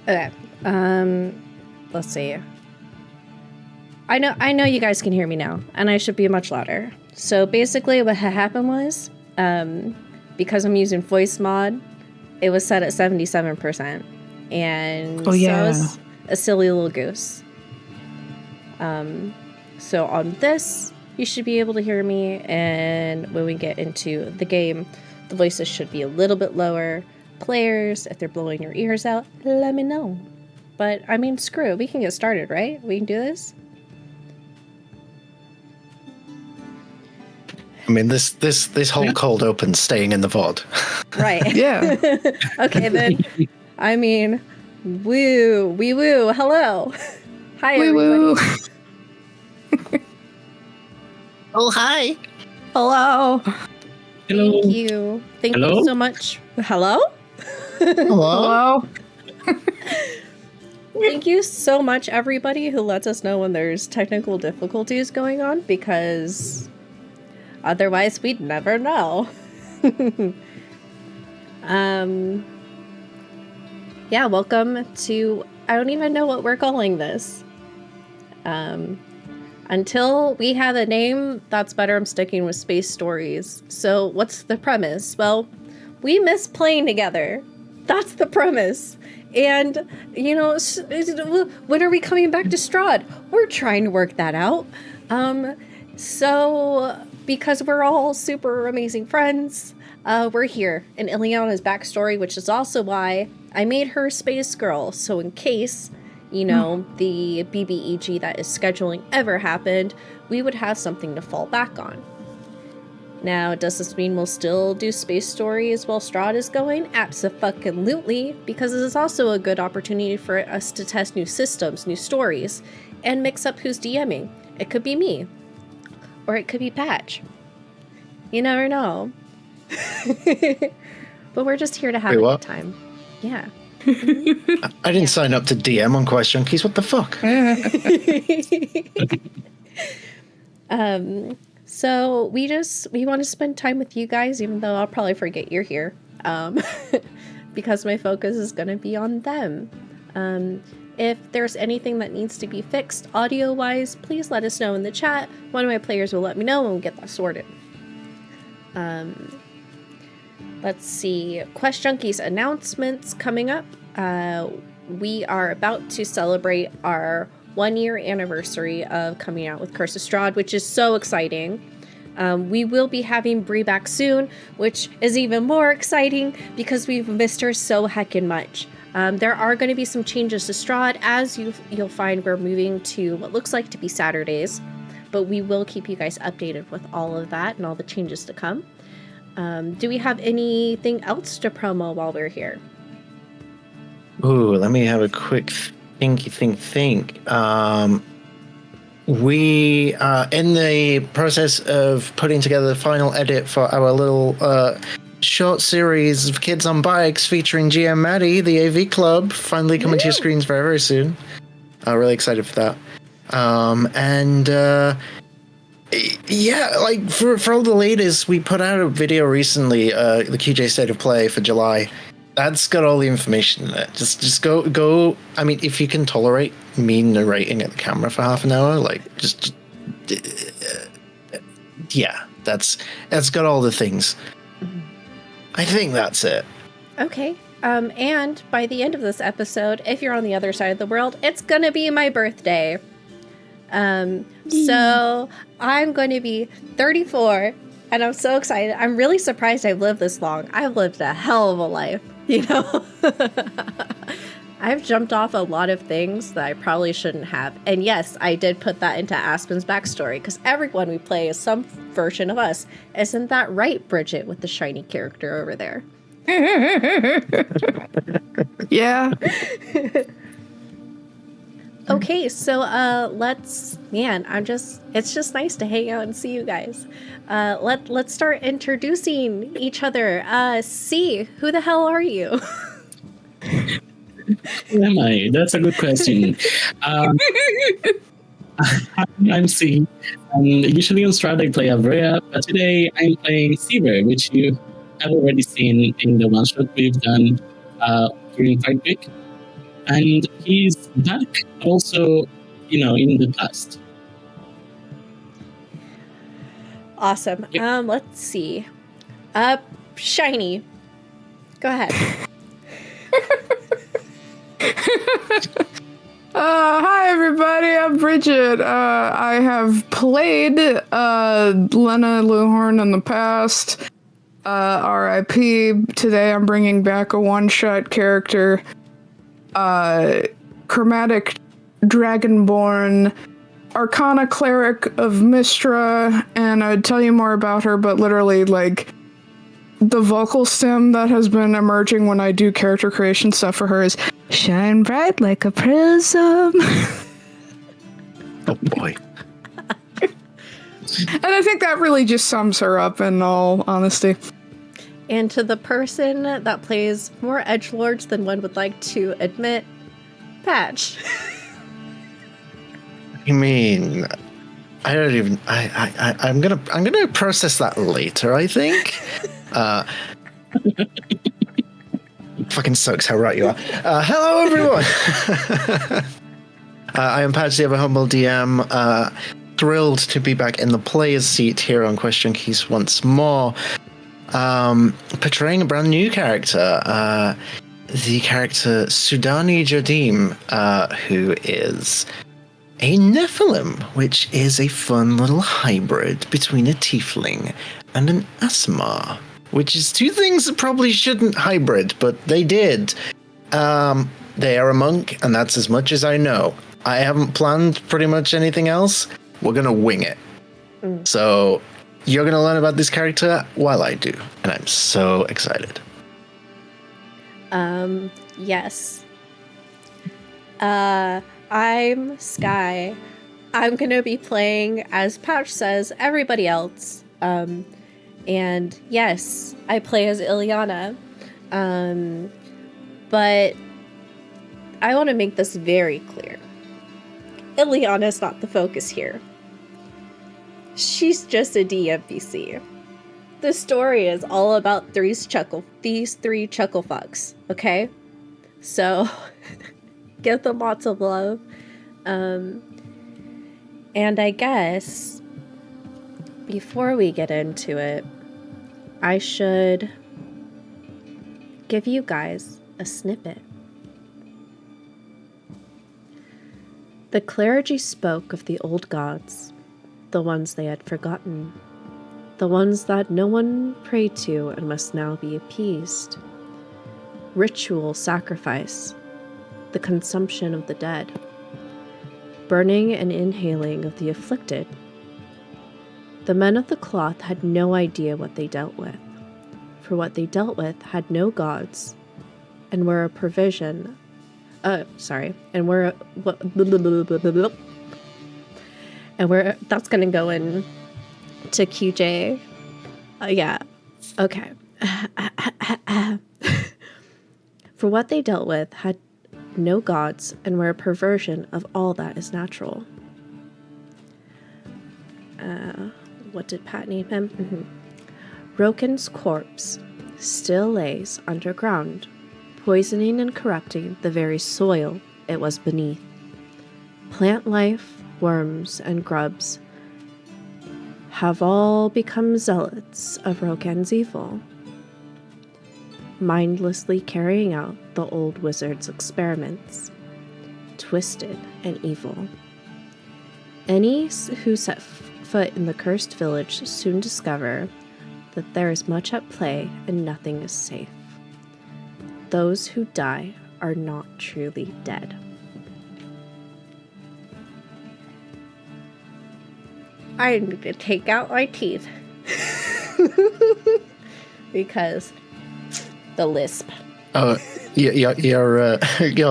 Okay. Let's see. I know you guys can hear me now, and I should be much louder. So basically what had happened was, because I'm using voice mod, it was set at 77%. And so I was a silly little goose. So on this, you should be able to hear me, and when we get into the game, the voices should be a little bit lower. Players, if they're blowing your ears out, let me know. But, I mean, screw it. We can get started, right? We can do this? I mean, this whole cold open's staying in the VOD. Right. Yeah. Okay, then. I mean, woo. Hello. Hi, everybody. Oh, hi. Hello. Hello. Thank you. Thank you so much. Hello? Hello. Thank you so much, everybody who lets us know when there's technical difficulties going on, because otherwise we'd never know. Yeah, welcome to, I don't even know what we're calling this. Until we have a name that's better, I'm sticking with space stories. So what's the premise? Well, we miss playing together. That's the premise. And, you know, when are we coming back to Strahd? We're trying to work that out. So because we're all super amazing friends, we're here in Ilyana's backstory, which is also why I made her Space Girl. So in case, you know, the BBEG that is scheduling ever happened, we would have something to fall back on. Now, does this mean we'll still do space stories while Strahd is going? Abso-fucking-lutely, because this is also a good opportunity for us to test new systems, new stories, and mix up who's DMing. It could be me, or it could be Patch. You never know. But we're just here to have a good time. Yeah. I didn't sign up to DM on QuestJunkies. What the fuck? So we want to spend time with you guys, even though I'll probably forget you're here, because my focus is going to be on them. If there's anything that needs to be fixed audio-wise, please let us know in the chat. One of my players will let me know and we'll get that sorted. Let's see. QuestJunkies announcements coming up. We are about to celebrate our 1-year anniversary of coming out with Curse of Strahd, which is so exciting. We will be having Bree back soon, which is even more exciting because we've missed her so heckin' much. There are going to be some changes to Strahd, as you'll find we're moving to what looks like to be Saturdays, but we will keep you guys updated with all of that and all the changes to come. Do we have anything else to promo while we're here? Ooh, let me have a quick think. We are in the process of putting together the final edit for our little short series of Kids on Bikes featuring GM Maddie, the AV Club, finally coming to your screens very, very soon. Really excited for that. Yeah, like for all the latest, we put out a video recently, the QJ State of Play for July. That's got all the information in it. Just go. I mean, if you can tolerate me narrating at the camera for half an hour, like yeah, that's got all the things. I think that's it. Okay. And by the end of this episode, if you're on the other side of the world, it's gonna be my birthday. So I'm going to be 34, and I'm so excited. I'm really surprised I've lived this long. I've lived a hell of a life, you know? I've jumped off a lot of things that I probably shouldn't have. And yes, I did put that into Aspen's backstory, because everyone we play is some version of us. Isn't that right, Bridget, with the shiny character over there? Yeah. Okay, so it's just nice to hang out and see you guys. Let's start introducing each other. C, who the hell are you? Who am I? That's a good question. I'm C. Usually on Strahd I play Avrea, but today I'm playing Seaver, which you have already seen in the one-shot we've done during Fight Week. And he's back also, in the past. Awesome. Yep. Let's see. Shiny. Go ahead. Hi everybody, I'm Bridget. I have played Lena Luhorn in the past. R.I.P. Today I'm bringing back a one-shot character. Chromatic Dragonborn, Arcana Cleric of Mystra, and I'd tell you more about her, but literally, like, the vocal stem that has been emerging when I do character creation stuff for her is shine bright like a prism. Oh boy. And I think that really just sums her up in all honesty. And to the person that plays more edgelords than one would like to admit, Patch. I mean, I don't even. I'm gonna process that later. I think. Fucking sucks how right you are. Hello, everyone. I am Patch, the ever humble DM. Thrilled to be back in the player's seat here on Quest Junkies once more. Portraying a brand new character. The character Sudani Jadim, who is a Nephilim, which is a fun little hybrid between a tiefling and an Asmar, which is two things that probably shouldn't hybrid, but they did. They are a monk, and that's as much as I know. I haven't planned pretty much anything else. We're gonna wing it. So you're gonna learn about this character while I do, and I'm so excited. Yes. I'm Sky. I'm gonna be playing, as Patch says, everybody else. And yes, I play as Ilyana. But I want to make this very clear. Ilyana is not the focus here. She's just a DMPC. The story is all about these three chuckle fucks, okay? So give them lots of love. And I guess before we get into it, I should give you guys a snippet. The clergy spoke of the old gods, the ones they had forgotten, the ones that no one prayed to and must now be appeased. Ritual sacrifice, the consumption of the dead, burning and inhaling of the afflicted. The men of the cloth had no idea what they dealt with, for what they dealt with had no gods, and were a provision. And we're that's gonna go in to QJ. Yeah, okay. For what they dealt with had no gods and were a perversion of all that is natural. What did Pat name him? Roken's corpse still lays underground, poisoning and corrupting the very soil it was beneath. Plant life, worms, and grubs have all become zealots of Roken's evil, mindlessly carrying out the old wizard's experiments, twisted and evil. Any who set foot in the cursed village soon discover that there is much at play and nothing is safe. Those who die are not truly dead. I need to take out my teeth. Because the lisp. Oh, your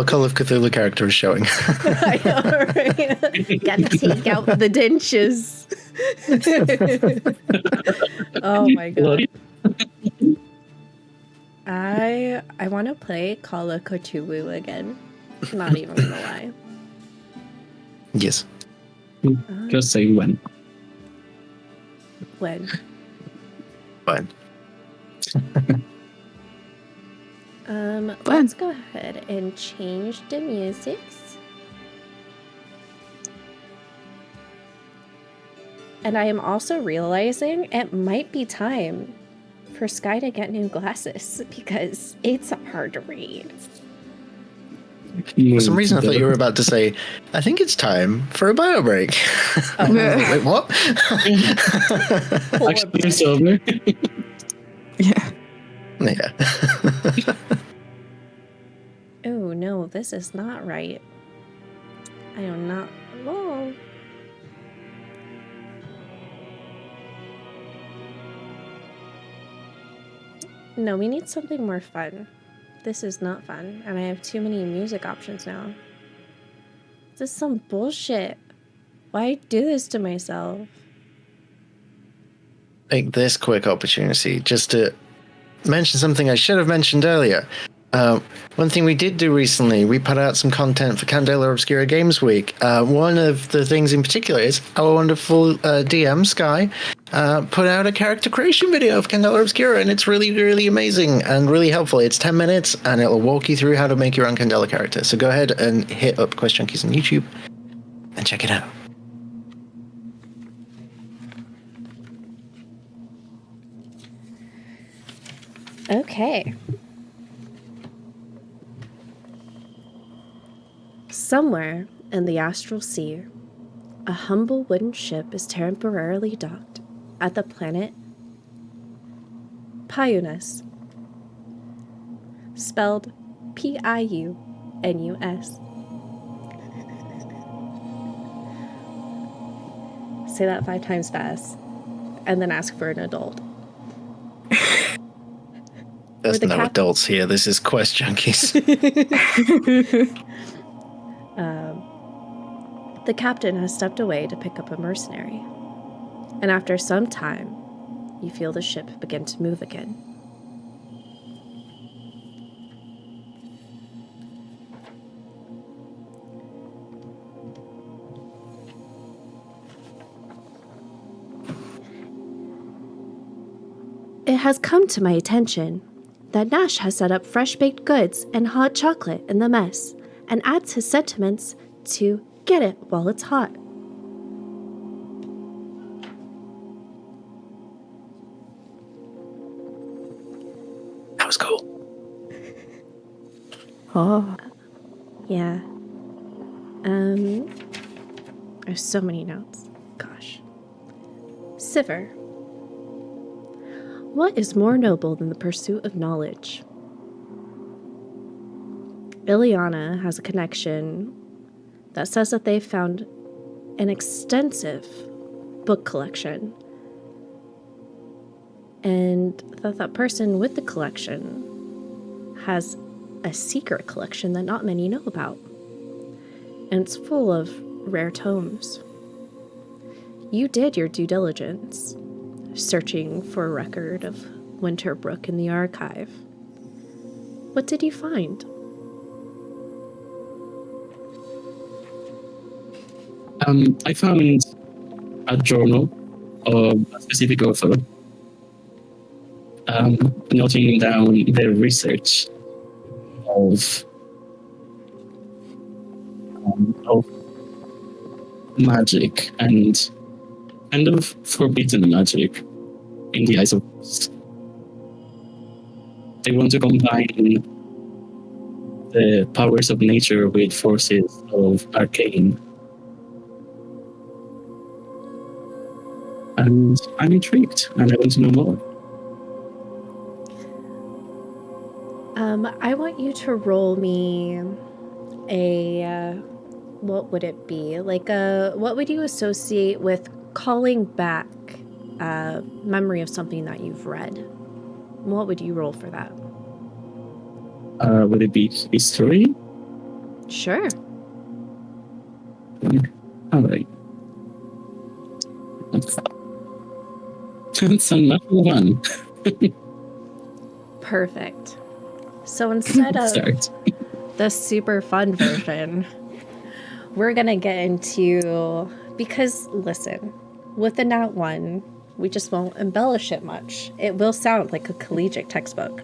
Call of Cthulhu character is showing. I know, right? Gotta take out the dentures. Oh my god. I want to play Call of Cthulhu again. Not even gonna lie. Yes. Just say when. When? Fine. Let's go ahead and change the music. And I am also realizing it might be time for Sky to get new glasses because it's hard to read. For some reason, I thought you were about to say, I think it's time for a bio break. Oh. Wait, what? Actually, I'm sober. Yeah. Yeah. Oh no, this is not right. I am not. Whoa. No, we need something more fun. This is not fun, and I have too many music options now. This is some bullshit. Why do this to myself? Take this quick opportunity just to mention something I should have mentioned earlier. One thing we did do recently, we put out some content for Candela Obscura Games Week. One of the things in particular is our wonderful DM, Sky, put out a character creation video of Candela Obscura, and it's really, really amazing and really helpful. It's 10 minutes, and it'll walk you through how to make your own Candela character. So go ahead and hit up QuestJunkies on YouTube and check it out. Okay. Somewhere in the astral sea, a humble wooden ship is temporarily docked at the planet Piunus, spelled Piunus. Say that 5 times fast, and then ask for an adult. There's no adults here. This is Quest Junkies. The captain has stepped away to pick up a mercenary, and after some time, you feel the ship begin to move again. It has come to my attention that Nash has set up fresh-baked goods and hot chocolate in the mess, and adds his sentiments to get it while it's hot. That was cool. Oh. Yeah. There's so many notes. Gosh. Sivir. What is more noble than the pursuit of knowledge? Ilyana has a connection that says that they've found an extensive book collection, and that person with the collection has a secret collection that not many know about, and it's full of rare tomes. You did your due diligence, searching for a record of Winterbrook in the archive. What did you find? I found a journal of a specific author, noting down their research of magic and kind of forbidden magic in the eyes of us. They want to combine the powers of nature with forces of arcane. And I'm intrigued, and I want to know more. I want you to roll me a, what would it be? Like what would you associate with calling back a memory of something that you've read? What would you roll for that? Would it be history? Sure. All right. That's another one. Perfect. So instead of the super fun version, we're going to get into, because listen, with the Nat 1, we just won't embellish it much. It will sound like a collegiate textbook.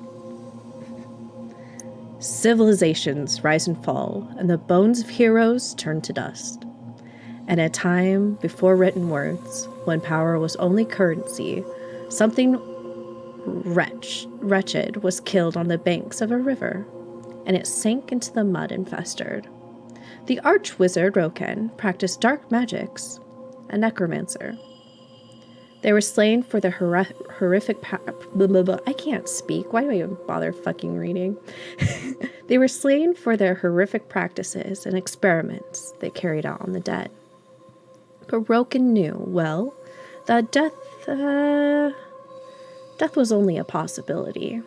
Civilizations rise and fall, and the bones of heroes turn to dust. And a time before written words, when power was only currency, something wretched was killed on the banks of a river, and it sank into the mud and festered. The arch-wizard Roken practiced dark magics, a necromancer. They were slain for their horrific I can't speak. Why do I even bother fucking reading? They were slain for their horrific practices and experiments they carried out on the dead. But Roken knew, well, that death was only a possibility.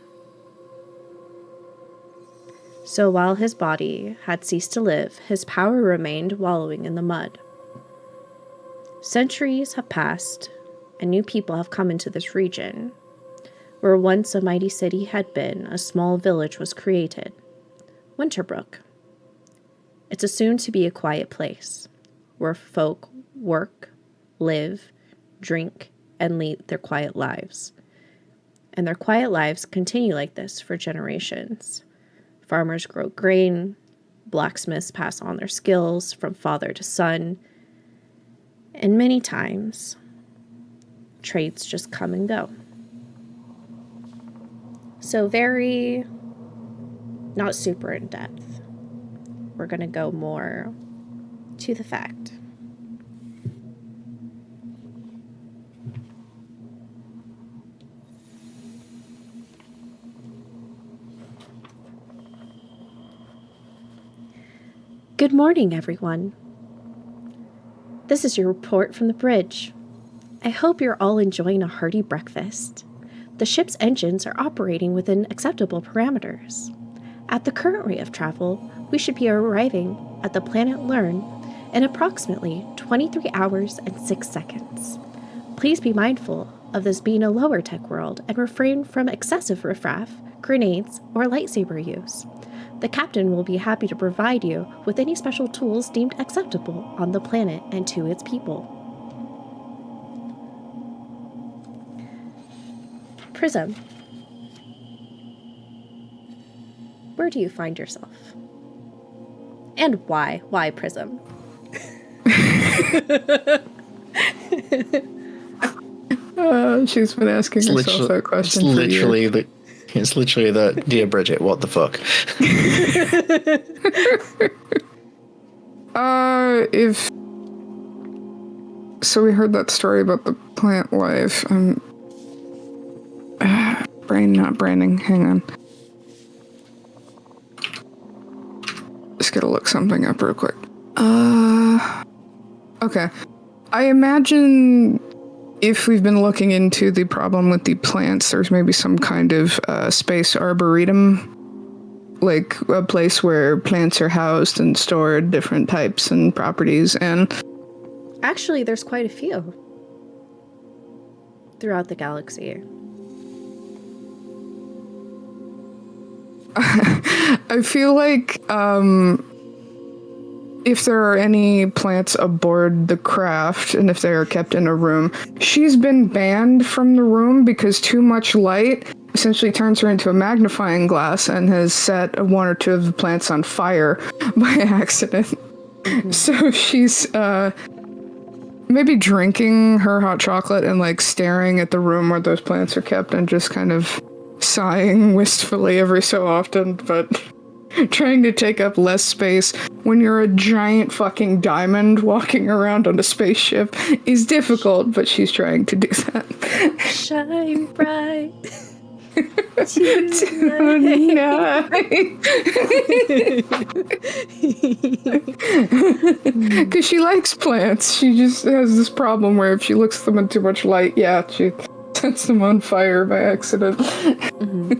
So while his body had ceased to live, his power remained wallowing in the mud. Centuries have passed, and new people have come into this region. Where once a mighty city had been, a small village was created, Winterbrook. It's assumed to be a quiet place, where folk work, live, drink, and lead their quiet lives. And their quiet lives continue like this for generations. Farmers grow grain, blacksmiths pass on their skills from father to son, and many times, trades just come and go. So very, not super in depth. We're going to go more to the fact. Good morning, everyone. This is your report from the bridge. I hope you're all enjoying a hearty breakfast. The ship's engines are operating within acceptable parameters. At the current rate of travel, we should be arriving at the planet Learn in approximately 23 hours and 6 seconds. Please be mindful of this being a lower tech world and refrain from excessive riffraff, grenades, or lightsaber use. The captain will be happy to provide you with any special tools deemed acceptable on the planet and to its people. Prism, where do you find yourself? And why? Why Prism? She's been asking herself that question for years. It's literally the Dear Bridget, what the fuck? So we heard that story about the plant life. Brain not branding. Hang on. Just gotta look something up real quick. Okay. I imagine if we've been looking into the problem with the plants, there's maybe some kind of space arboretum, like a place where plants are housed and stored, different types and properties, and... Actually, there's quite a few throughout the galaxy. I feel like if there are any plants aboard the craft, and if they are kept in a room, she's been banned from the room because too much light essentially turns her into a magnifying glass and has set one or two of the plants on fire by accident. Mm-hmm. So she's maybe drinking her hot chocolate and like staring at the room where those plants are kept and just kind of sighing wistfully every so often, but trying to take up less space when you're a giant fucking diamond walking around on a spaceship is difficult, but she's trying to do that. Shine bright tonight. Because she likes plants. She just has this problem where if she looks at them in too much light, yeah, she sets them on fire by accident. Mm-hmm.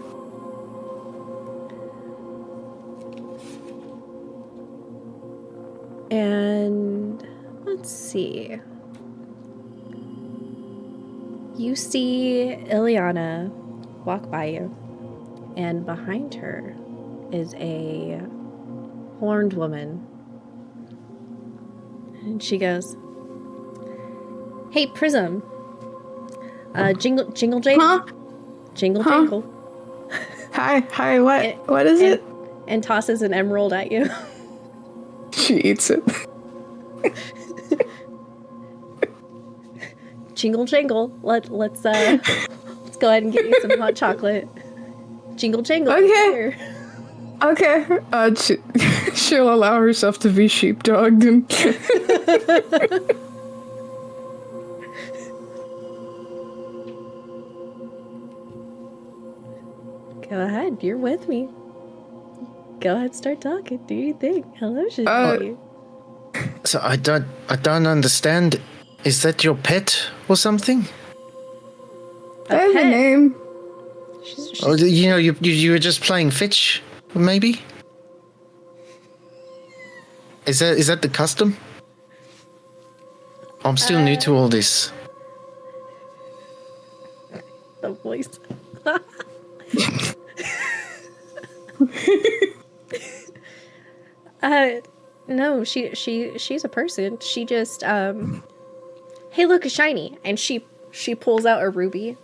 And let's see. You see Ilyana walk by you, and behind her is a horned woman. And she goes, "Hey, Prism. Jingle jangle. Huh? Jingle huh? jangle. Hi, what is it? and tosses an emerald at you. She eats it. Jingle jangle. Let's go ahead and get you some hot chocolate. Jingle jangle. Okay. Here. Okay. She'll allow herself to be sheepdogged and Go ahead. You're with me. Go ahead, start talking. Do you think? Hello, Shizaki. So I don't understand. Is that your pet or something? I have a pet. name. She's Or you were just playing fetch, maybe? Is that the custom? I'm still new to all this. the voice. No, she's a person. She just hey, look, a shiny, and she pulls out a ruby.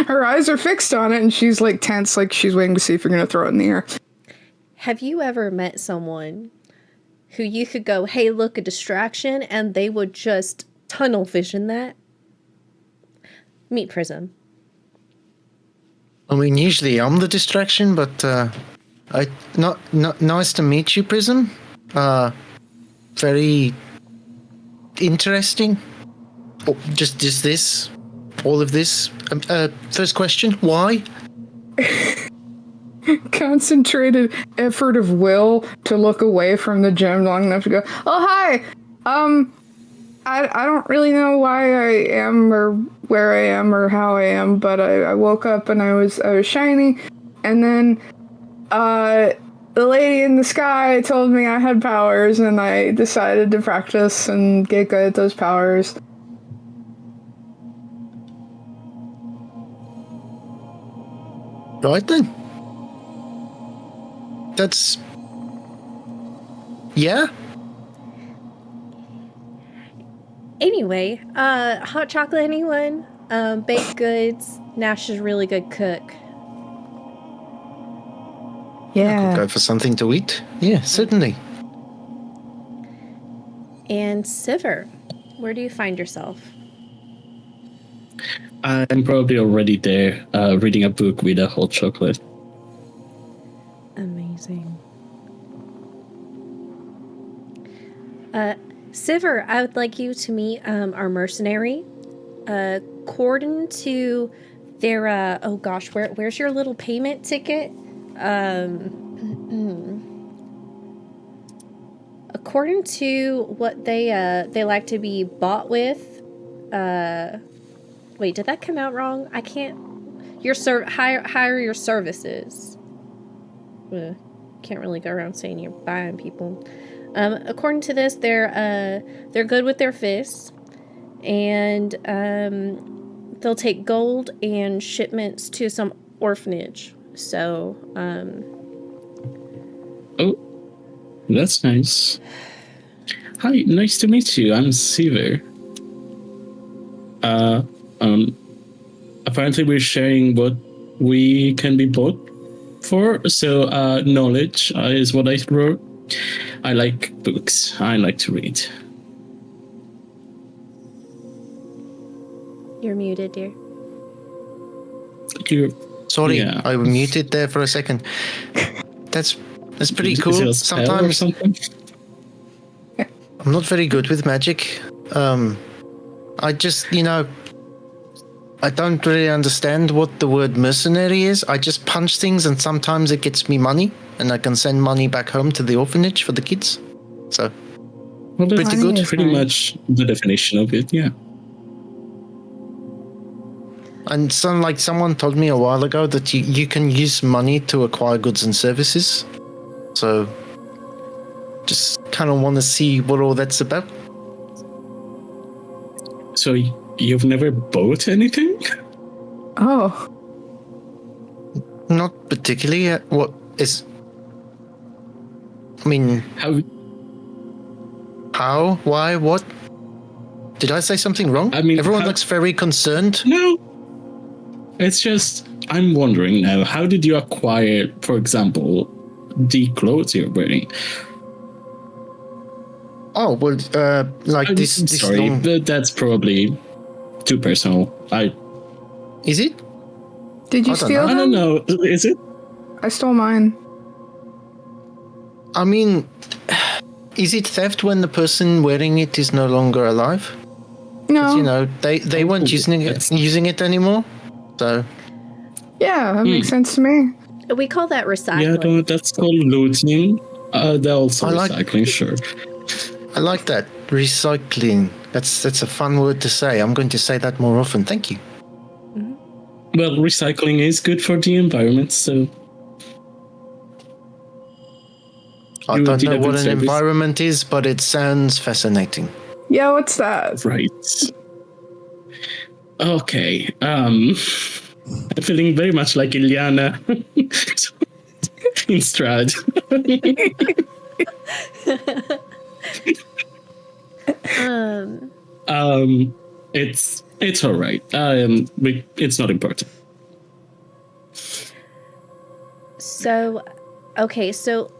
Her eyes are fixed on it, and she's like tense, like she's waiting to see if you're gonna throw it in the air. Have you ever met someone who you could go, hey, look, a distraction, and they would just tunnel vision that? Meet Prism. I mean, usually I'm the distraction, but not nice to meet you, Prism. Very interesting. Oh, just this, all of this. First question: why? Concentrated effort of will to look away from the gym long enough to go, oh, hi! I don't really know why I am or where I am or how I am, but I woke up and I was shiny, and then the lady in the sky told me I had powers, and I decided to practice and get good at those powers. Right then. That's... yeah? Anyway, hot chocolate, anyone? Baked goods. Nash is a really good cook. Yeah. Go for something to eat? Yeah, certainly. And Siver, where do you find yourself? I'm probably already there, reading a book with a hot chocolate. Amazing. Siver, I would like you to meet our mercenary. According to their oh gosh, where's your little payment ticket? According to what they like to be bought with. Wait, did that come out wrong? I can't. Hire your services. Can't really go around saying you're buying people. According to this, they're good with their fists, and they'll take gold and shipments to some orphanage. So, Oh, that's nice. Hi, nice to meet you. I'm Seaver. Apparently we're sharing what we can be bought for. So, knowledge is what I wrote. I like books. I like to read. You're muted, dear. Sorry, Yeah. I muted there for a second. That's pretty Is cool. it a spell or Sometimes something? I'm not very good with magic. I just, I don't really understand what the word mercenary is. I just punch things, and sometimes it gets me money, and I can send money back home to the orphanage for the kids. So, Well, that's pretty good. pretty much the definition of it, yeah. And someone told me a while ago that you can use money to acquire goods and services. So, just kind of want to see what all that's about. So you've never bought anything? Oh. Not particularly. What is? I mean, how? Why? What? Did I say something wrong? I mean, everyone looks very concerned. No. It's just, I'm wondering now, how did you acquire, for example, the clothes you're wearing? Oh, well, like this Sorry, long... but that's probably too personal. Is it? Did you I don't steal I them? don't know. Is it? I stole mine. I mean, is it theft when the person wearing it is no longer alive? No. You know, they weren't using it anymore. So Yeah, that makes sense to me. We call that recycling. Yeah, no, that's called looting. They're also I like- recycling, sure. I like that, recycling. That's a fun word to say. I'm going to say that more often. Thank you. Well, recycling is good for the environment, so I You don't did know a what good an service. environment is, but it sounds fascinating. Yeah, what's that? right. Okay. I'm feeling very much like Ilyana in Strahd. It's all right. It's not important. So, okay, so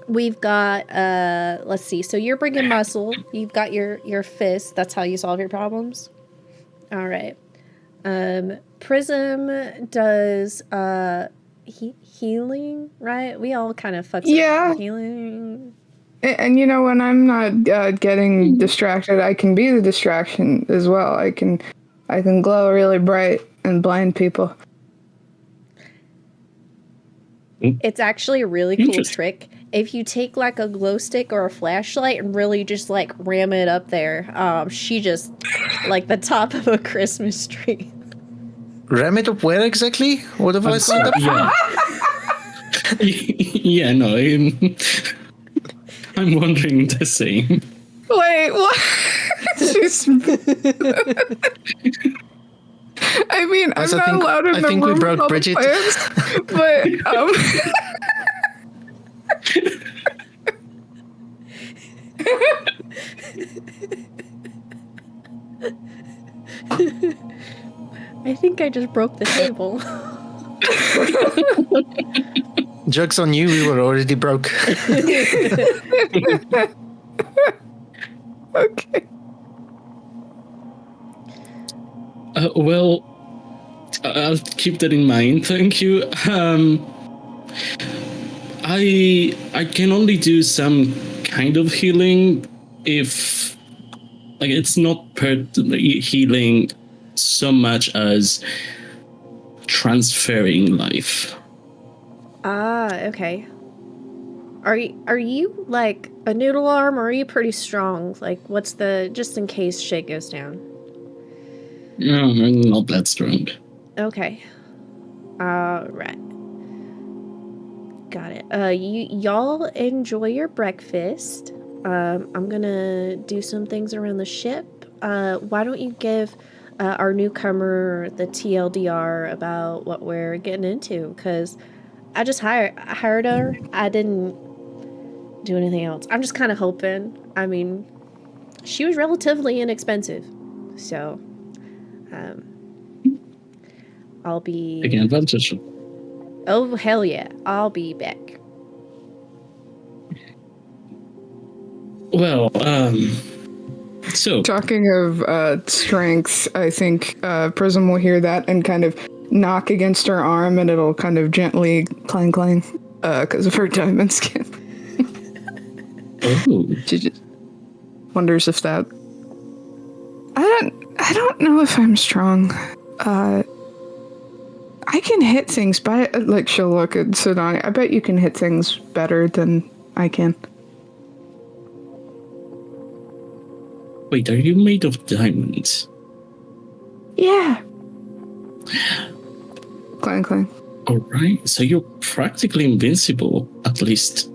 we've got let's see. So you're bringing muscle. You've got your fist. That's how you solve your problems. All right. Prism does healing, right? We all kind of fucks Yeah. with healing. And you know, when I'm not getting distracted, I can be the distraction as well. I can glow really bright and blind people. It's actually a really cool Interesting. trick. If you take like a glow stick or a flashlight and really just like ram it up there, she just like the top of a Christmas tree. Ram it up where exactly? What have I signed up for? Yeah. Yeah, no, I'm wondering the same. Wait, what? She's... I mean, I'm Guys, I not think- allowed in I the think we room broke with all the Bridget. plants, but I think I just broke the table. Joke's on you, we were already broke. okay. Well, I'll keep that in mind. Thank you. I can only do some kind of healing if, like, it's not healing so much as transferring life. Ah, okay. Are you like a noodle arm, or are you pretty strong? Like, what's the just in case shit goes down? No, I'm not that strong. Okay. Right. Got it. Y'all enjoy your breakfast. I'm gonna do some things around the ship. Why don't you give our newcomer the TLDR about what we're getting into? Because I just hired her. I didn't do anything else. I'm just kind of hoping. I mean, she was relatively inexpensive, so I'll be. Taking advantage. Oh hell yeah! I'll be back. Well, so Talking of strengths, I think Prism will hear that and kind of knock against her arm, and it'll kind of gently clang clang because of her diamond skin. oh, She just wonders if that. I don't know if I'm strong. I can hit things, but like she'll look at Sidani. I bet you can hit things better than I can. wait, are you made of diamonds? Yeah. Clang clang. All right, so you're practically invincible, at least.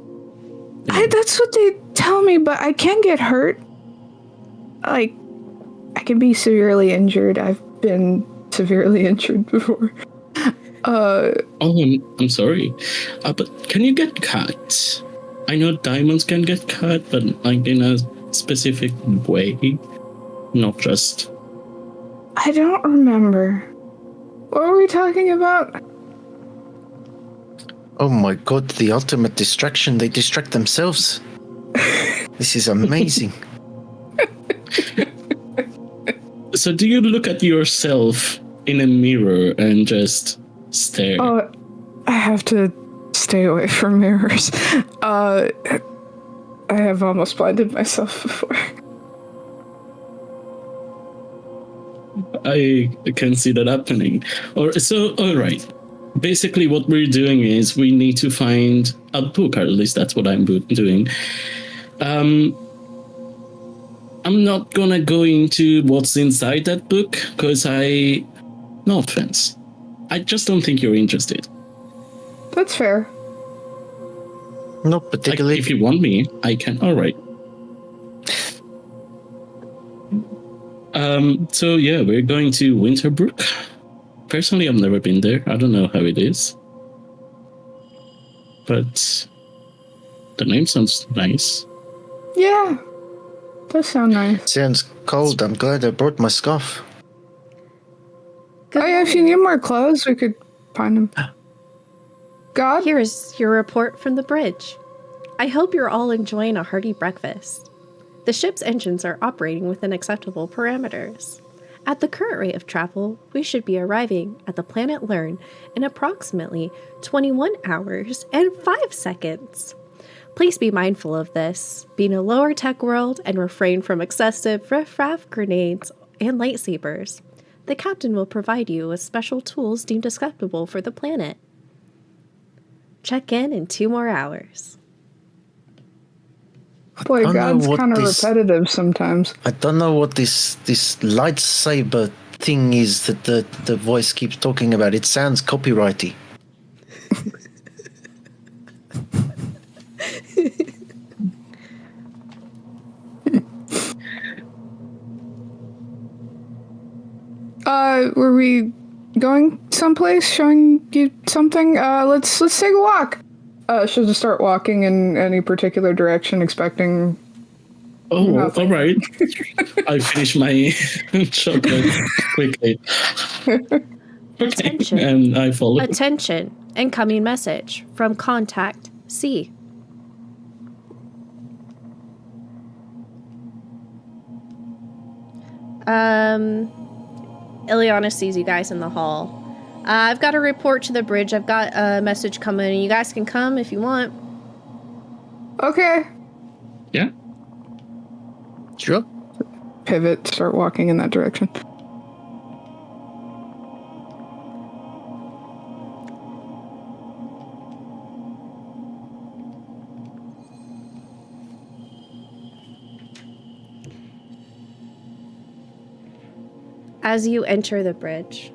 That's what they tell me, but I can get hurt. Like, I can be severely injured. I've been severely injured before. Oh, I'm sorry, but can you get cut? I know diamonds can get cut, but like in a specific way, not just. I don't remember. What were we talking about? Oh my god, the ultimate distraction. They distract themselves. This is amazing. So do you look at yourself in a mirror and just stare? Oh, I have to stay away from mirrors. I have almost blinded myself before. I can see that happening. All right. Basically, what we're doing is we need to find a book, or at least that's what I'm doing. I'm not gonna go into what's inside that book, because no offense, I just don't think you're interested. That's fair. Not particularly. If you want me, I can. All right. So yeah, we're going to Winterbrook. Personally, I've never been there. I don't know how it is, but the name sounds nice. Yeah, does sound nice. Sounds cold. I'm glad I brought my scarf. Oh yeah, if you need more clothes, we could find them. God? Here is your report from the bridge. I hope you're all enjoying a hearty breakfast. The ship's engines are operating within acceptable parameters. At the current rate of travel, we should be arriving at the planet Learn in approximately 21 hours and 5 seconds. Please be mindful of this, being a lower tech world, and refrain from excessive riff-raff grenades and lightsabers. The captain will provide you with special tools deemed acceptable for the planet. Check in 2 more hours. Boy, don't know God's what kind of this- repetitive sometimes. I don't know what this lightsaber thing is that the voice keeps talking about. It sounds copyrighty. Were we going someplace, showing you something? Let's take a walk. She'll just start walking in any particular direction, expecting. Oh, Nothing. all right. I finished my chocolate quickly. Okay, Attention. and I follow. Attention, incoming message from contact C. Ilyana sees you guys in the hall. I've got a report to the bridge. I've got a message coming. You guys can come if you want. Okay. Yeah. Sure. Pivot, start walking in that direction. As you enter the bridge,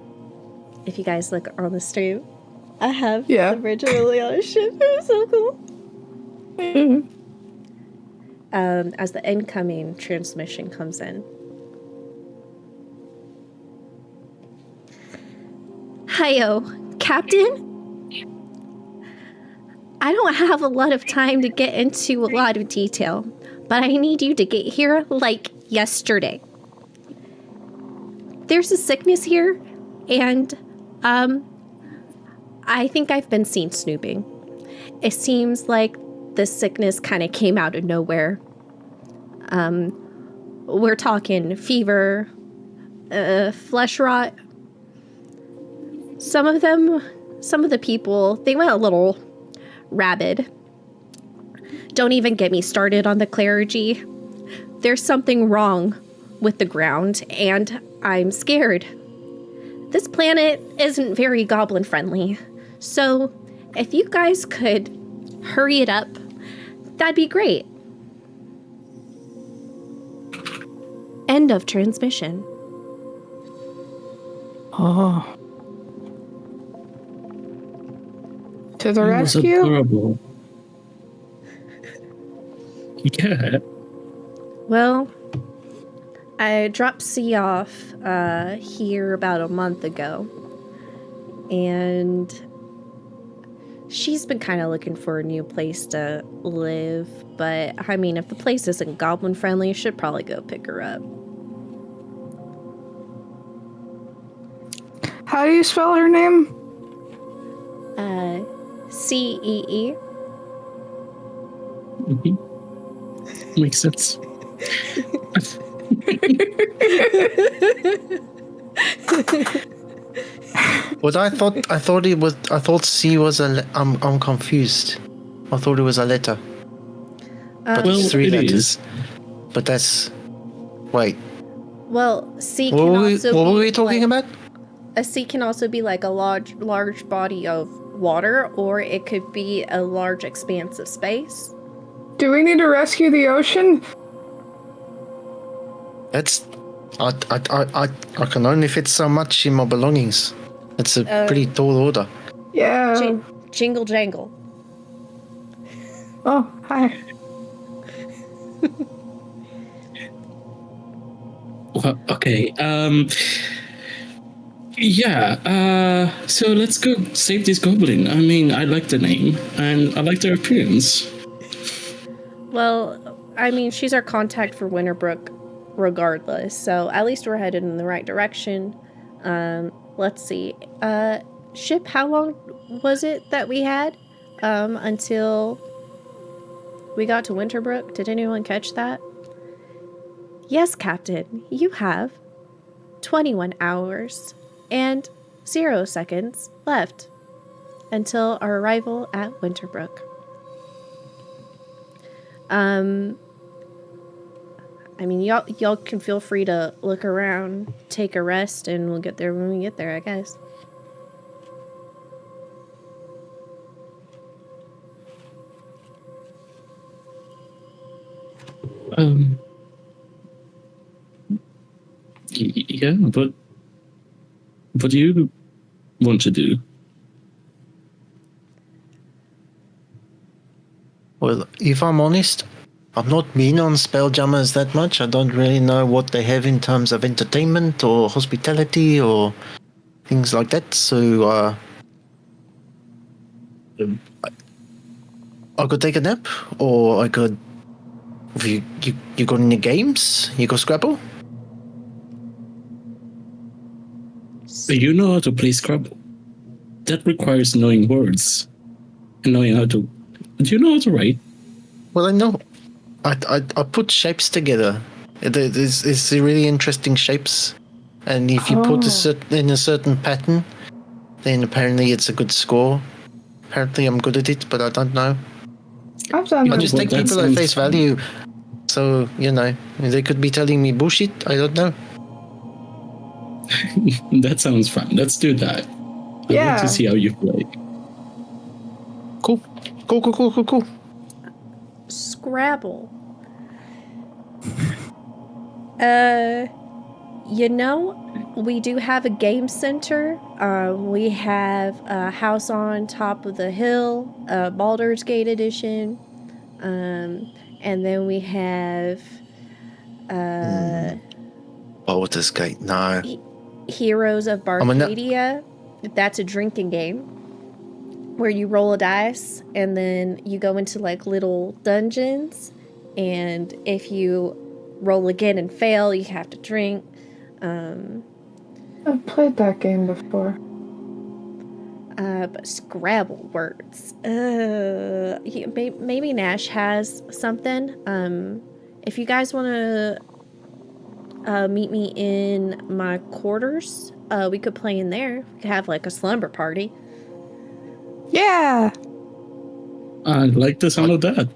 if you guys look on the stream, I have Yeah. the bridge of Ilyana's ship. It's so cool. As the incoming transmission comes in. Hiyo, Captain? I don't have a lot of time to get into a lot of detail, but I need you to get here like yesterday. There's a sickness here, and I think I've been seen snooping. It seems like the sickness kind of came out of nowhere. We're talking fever, flesh rot. Some of the people, they went a little rabid. Don't even get me started on the clergy. There's something wrong with the ground, and I'm scared. This planet isn't very goblin friendly, so if you guys could hurry it up, that'd be great. End of transmission. Oh. To the It was rescue? adorable. Yeah. Well, I dropped C off here about a month ago, and she's been kind of looking for a new place to live, but I mean, if the place isn't goblin friendly, I should probably go pick her up. How do you spell her name? CEE. Makes sense. What I thought C was I'm confused. I thought it was a letter. But Well, it's 3 it letters. is. But that's... Wait. Well, C What can were we, also what be were we talking about? A sea can also be like a large body of water, or it could be a large expanse of space. Do we need to rescue the ocean? That's... I can only fit so much in my belongings. It's a pretty tall order. Yeah. Jingle jangle. Oh, hi. Well, okay. Yeah. So let's go save this goblin. I mean, I like the name and I like their appearance. Well, I mean, she's our contact for Winterbrook regardless, so at least we're headed in the right direction. Let's see. Ship, how long was it that we had until we got to Winterbrook? Did anyone catch that? Yes, Captain, you have 21 hours and 0 seconds left until our arrival at Winterbrook. I mean, y'all can feel free to look around, take a rest, and we'll get there when we get there, I guess. Yeah, but what do you want to do? Well, if I'm honest, I'm not mean on Spelljammers that much. I don't really know what they have in terms of entertainment or hospitality or things like that. So, I could take a nap, or I could... Have you got any games? You got Scrabble? You know how to play Scrabble. That requires knowing words and knowing how to. Do you know how to write? Well, I know. I put shapes together. It's really interesting shapes, and if you put in a certain pattern, then apparently it's a good score. Apparently, I'm good at it, but I don't know. I've done I that. just take people at face value. So, they could be telling me bullshit. I don't know. That sounds fun. Let's do that. I want to see how you play. Cool. Scrabble. We do have a game center. We have a House on Top of the Hill, Baldur's Gate edition. And then we have Baldur's Gate, no. Heroes of Barcadia. That's a drinking game where you roll a dice and then you go into like little dungeons, and if you roll again and fail, you have to drink. I've played that game before. But Scrabble words. Maybe Nash has something. If you guys want to meet me in my quarters, we could play in there. We could have like a slumber party. Yeah. I like the sound of that.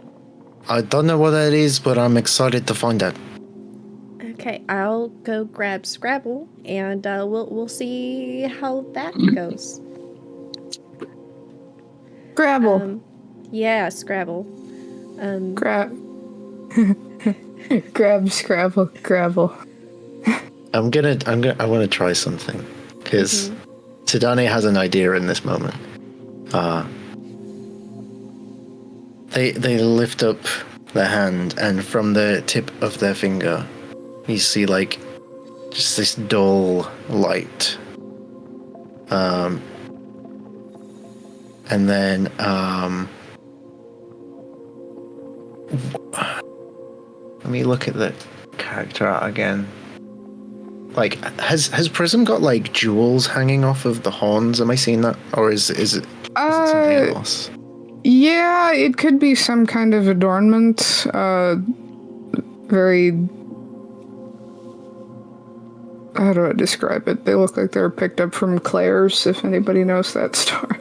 I don't know what that is, but I'm excited to find out. Okay, I'll go grab Scrabble, and we'll see how that goes. Scrabble. Yeah, Scrabble. Grab Scrabble. Grabble. I want to try something, because Sidani has an idea in this moment. They lift up their hand, and from the tip of their finger, you see like just this dull light. And then let me look at the character art again. Like, has Prism got like jewels hanging off of the horns? Am I seeing that, or is it something else? Yeah, it could be some kind of adornment. Very. How do I describe it? They look like they're picked up from Claire's, if anybody knows that store.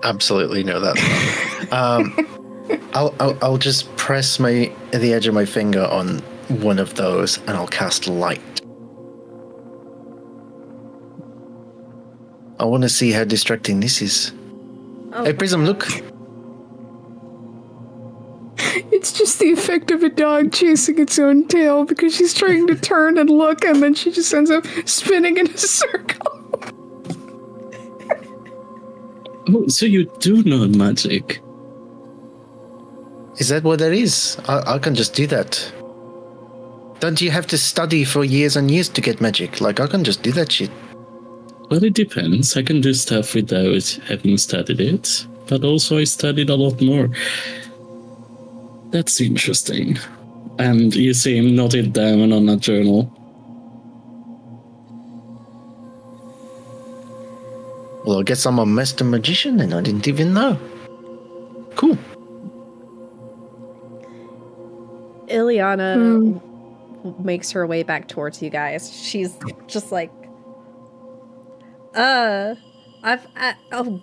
Absolutely know that. I'll just press the edge of my finger on one of those, and I'll cast light. I want to see how distracting this is. Oh Hey, Prism, look. It's just the effect of a dog chasing its own tail because she's trying to turn and look, and then she just ends up spinning in a circle. Oh, so you do know magic. Is that what that is? I can just do that. Don't you have to study for years and years to get magic? Like, I can just do that shit. Well, it depends. I can do stuff without having studied it, but also I studied a lot more. That's interesting. And you see him note it down on a journal. Well, I guess I'm a master magician and I didn't even know. Cool. Ilyana makes her way back towards you guys. She's just like, oh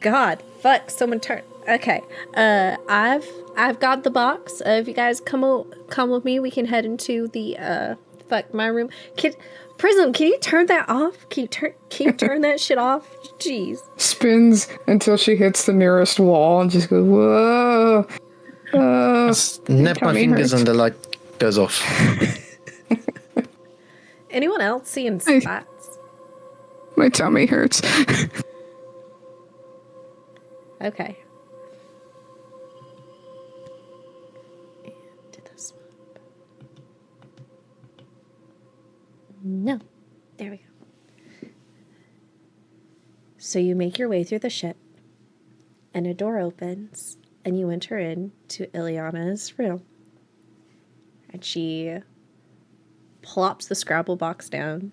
God, fuck, someone turn. Okay, I've got the box. If you guys come with me, we can head into the my room. Prism, can you turn that off? Can you turn that shit off? Jeez. Spins until she hits the nearest wall and just goes, whoa. Snap my fingers and the light goes off. Anyone else seeing spots? My tummy hurts. Okay. And to this one. No. There we go. So you make your way through the ship, and a door opens, and you enter into Ilyana's room. And she plops the Scrabble box down.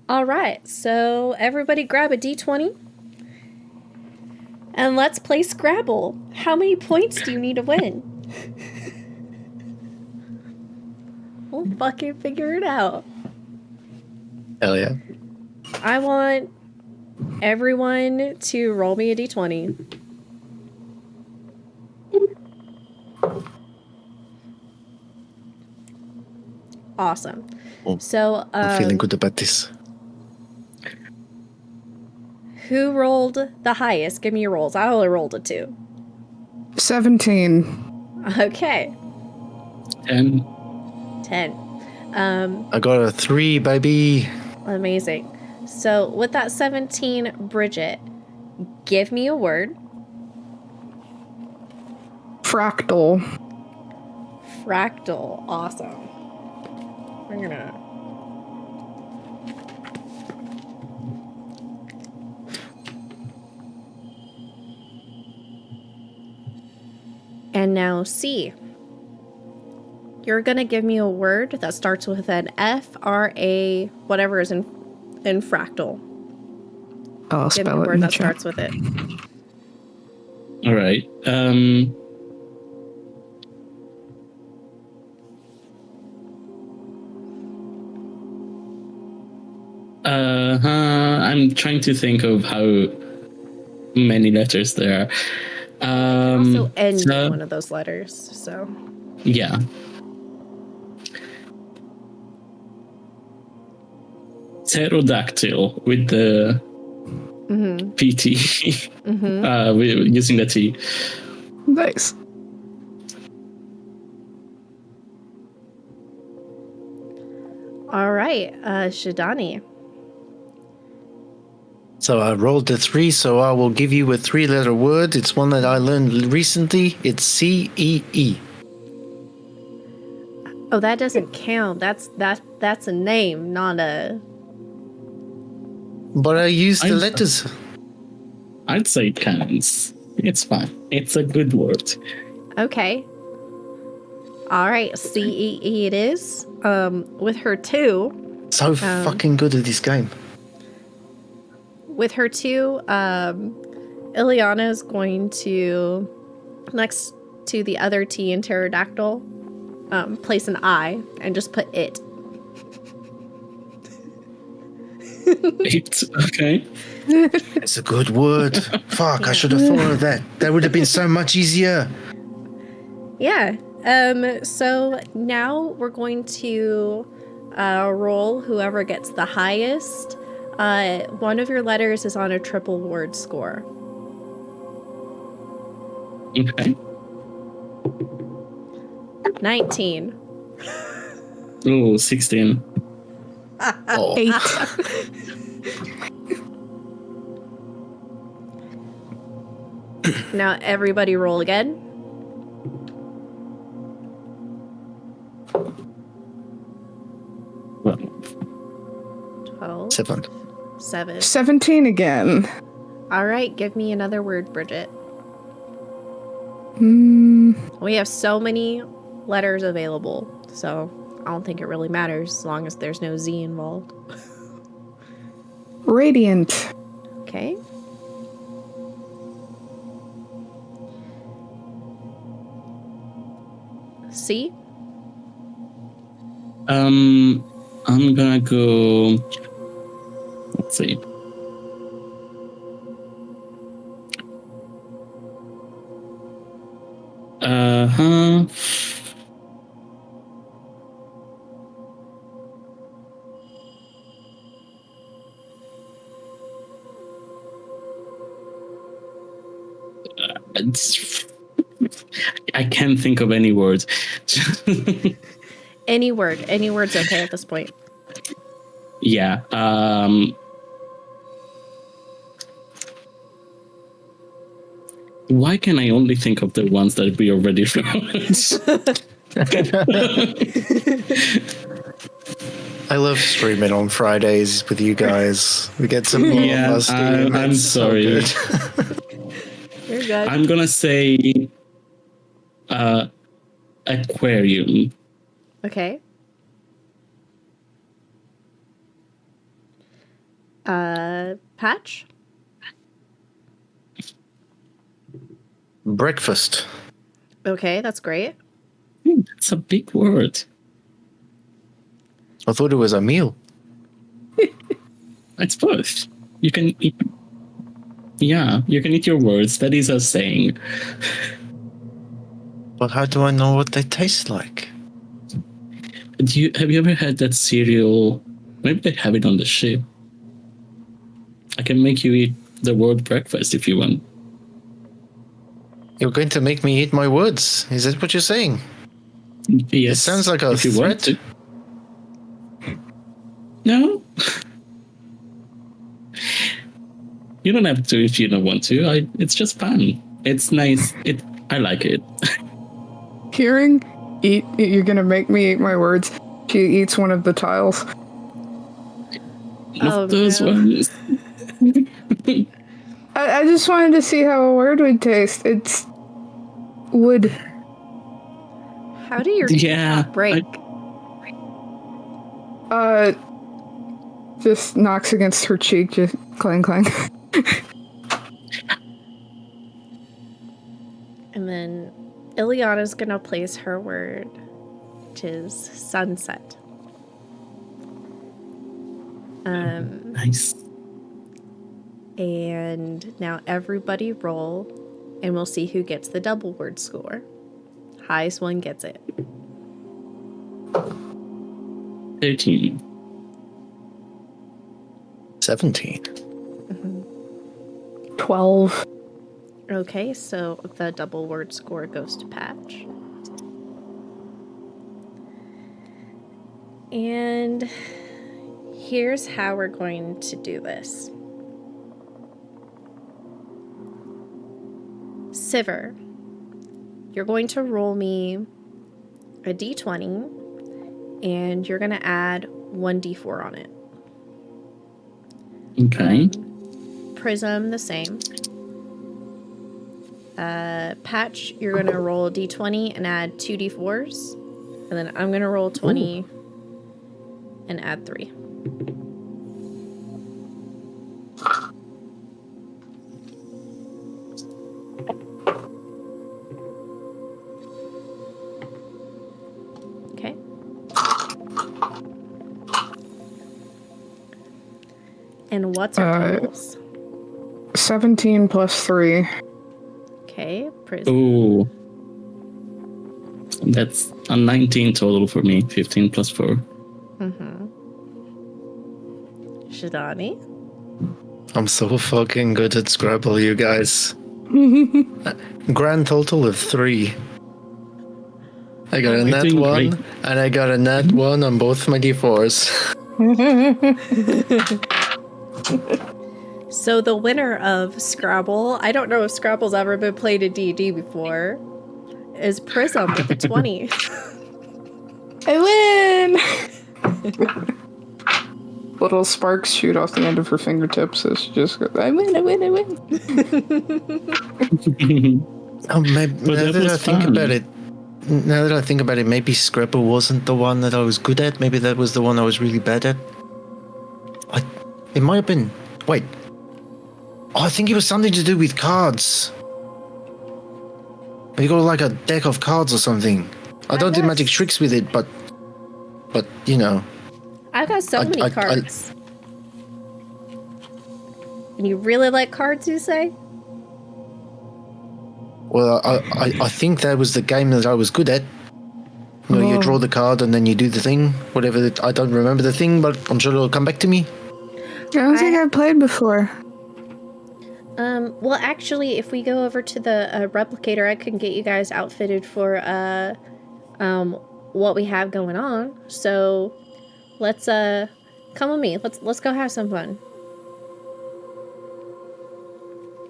All right, so everybody grab a d20. And let's play Scrabble. How many points do you need to win? We'll fucking figure it out. Hell yeah. I want everyone to roll me a d20. Awesome. Oh, So, I'm feeling good about this. who rolled the highest? Give me your rolls. I only rolled a 2. 17. Okay. 10. 10. I got a 3, baby. Amazing. So with that 17, Bridget, give me a word. Fractal. Fractal. Awesome. We're gonna... And now C. You're gonna give me a word that starts with an F, R, A, whatever is in fractal. I'll Give me a spell it in word the that chat. starts with it. All right. I'm trying to think of how many letters there are. Also end so- one of those letters, so... Yeah. Pterodactyl with the PT, using the T. Nice. All right, Shidani. So I rolled a 3, so I will give you a 3-letter word. It's one that I learned recently. It's C-E-E. Oh, that doesn't count. That's a name, not a... But I used the letters. I'd say it counts. It's fine. It's a good word. Okay. All right, CEE it is. With her 2, So fucking good at this game. With her 2, Ilyana is going to, next to the other T in pterodactyl, place an I and just put it. It, okay. It's a good word. Fuck, I should have thought of that. That would have been so much easier. Yeah. So now we're going to roll whoever gets the highest. One of your letters is on a triple word score. Okay. 19. Oh, 16. Oh. 8. Now everybody roll again. Well, 12. 7. 17 again. All right, give me another word, Bridget. We have so many letters available, so I don't think it really matters as long as there's no Z involved. Radiant. Okay. C. I'm gonna go. Let's see. Uh-huh. I can't think of any words. Any word's okay at this point. Yeah. Why can I only think of the ones that we already found? I love streaming on Fridays with you guys. We get some more Yeah, of us stream. I'm It's so sorry. good. You're good. I'm gonna say aquarium. Okay. Patch? Breakfast. Okay, that's great. That's a big word. I thought it was a meal. It's both. You can eat. Yeah, you can eat your words. That is a saying. But how do I know what they taste like? Have you ever had that cereal? Maybe they have it on the ship. I can make you eat the word breakfast if you want. You're going to make me eat my words. Is that what you're saying? Yes. It sounds like a if you want threat. to. No. You don't have to if you don't want to. It's just fun. It's nice. I like it. Hearing eat, you're gonna make me eat my words. She eats one of the tiles. Oh, Those no. ones. I just wanted to see how a word would taste. It's wood. How do your Yeah, teeth break? Just knocks against her cheek, just clang clang. And then Ilyana's gonna place her word, which is sunset. Nice. And now everybody roll, and we'll see who gets the double word score. Highest one gets it. 13. 17. 12. Okay, so the double word score goes to Patch. And here's how we're going to do this. Siver, you're going to roll me a d20, and you're going to add 1d4 on it. Okay. Prism, the same. Patch, you're going to roll a d20 and add 2d4s. And then I'm going to roll 20 and add 3. Okay. And what's our totals? 17 plus 3. Okay, Prism. Ooh. That's a 19 total for me. 15 plus 4. Shidani. I'm so fucking good at Scrabble, you guys. Grand total of 3. I got a nat doing 1, great. and I got a nat 1 on both my d4s. So the winner of Scrabble, I don't know if Scrabble's ever been played in D&D before, is Prism with a 20. I win! Little sparks shoot off the end of her fingertips as she just goes, I win, I win, I win. Oh, maybe, But now that that was I think fun. about it, maybe Scrabble wasn't the one that I was good at. Maybe that was the one I was really bad at. It might have been. Wait. Oh, I think it was something to do with cards. You got like a deck of cards or something. I don't do magic tricks with it, but you know. I've got so many cards. And you really like cards, you say? Well, I think that was the game that I was good at. You know, you draw the card and then you do the thing. Whatever. I don't remember the thing, but I'm sure it'll come back to me. I don't think I've played before. Well, actually, if we go over to the replicator, I can get you guys outfitted for what we have going on. So let's come with me. Let's go have some fun.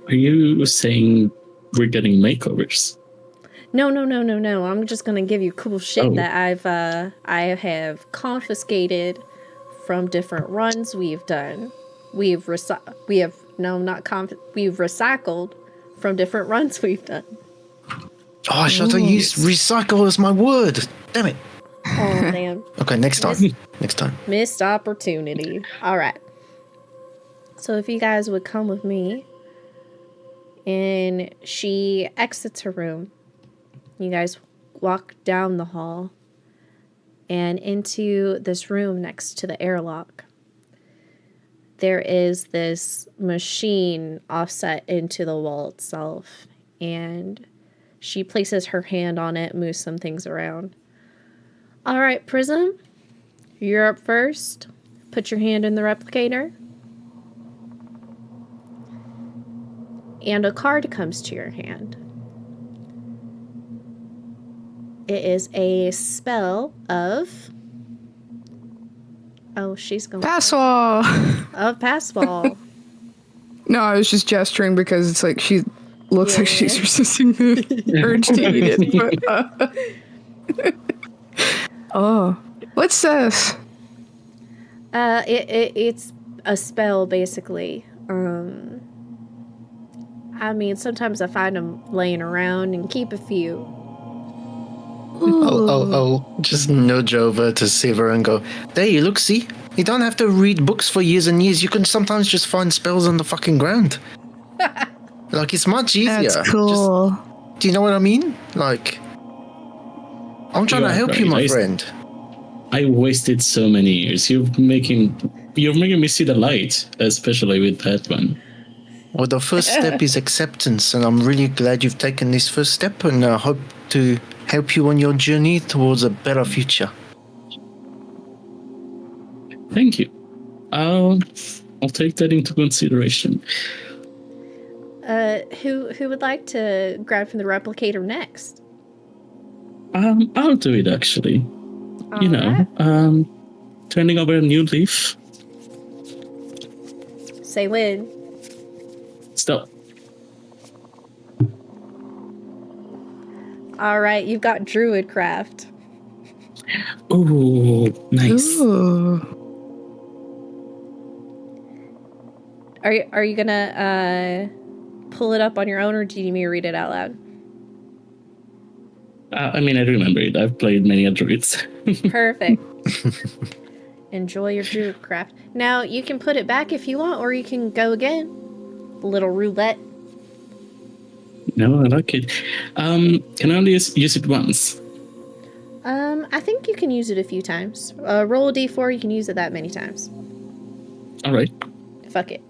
Are you saying we're getting makeovers? No. I'm just gonna give you cool shit that I have confiscated from different runs we've done. We've recycled from different runs we've done. Oh, I should have used recycle as my word. Damn it. Oh, damn. Okay, next time. Next time. Missed opportunity. All right. So if you guys would come with me, and she exits her room. You guys walk down the hall and into this room next to the airlock. There is this machine offset into the wall itself, and she places her hand on it, moves some things around. All right, Prism, you're up first. Put your hand in the replicator. And a card comes to your hand. It is a spell of... Oh, she's going... Passwall! Of Passwall. No, I was just gesturing because it's like she looks like she's resisting the urge to eat it. But, what's this? It's a spell, basically. I mean, sometimes I find them laying around and keep a few. I'll just nudge over to Siva and go, there you look, see? You don't have to read books for years and years. You can sometimes just find spells on the fucking ground. Like, it's much easier. That's cool. Do you know what I mean? Like, I'm trying to help you, my friend. I wasted so many years. You're making me see the light, especially with that one. Well, the first step is acceptance, and I'm really glad you've taken this first step, and I hope to help you on your journey towards a better future. Thank you. I'll take that into consideration. Who would like to grab from the replicator next? I'll do it actually. All right. Turning over a new leaf. Say when. Stop. All right, you've got Druidcraft. Ooh, nice. Ooh. Are you gonna pull it up on your own, or do you need me to read it out loud? I mean, I remember it. I've played many druids. Perfect. Enjoy your druid craft. Now, you can put it back if you want, or you can go again. Little roulette. No, I like it. Can I only use it once? I think you can use it a few times. Roll a d4, you can use it that many times. All right. Fuck it.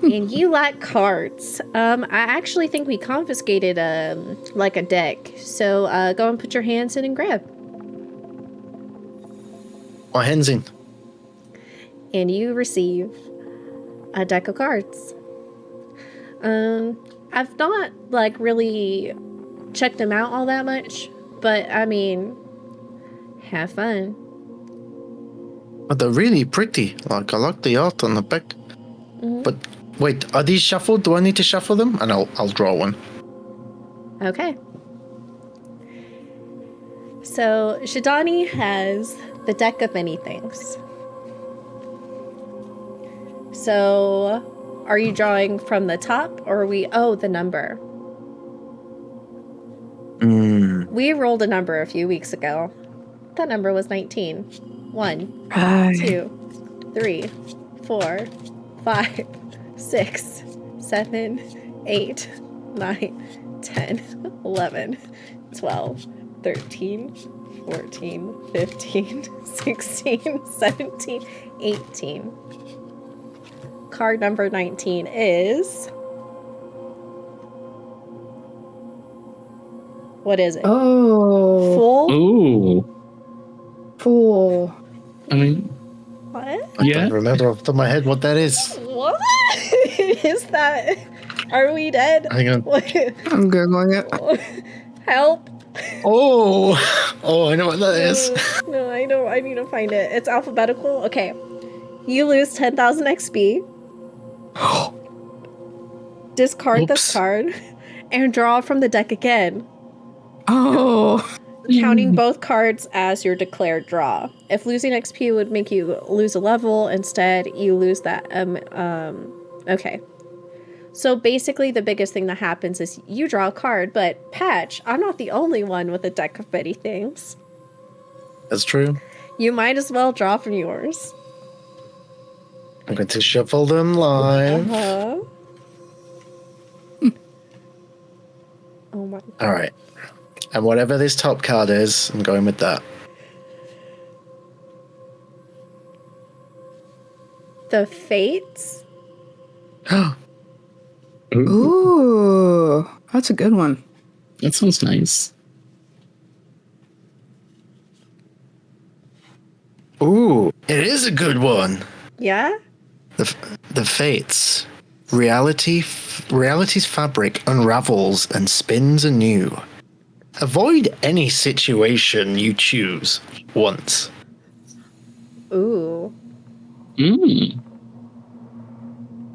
And you like cards. I actually think we confiscated like a deck. So go and put your hands in and grab. My hands in. And you receive a deck of cards. I've not like really checked them out all that much, but I mean, have fun. But they're really pretty. Like, I like the art on the back. Mm-hmm. But wait, are these shuffled? Do I need to shuffle them? And I'll draw one. Okay. So Shidani has the deck of many things. So, are you drawing from the top, or are we? Oh, the number. We rolled a number a few weeks ago. That number was 19. 1, 2, 3, 4, 5, 6, 7, 8, 9, 10, 11, 12, 13, 14, 15, 16, 17, 18. Card number 19 is... What is it? Oh. Full? Ooh. Fool. I mean, What? I yeah. don't remember off the top of my head what that is. What? Is that... Are we dead? Hang on. What? I'm Googling it. Help. Oh, I know what that is. No, I don't. I need to find it. It's alphabetical. Okay. You lose 10,000 XP. Discard this Oops. card and draw from the deck again, Oh. counting both cards as your declared draw. If losing XP would make you lose a level, instead you lose that. Okay. So basically, the biggest thing that happens is you draw a card, but Patch, I'm not the only one with a deck of many things. That's true. You might as well draw from yours. I'm going to shuffle them live. Uh-huh. Oh my. All right. And whatever this top card is, I'm going with that. The Fates? Ooh. That's a good one. That sounds nice. Ooh, it is a good one. Yeah? The Fates. Reality's fabric unravels and spins anew. Avoid any situation you choose once. Ooh.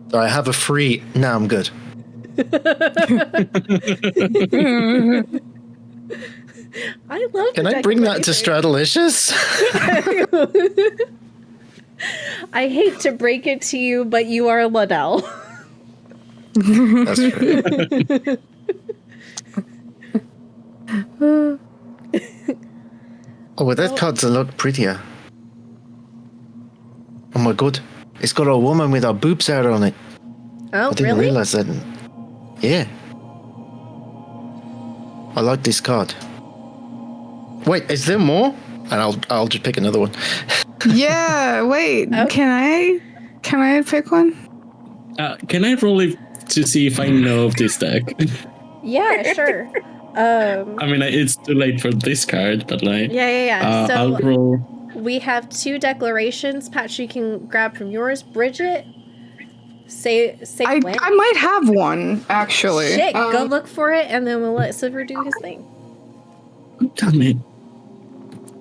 So I have a free... No, I'm good. I love Can I bring that to Strahdalicious? I hate to break it to you, but you are Liddell. That's true. Oh, well, that card's a lot prettier. Oh my god. It's got a woman with her boobs out on it. Oh, I didn't really? realize that. Yeah. I like this card. Wait, is there more? And I'll just pick another one. Yeah, wait. Okay. Can I pick one? Can I roll it to see if I know of this deck? Yeah, sure. I mean, it's too late for this card, but like... Yeah. I'll So roll... we have 2 declarations. Patch, you can grab from yours. Bridget, say I when. might have one, actually. Shit, go look for it, and then we'll let Silver do his thing. Damn it.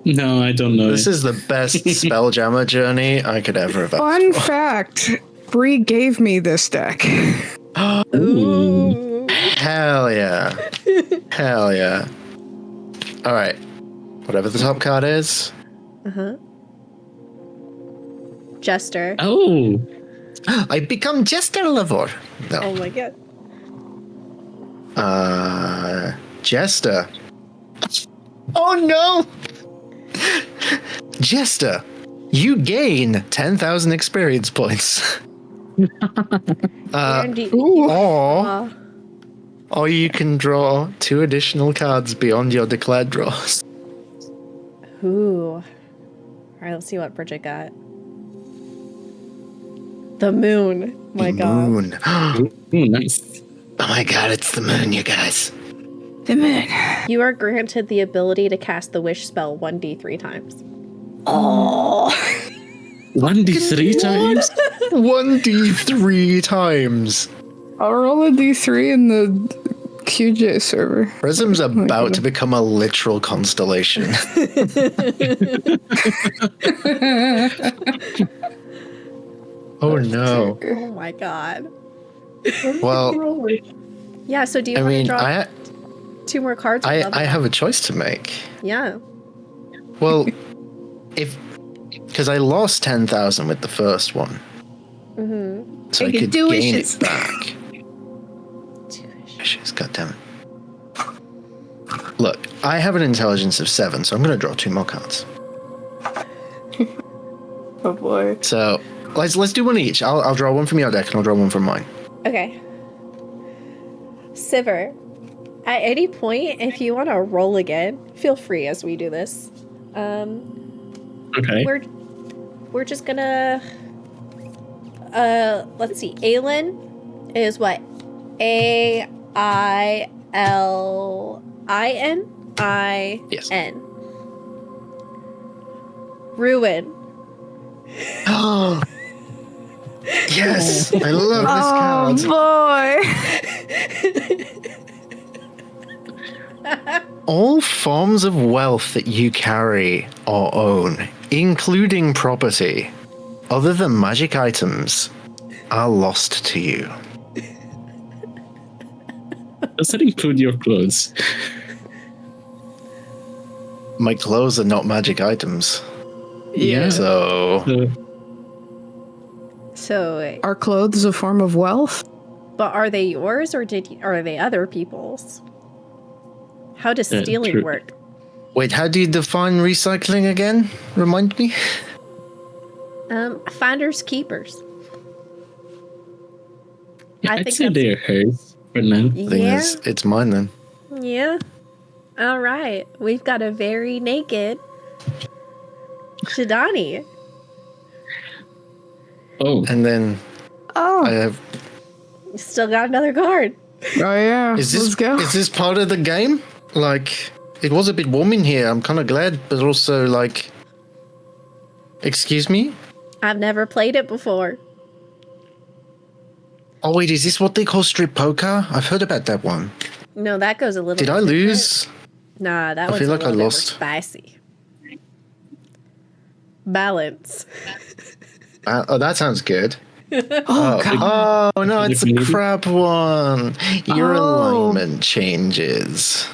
No, I don't know. This is the best Spelljammer journey I could ever have asked Fun for. fact, Bree gave me this deck. Ooh. Hell yeah. Hell yeah. Alright. Whatever the top card is. Uh-huh. Jester. Oh! I become Jester Lover. No. Oh my god. Jester. Oh no! Jester, you gain 10,000 experience points. And you Ooh. draw- Or you can draw 2 additional cards beyond your declared draws. Ooh. All right, let's see what Bridget got. The moon. My God. Moon. Ooh, nice. Oh my god, it's the moon, you guys. The moon. You are granted the ability to cast the wish spell 1d3 times. Oh. 1d3 times? 1d3 times. I'll roll a d3 in the QJ server. Prism's about to become a literal constellation. Oh no. Oh my God. Well, Yeah, so do you I want to mean, draw 2 more cards? I have a choice to make. Yeah. Well, because I lost 10,000 with the first one, so I Make it could do gain wishes. it back. Wishes, goddammit. Look, I have an intelligence of 7, so I'm going to draw 2 more cards. Oh boy. So let's do one each. I'll draw one from your deck and I'll draw one from mine. Okay. Siver, at any point, if you want to roll again, feel free as we do this. Okay. We're just gonna let's see. Aelin is what? AILININ. Yes. Ruin. Oh, yes! I love this card. Boy. All forms of wealth that you carry or own, including property, other than magic items, are lost to you. Does that include your clothes? My clothes are not magic items, Yeah. so So, Are clothes a form of wealth? but are they yours or are they other people's? How does stealing true. work? wait, how do you define recycling again? Remind me. Finders keepers. I I'd think say they're hers for now. Thing Yeah. is, it's mine then. Yeah. All right. We've got a very naked Shidani. Oh, And then Oh. I have. Still got another card. Oh yeah. Is Let's go. this part of the game? Like, it was a bit warm in here. I'm kind of glad, but also like. Excuse me. I've never played it before. Oh wait, is this what they call strip poker? I've heard about that one. No, that goes a little. Did I different. lose? Nah, that I one's feel a like I little bit more lost. spicy. Balance. Oh, that sounds good. Oh god. Oh no, it's a Maybe. crap one. Your Oh. alignment changes.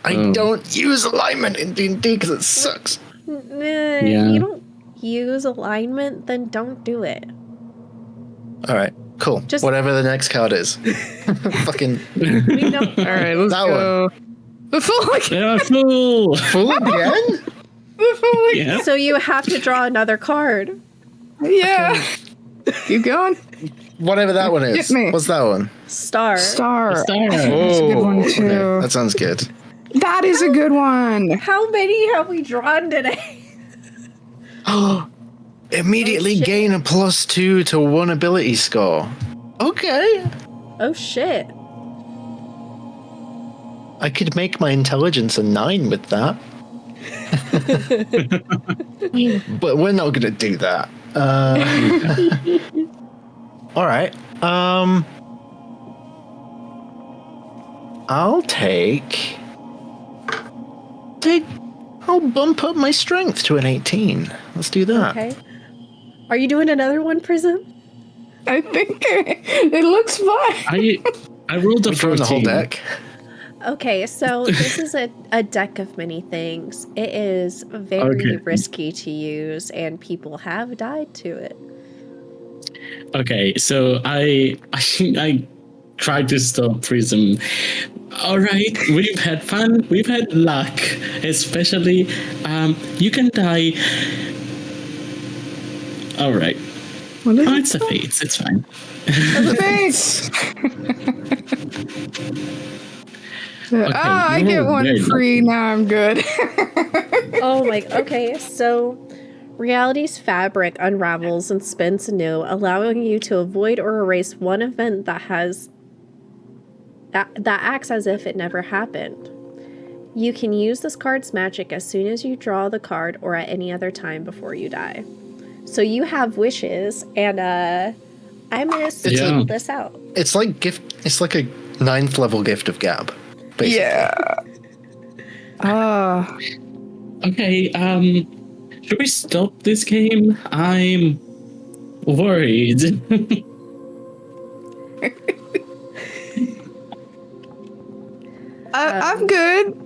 I don't use alignment in D&D because it sucks. Yeah. You don't use alignment, then don't do it. All right, cool. Just- Whatever the next card is. Fucking We don't. All right, let's That go. The full yeah, fool. full again? Yeah. So you have to draw another card. Yeah. Keep going. Whatever that one is. Hit me. What's that one? Star. Star. Star. That's a good one okay. too. That sounds good. That is a good one. How many have we drawn today? Immediately Oh, shit. gain a +2 to one ability score. Okay. Oh shit. I could make my intelligence a 9 with that. But we're not gonna do that. All right. I'll I'll bump up my strength to an 18. Let's do that. Okay. Are you doing another one, Prism? I think it looks fine. I rolled a We're throwing the whole 14. deck. Okay, so this is a deck of many things. It is very Okay. risky to use, and people have died to it. Okay, so I try to stop Prism. All right, we've had fun. We've had luck, especially. You can die. All right. What is Oh, it? it's the fates. It's fine. Thanks. I get one free. Now I'm good. Oh my, okay, so reality's fabric unravels and spins anew, allowing you to avoid or erase one event that acts as if it never happened. You can use this card's magic as soon as you draw the card or at any other time before you die. So you have wishes, and I'm gonna scope this out. It's like a 9th level gift of gab. Basically. Yeah. Okay, should we stop this game? I'm worried. I'm good.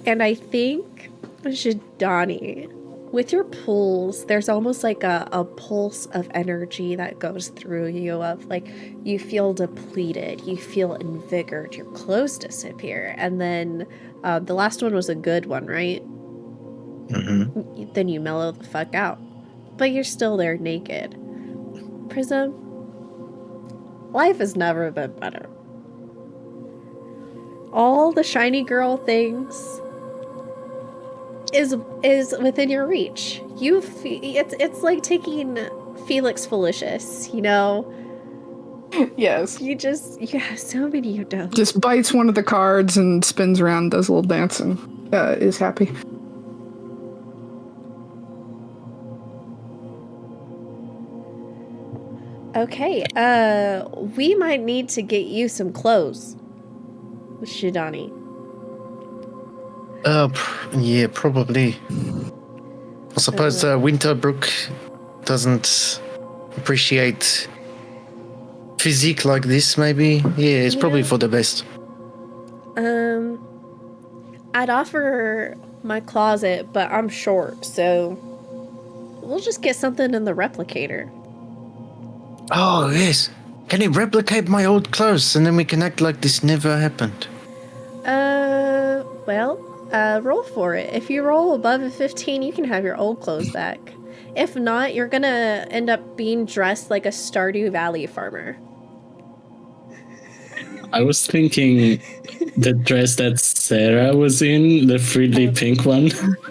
And I think, Shidani, with your pulls, there's almost like a pulse of energy that goes through you of like, you feel depleted, you feel invigorated, your clothes disappear. And then the last one was a good one, right? Mm-hmm. Then you mellow the fuck out. But you're still there naked. Prism, life has never been better. All the shiny girl things is within your reach. It's like taking Felix Felicious, you know? Yes. You have so many you don't. Just bites one of the cards and spins around, does a little dance, and is happy. Okay, we might need to get you some clothes, Shidani. Yeah, probably. I suppose Winterbrook doesn't appreciate physique like this, maybe. Yeah, it's probably for the best. I'd offer my closet, but I'm short, so we'll just get something in the replicator. Oh, yes. Can you replicate my old clothes and then we can act like this never happened? Roll for it. If you roll above a 15, you can have your old clothes back. If not, you're gonna end up being dressed like a Stardew Valley farmer. I was thinking the dress that Sarah was in, the frilly pink one.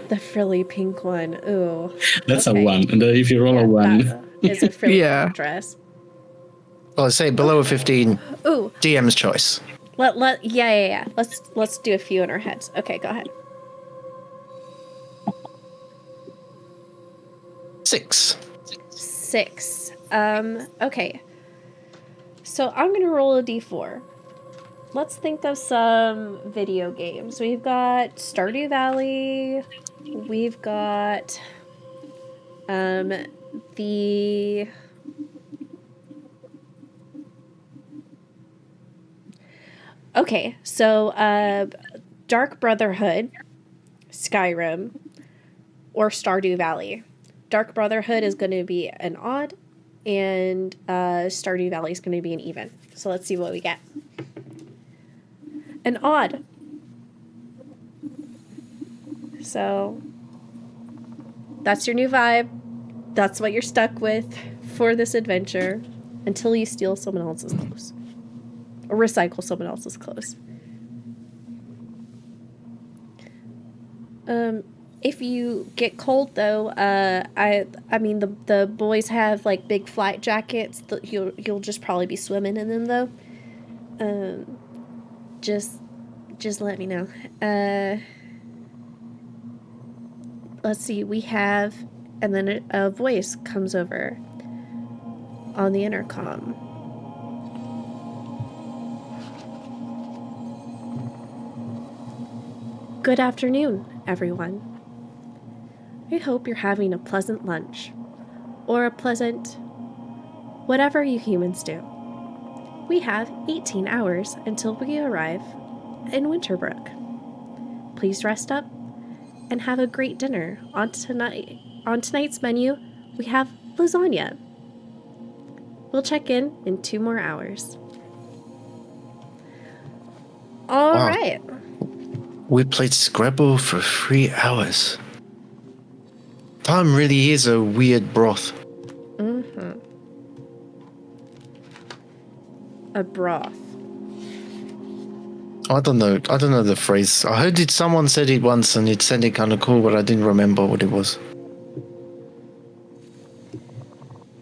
The frilly pink one. Ooh. That's a 1. And if you roll a 1. That is a frilly pink dress. Well, I say below a 15. Ooh. DM's choice. Yeah. Let's do a few in our heads. Okay, go ahead. 6. Okay. So I'm gonna roll a d4. Let's think of some video games. We've got Stardew Valley. We've got the okay, so Dark Brotherhood, Skyrim, or Stardew Valley. Dark Brotherhood is going to be an odd, and Stardew Valley is going to be an even. So let's see what we get. An odd. So that's your new vibe. That's what you're stuck with for this adventure until you steal someone else's clothes. Or recycle someone else's clothes. If you get cold though, I mean the boys have like big flight jackets. You'll just probably be swimming in them though. Just let me know. Let's see. We have, and then a voice comes over on the intercom. Good afternoon, everyone. I hope you're having a pleasant lunch, or a pleasant whatever you humans do. We have 18 hours until we arrive in Winterbrook. Please rest up and have a great dinner. On tonight's menu, we have lasagna We'll check in 2 more hours. All Wow. right. We played Scrabble for 3 hours. Time really is a weird broth. Mm-hmm. A broth. I don't know the phrase. I heard someone said it once and it sounded kind of cool, but I didn't remember what it was.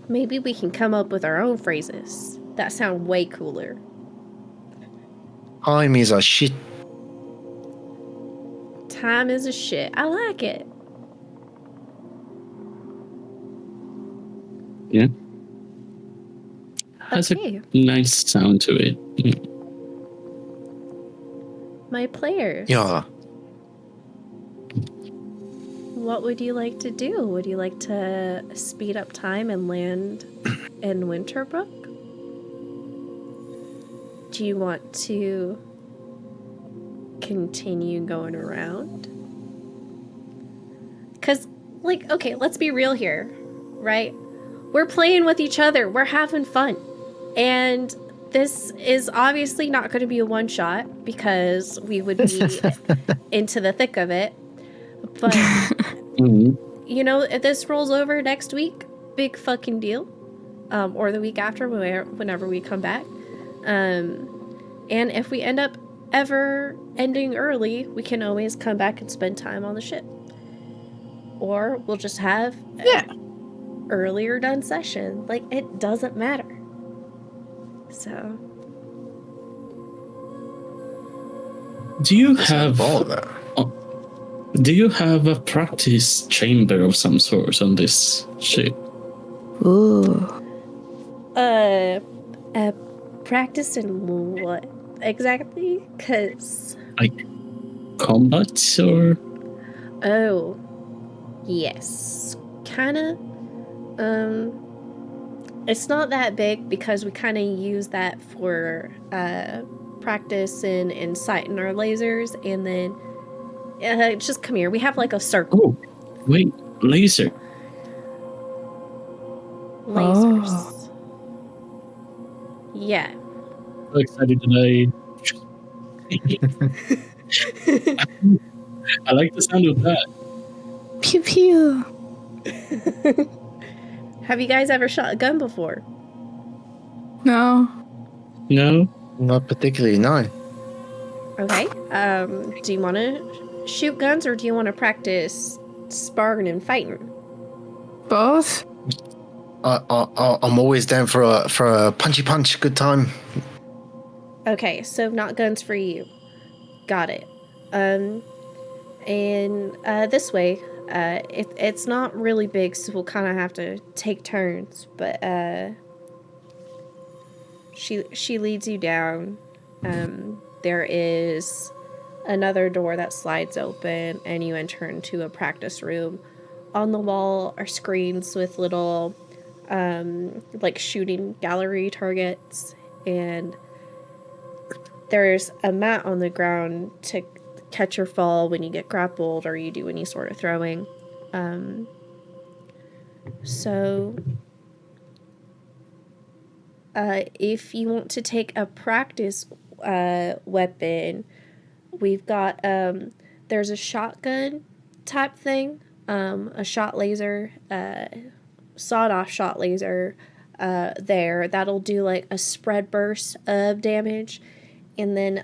Maybe we can come up with our own phrases that sound way cooler. Time is a shit. Time is a shit. I like it. Yeah. Has Okay. a nice sound to it. My players. Yeah. What would you like to do? Would you like to speed up time and land in Winterbrook? Do you want to continue going around? Because, like, okay, let's be real here, right? We're playing with each other. We're having fun. And this is obviously not going to be a one-shot because we would be into the thick of it. But, you know, if this rolls over next week, big fucking deal. Or the week after, whenever we come back. And if we end up ever ending early, we can always come back and spend time on the ship. Or we'll just have an earlier done session. Like, it doesn't matter. So... Do you have all that? Do you have a practice chamber of some sort on this ship? Ooh. Practice in what exactly? Cause Like combat or? oh, yes, kinda. It's not that big because we kind of use that for practice and insight in our lasers, and then just come here. We have like a circle. Oh, wait, laser. Lasers. Oh. Yeah. So excited today. I like the sound of that. Pew pew. Have you guys ever shot a gun before? No. No? Not particularly, no. Okay. Do you want to shoot guns or do you want to practice sparring and fighting? Both? I'm always down for a punchy punch. Good time. Okay, so not guns for you. Got it. And this way, it's not really big, so we'll kind of have to take turns. But she leads you down. There is another door that slides open, and you enter into a practice room. On the wall are screens with little like shooting gallery targets, and there's a mat on the ground to catch or fall when you get grappled or you do any sort of throwing. So if you want to take a practice weapon, we've got there's a shotgun type thing, a shot laser, sawed-off shot laser there. That'll do like a spread burst of damage. And then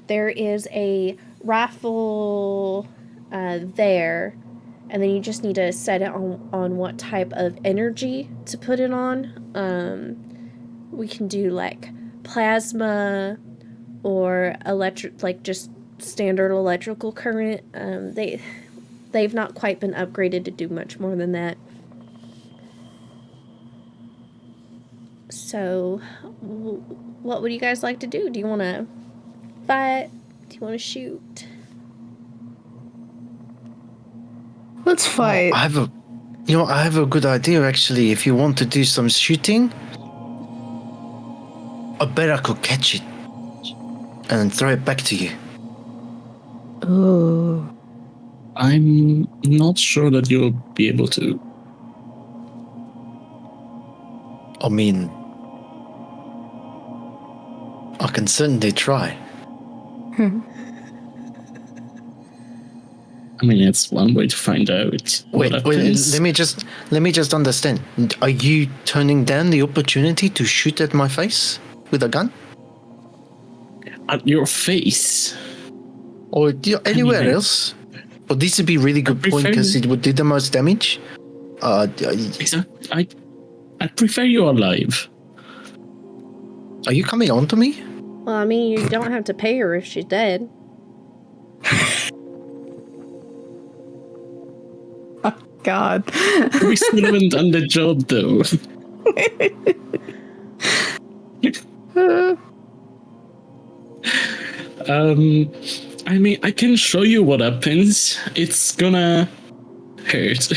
there is a rifle there. And then you just need to set it on what type of energy to put it on. We can do like plasma or electric, like just standard electrical current. They've not quite been upgraded to do much more than that. So, what would you guys like to do? Do you want to fight? Do you want to shoot? Let's fight. I have a good idea actually. If you want to do some shooting, I bet I could catch it and throw it back to you. Ooh. I'm not sure that you'll be able to. I mean, I can certainly try. I mean, it's one way to find out. Wait, what happens. let me just understand. Are you turning down the opportunity to shoot at my face with a gun? At your face. Or anywhere mean, else? Well, this would be a really good point because it would do the most damage. Exactly. I prefer you alive. Are you coming on to me? Well, I mean, you don't have to pay her if she's dead. God. We still haven't done the job, though. I mean, I can show you what happens. It's gonna hurt.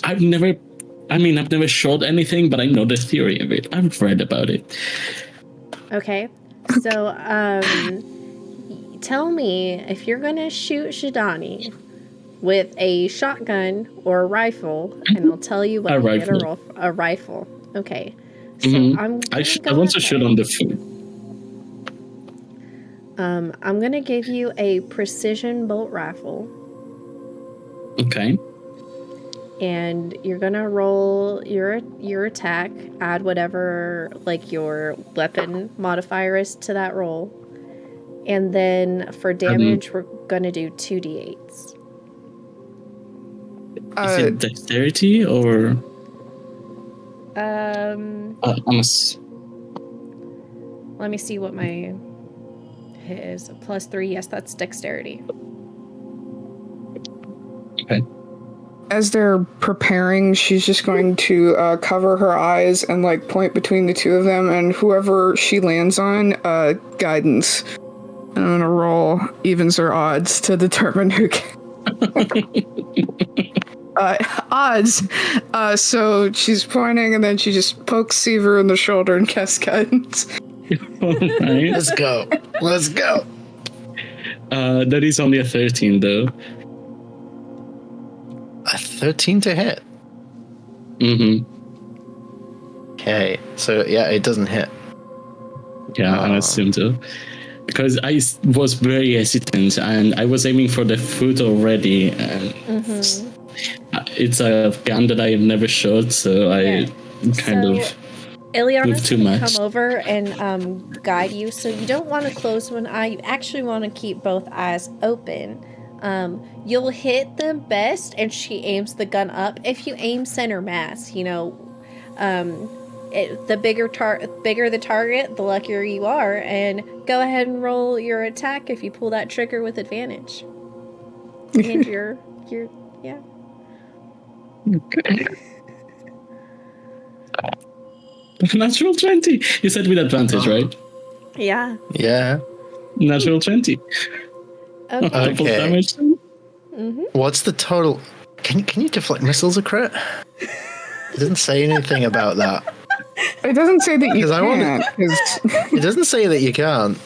I've never shot anything, but I know the theory of it. I've read about it. Okay. So, tell me if you're gonna shoot Shidani with a shotgun or a rifle, and I'll tell you what A you get rifle. A rifle. Okay. So I want to shoot on the foot. I'm gonna give you a precision bolt rifle, Okay. and you're gonna roll your attack, add whatever like your weapon modifier is to that roll, and then for damage we're gonna do 2d8s. Is it dexterity or? Let me see what my hit is. +3. Yes, that's dexterity. Okay. As they're preparing, she's just going to cover her eyes and like point between the two of them, and whoever she lands on, guidance. And I'm gonna roll evens or odds to determine who can. Odds. So she's pointing, and then she just pokes Seaver in the shoulder and casts guidance. Right. Let's go. Let's go. That is only a 13, though. A 13 to hit. Mm-hmm. Okay, so yeah, it doesn't hit. Yeah, I assume so. Because I was very hesitant, and I was aiming for the foot already, and it's a gun that I have never shot, so I kind of Ilyana's too gonna much. come over and guide you. So you don't want to close one eye. You actually want to keep both eyes open. You'll hit them best, and she aims the gun up. If you aim center mass, the bigger the target, the luckier you are. And go ahead and roll your attack if you pull that trigger with advantage. And you're yeah. Natural 20. You said with advantage, right? Yeah. Yeah. Natural 20. Okay. Double damage. What's the total? Can you deflect missiles a crit? It doesn't say anything about that. It doesn't say that you 'Cause I wanna- can't. It doesn't say that you can't.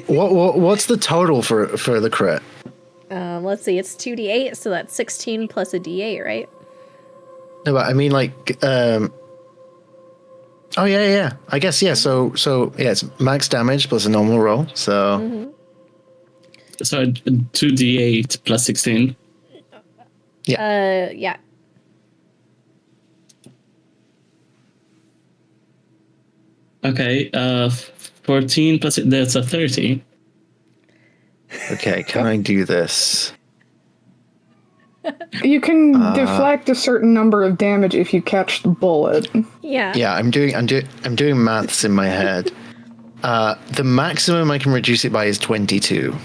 What's the total for the crit? Let's see. It's 2d8, so that's 16 plus a d8, right? No, but I mean oh yeah. I guess yeah. So yeah, it's max damage plus a normal roll. So So 2d8 plus 16. Yeah. Okay, 14 plus that's a 30. okay, can I do this? You can deflect a certain number of damage if you catch the bullet. Yeah. Yeah, I'm doing maths in my head. The maximum I can reduce it by is 22.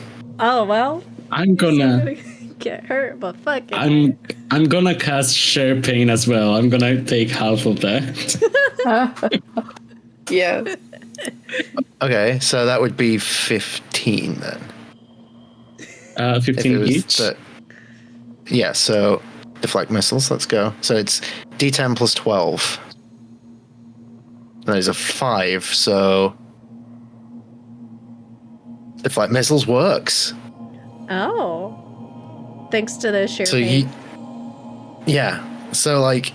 Oh, well. I'm gonna Get hurt, but fuck it. I'm gonna cast Share Pain as well. I'm gonna take half of that. Yeah. Okay, so that would be 15 then. 15 each. Yeah, so deflect missiles, let's go. So it's D10 plus 12. That is a 5, so deflect missiles works. Oh. Thanks to the share So pain. yeah. So like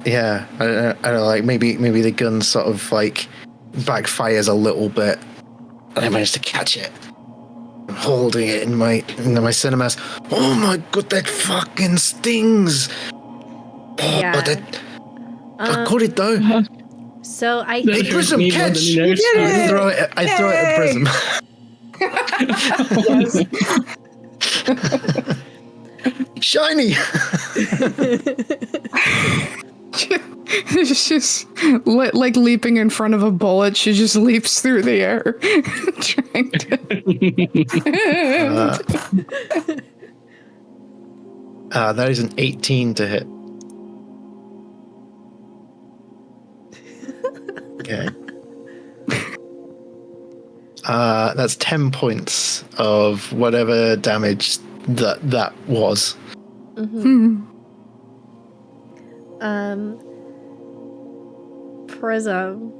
Yeah, I don't know, like maybe the gun sort of like backfires a little bit. And I managed to catch it. I'm holding it in my cinemas. Oh my god, that fucking stings! Oh, Yeah. I caught it though. So I That Hey, think Prism, hurt me more catch! than it hurts you. I throw it at Prism. Shiny! She's just like leaping in front of a bullet. She just leaps through the air, trying to. That is an 18 to hit. Okay. That's 10 points of whatever damage that was. Prism,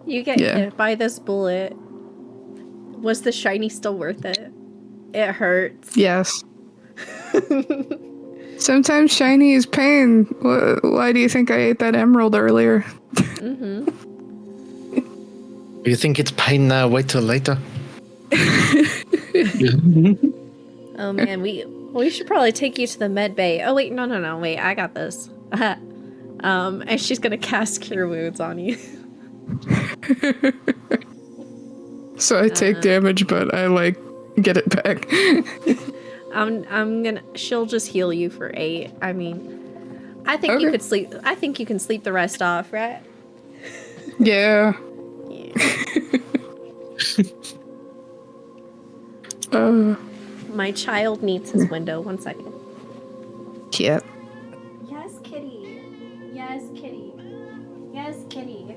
you get hit by this bullet. Was the shiny still worth it? It hurts. Yes. Sometimes shiny is pain. Why do you think I ate that emerald earlier? You think it's pain now? Wait till later. Oh man, we should probably take you to the med bay. Oh wait, no, wait, I got this. And she's gonna cast Cure Wounds on you. So I take damage, but I like get it back. She'll just heal you for 8. I mean, I think you could sleep. I think you can sleep the rest off, right? Yeah. My child needs his window. 1 second. Yeah. Yes, kitty. Yes, kitty. Yes, kitty.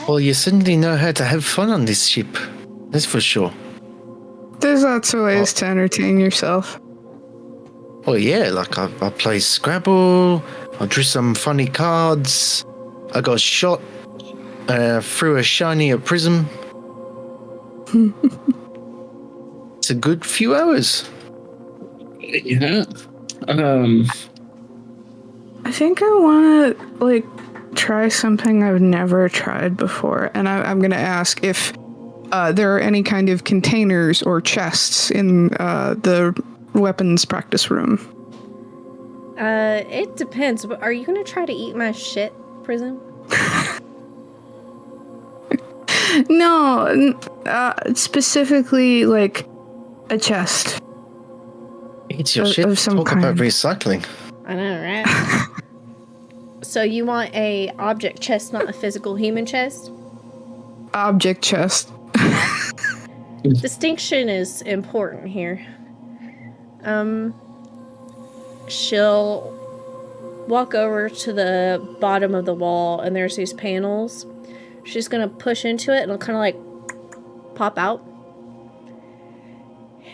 Well, you certainly know how to have fun on this ship. That's for sure. There's lots of ways to entertain yourself. Oh yeah, like I play Scrabble. I drew some funny cards. I got shot through a shiny at Prism. It's a good few hours. Yeah. I think I want to like try something I've never tried before, and I'm going to ask if there are any kind of containers or chests in the weapons practice room. It depends. Are you gonna try to eat my shit, Prism? No, specifically like a chest. It's your Of shit. some Talk about kind. recycling. I know, right? So you want a object chest, not a physical human chest? Object chest. Distinction is important here. She'll walk over to the bottom of the wall, and there's these panels. She's gonna push into it, and it'll kind of like pop out.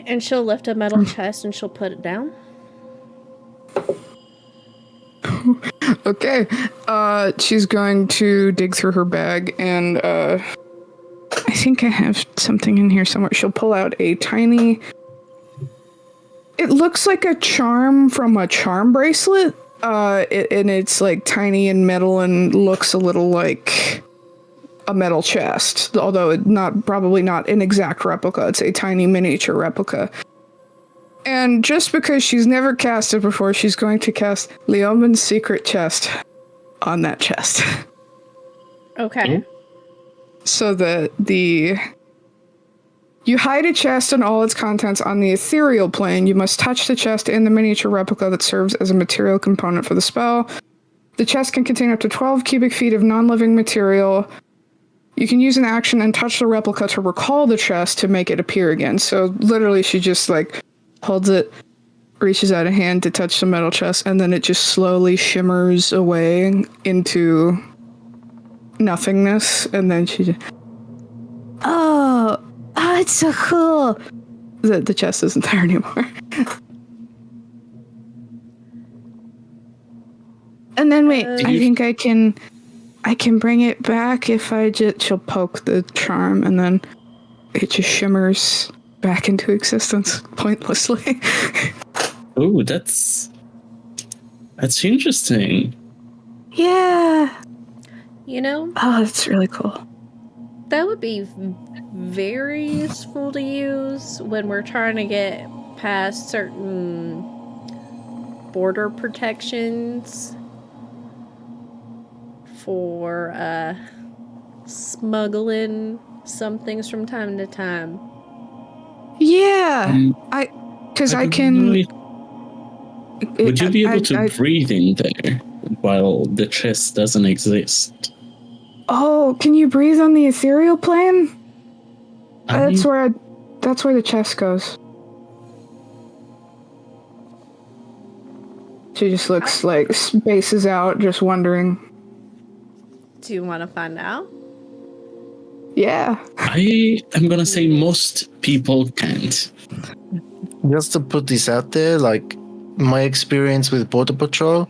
And she'll lift a metal chest, and she'll put it down. Okay. She's going to dig through her bag, and I think I have something in here somewhere. She'll pull out a tiny... It looks like a charm from a charm bracelet, and it's like tiny and metal and looks a little like a metal chest, although it's probably not an exact replica. It's a tiny miniature replica. And just because she's never cast it before, she's going to cast Leoman's secret chest on that chest. Okay. So that you hide a chest and all its contents on the ethereal plane. You must touch the chest and the miniature replica that serves as a material component for the spell. The chest can contain up to 12 cubic feet of non-living material. You can use an action and touch the replica to recall the chest to make it appear again. So literally she just like holds it, reaches out a hand to touch the metal chest, and then it just slowly shimmers away into nothingness, and then she just... Oh, it's so cool. The chest isn't there anymore. And then wait, I think I can bring it back if she'll poke the charm, and then it just shimmers back into existence pointlessly. Oh, that's That's interesting. Yeah. You know, Oh, that's really cool. that would be very useful to use when we're trying to get past certain border protections for smuggling some things from time to time. Yeah. Because I can. Would you be able to breathe in there while the chest doesn't exist? Oh, can you breathe on the ethereal plane? That's where the chest goes. She just looks like spaces out, just wondering. Do you want to find out? Yeah. I am gonna say most people can't. Just to put this out there, like my experience with Border Patrol,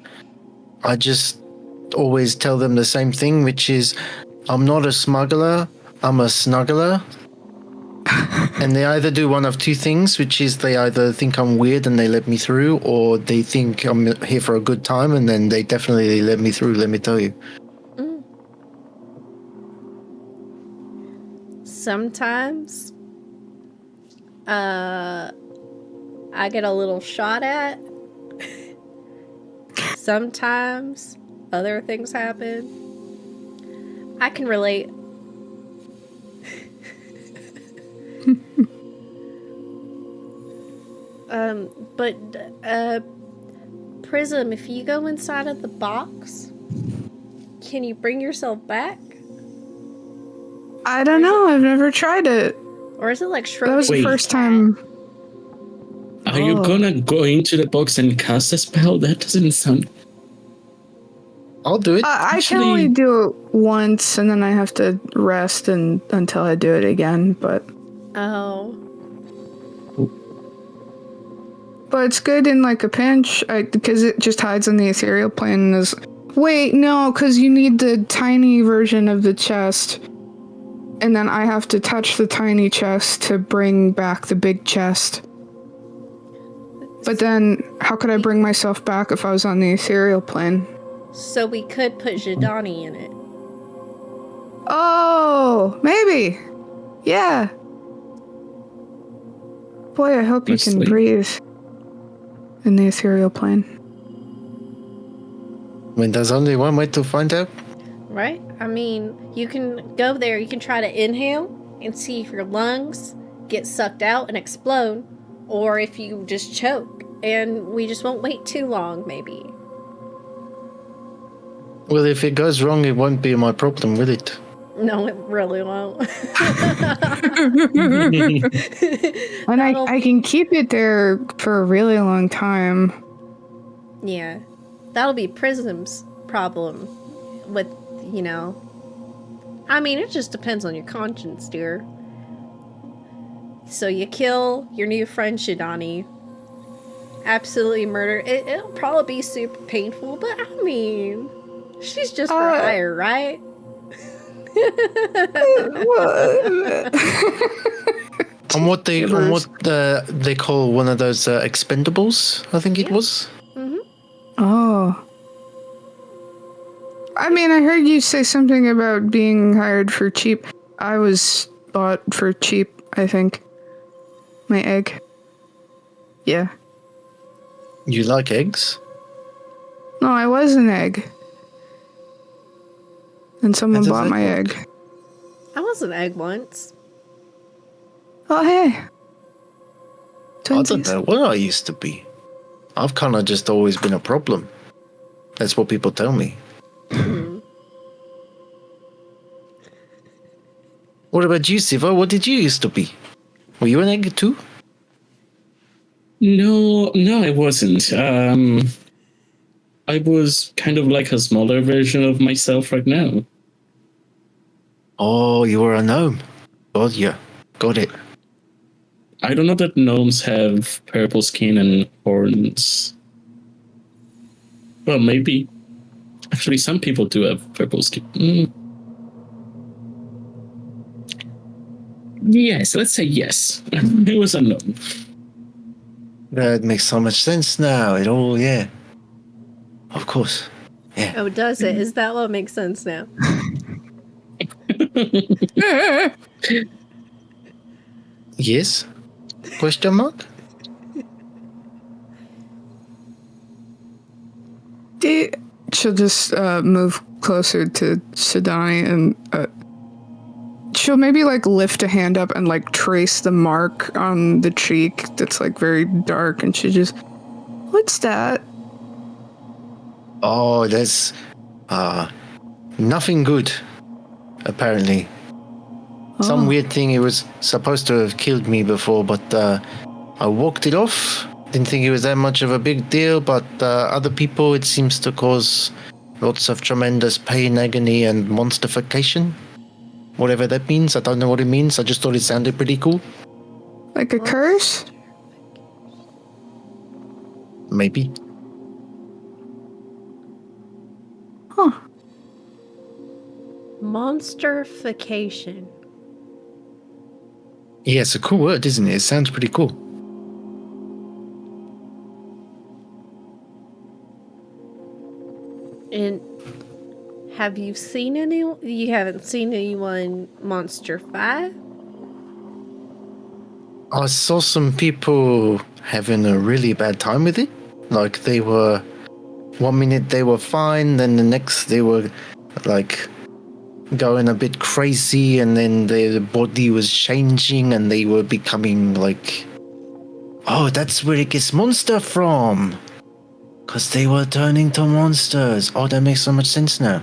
I just always tell them the same thing, which is I'm not a smuggler, I'm a snuggler. And they either do one of two things, which is they either think I'm weird and they let me through, or they think I'm here for a good time and then they definitely let me through, let me tell you. Sometimes I get a little shot at. Sometimes other things happen. I can relate. But Prism, if you go inside of the box, can you bring yourself back? I don't know. I've never tried it. Or is it like That was the first time. Are you gonna go into the box and cast a spell? That doesn't sound... I'll do it. I can only do it once, and then I have to rest until I do it again, but... Oh. But it's good in, like, a pinch, because it just hides on the ethereal plane and is... Wait, no, because you need the tiny version of the chest, and then I have to touch the tiny chest to bring back the big chest. But then, how could I bring myself back if I was on the ethereal plane? So we could put Jidani in it. Oh, maybe. Yeah. Boy, I hope you can breathe in the ethereal plane. I mean, there's only one way to find out. Right? I mean, you can go there, you can try to inhale and see if your lungs get sucked out and explode, or if you just choke, and we just won't wait too long, maybe. Well, if it goes wrong, it won't be my problem, will it? No, it really won't. And I can keep it there for a really long time. Yeah. That'll be Prism's problem with, you know... I mean, it just depends on your conscience, dear. So you kill your new friend, Shidani. Absolutely murder. It'll probably be super painful, but I mean... She's just for hire, right? On what they call one of those expendables, I think it was. Mm-hmm. Oh. I mean, I heard you say something about being hired for cheap. I was bought for cheap, I think. My egg. Yeah. You like eggs? No, I was an egg. And someone bought my egg. I was an egg once. Oh, hey. I don't know what I used to be. I've kind of just always been a problem. That's what people tell me. What about you, Siva? What did you used to be? Were you an egg too? No, I wasn't. I was kind of like a smaller version of myself right now. Oh, you were a gnome. Got it. I don't know that gnomes have purple skin and horns. Well, maybe. Actually, some people do have purple skin. Yes, let's say yes. It was a gnome. That makes so much sense now. Of course. Yeah. Oh, does it? Is that what makes sense now? Yes? Question mark? She'll just move closer to Shadani and she'll maybe like lift a hand up and like trace the mark on the cheek that's like very dark, and she just, what's that? Oh, there's nothing good, apparently. Some weird thing. It was supposed to have killed me before, but I walked it off. Didn't think it was that much of a big deal, but other people, it seems to cause lots of tremendous pain, agony, and monsterification. Whatever that means. I don't know what it means. I just thought it sounded pretty cool. Like a curse? Maybe. Huh. Monsterification. Yeah, it's a cool word, isn't it? It sounds pretty cool. And have you seen anyone? You haven't seen anyone monsterify? I saw some people having a really bad time with it. Like, they were... One minute they were fine, then the next they were, like, going a bit crazy, and then their body was changing, and they were becoming, like... Oh, that's where it gets monster from! Because they were turning to monsters. Oh, that makes so much sense now.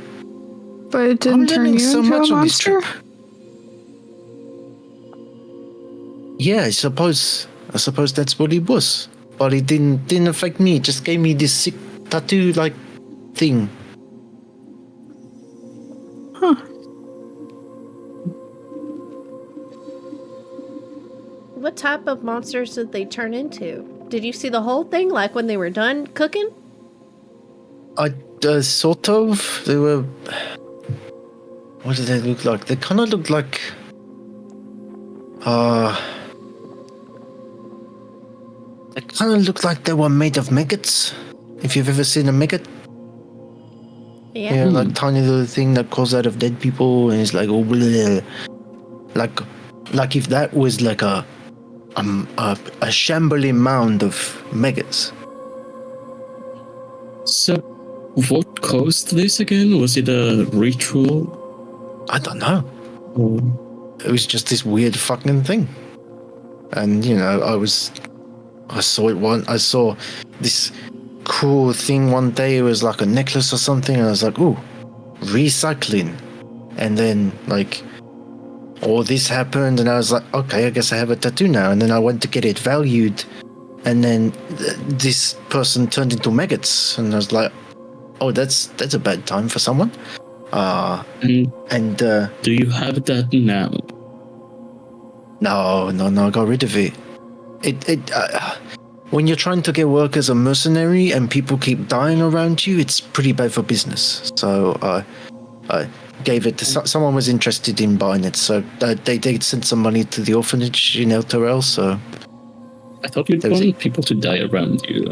But it didn't turn you into a monster? Yeah, I suppose that's what it was. But it didn't affect me. It just gave me this sick tattoo like thing. Huh. What type of monsters did they turn into? Did you see the whole thing, like when they were done cooking? Sort of. They were... What did they look like? They kind of looked like... They kind of looked like they were made of maggots. If you've ever seen a maggot. Yeah, like tiny little thing that crawls out of dead people, and it's like, oh, bleh. Like if that was like a shambling mound of maggots. So, what caused this again? Was it a ritual? I don't know. Or... It was just this weird fucking thing. And, you know, I saw this cool thing one day. It was like a necklace or something, and I was like, ooh, recycling. And then, like, all this happened, and I was like, okay, I guess I have a tattoo now. And then I went to get it valued, and then this person turned into maggots, and I was like, oh, that's a bad time for someone. do you have that now? No, I got rid of it. When you're trying to get work as a mercenary and people keep dying around you, it's pretty bad for business. So I gave it to someone was interested in buying it. So they sent some money to the orphanage in El Terrell. So I thought you'd want people to die around you.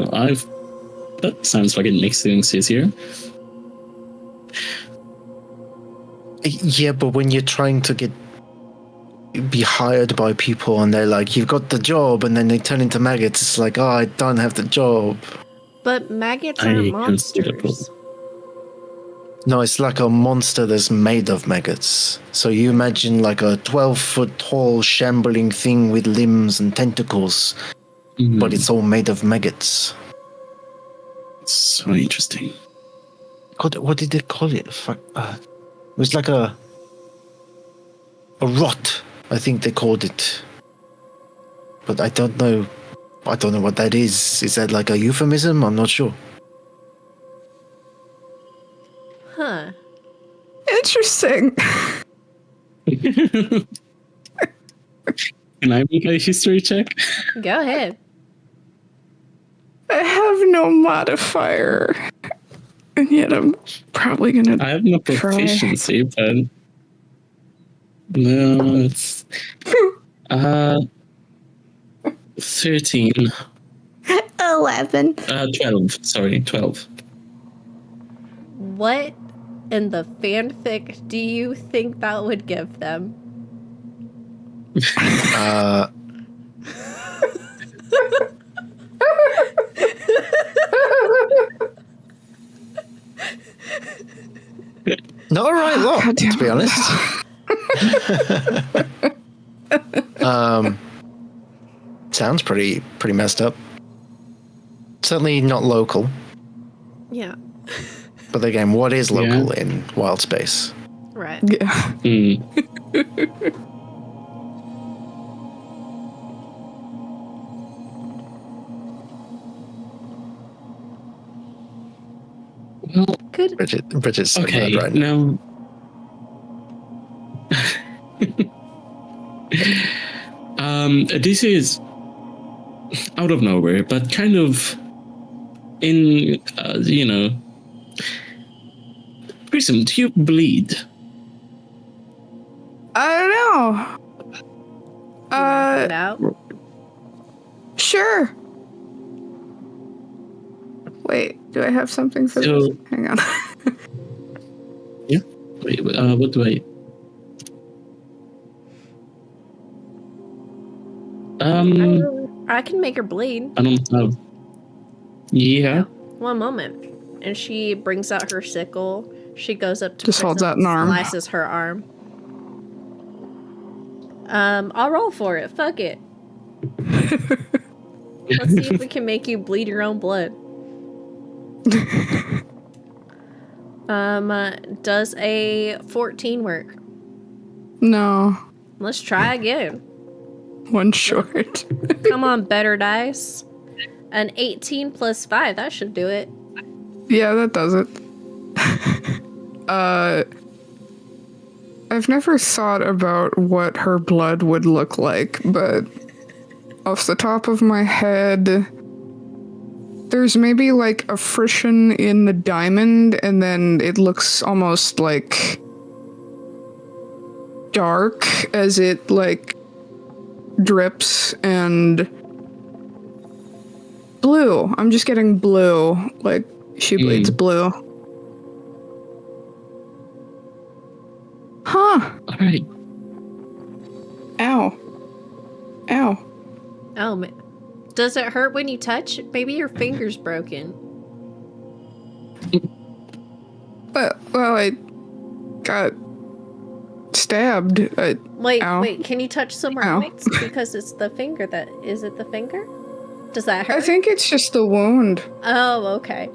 That sounds like it makes things easier. Yeah, but when you're trying to be hired by people and they're like, you've got the job, and then they turn into maggots, it's like, oh, I don't have the job. But maggots are monsters. No, it's like a monster that's made of maggots. So you imagine like a 12-foot tall shambling thing with limbs and tentacles, but it's all made of maggots. So interesting. What did they call it? Fuck. It was like a rot, I think they called it. But I don't know what that is. Is that like a euphemism? I'm not sure. Huh. Interesting. Can I make a history check? Go ahead. I have no modifier. And yet I'm probably gonna I have no proficiency, but no, it's 13. 11. 12. Sorry, 12. What in the fanfic do you think that would give them? Not a right lot, to be honest. Sounds pretty messed up. Certainly not local. Yeah. But again, what is local in wild space? Right. Yeah. Well, Good. Bridget's so okay, mad right now. This is out of nowhere, but kind of in, Prism, do you bleed? I don't know. No. Sure. Wait, do I have something for So- this? Hang on. Yeah. Wait, what do I? I can make her bleed. I don't have. Yeah. One moment. And she brings out her sickle. She goes up to Just holds Prism, out an arm. slices her arm. I'll roll for it. Fuck it. Let's see if we can make you bleed your own blood. Does a 14 work? No, Let's try again. one short. Come on, better dice. An 18 plus 5, that should do it. Yeah, that does it. I've never thought about what her blood would look like, but off the top of my head, there's maybe like a frisson in the diamond, and then it looks almost like dark as it like drips, and blue. I'm just getting blue, like she bleeds blue. Huh. All right. Ow. Ow. Oh, man. Does it hurt when you touch? Maybe your finger's broken. Well, I got stabbed. Wait, Ow. wait, can you touch somewhere Ow. else? Because it's the finger that... Is it the finger? Does that hurt? I think it's just the wound. Oh, okay.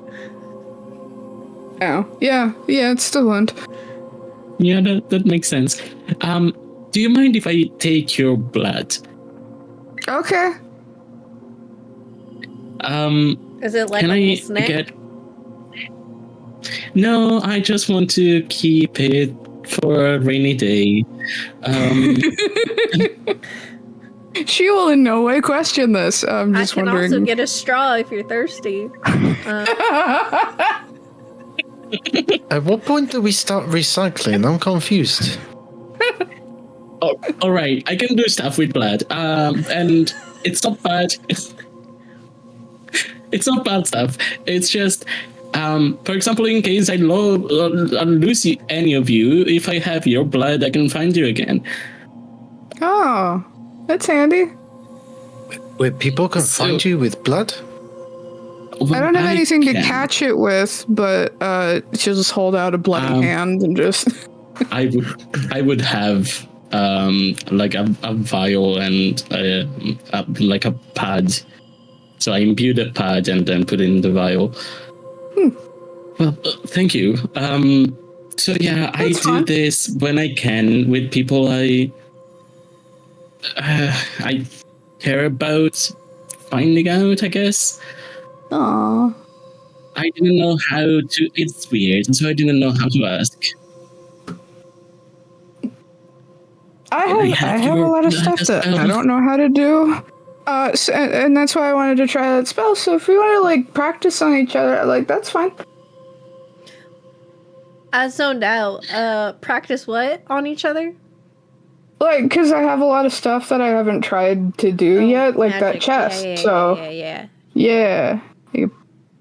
Ow. Yeah, it's the wound. Yeah, that makes sense. Do you mind if I take your blood? Okay. Is it like Can a I little snack? get? No, I just want to keep it for a rainy day. She will in no way question this. I'm I just can wondering. also get a straw if you're thirsty. At what point do we start recycling? I'm confused. Oh, all right, I can do stuff with blood. And it's not bad. It's not bad stuff. It's just, for example, in case I lose any of you, if I have your blood, I can find you again. Oh, that's handy. Where people can So- find you with blood? I don't have anything to can. catch it with, but she'll just hold out a bloody hand and just. I would have like a vial and like a pad. So I imbue the pad and then put it in the vial. Well, thank you. So yeah, I That's do fine. this when I can with people I care about finding out, I guess. Aww. I didn't know how to. It's weird, so I didn't know how to ask. I have a your lot of blood stuff as that I well. don't know how to do. And that's why I wanted to try that spell. So if we want to like practice on each other, like that's fine. I zoned out. Practice what on each other? Like, because I have a lot of stuff that I haven't tried to do yet, like that Magic. chest. Yeah, so yeah. yeah, you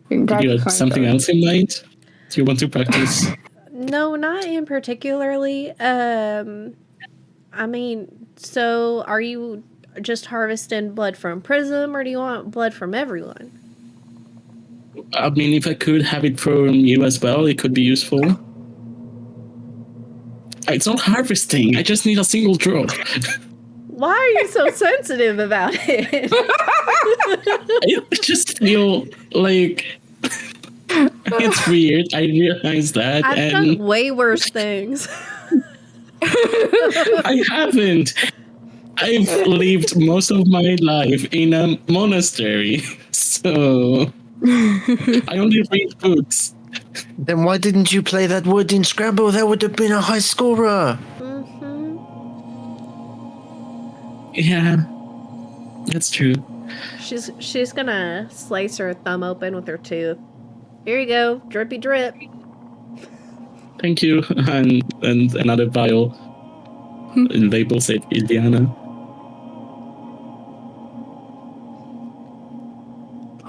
can Did practice you on have each something other. else in mind? Do you want to practice? No, not in particularly. I mean, so are you just harvesting blood from Prism, or do you want blood from everyone? I mean, if I could have it from you as well, it could be useful. It's not harvesting. I just need a single drop. Why are you so sensitive about it? I just feel like it's weird. I realize that. I've done way worse things. I haven't. I've lived most of my life in a monastery, so I only read books. Then why didn't you play that word in Scrabble? That would have been a high scorer. Mm-hmm. Yeah, that's true. She's gonna slice her thumb open with her tooth. Here you go, drippy drip. Thank you. And another vial. Label said Ilyana.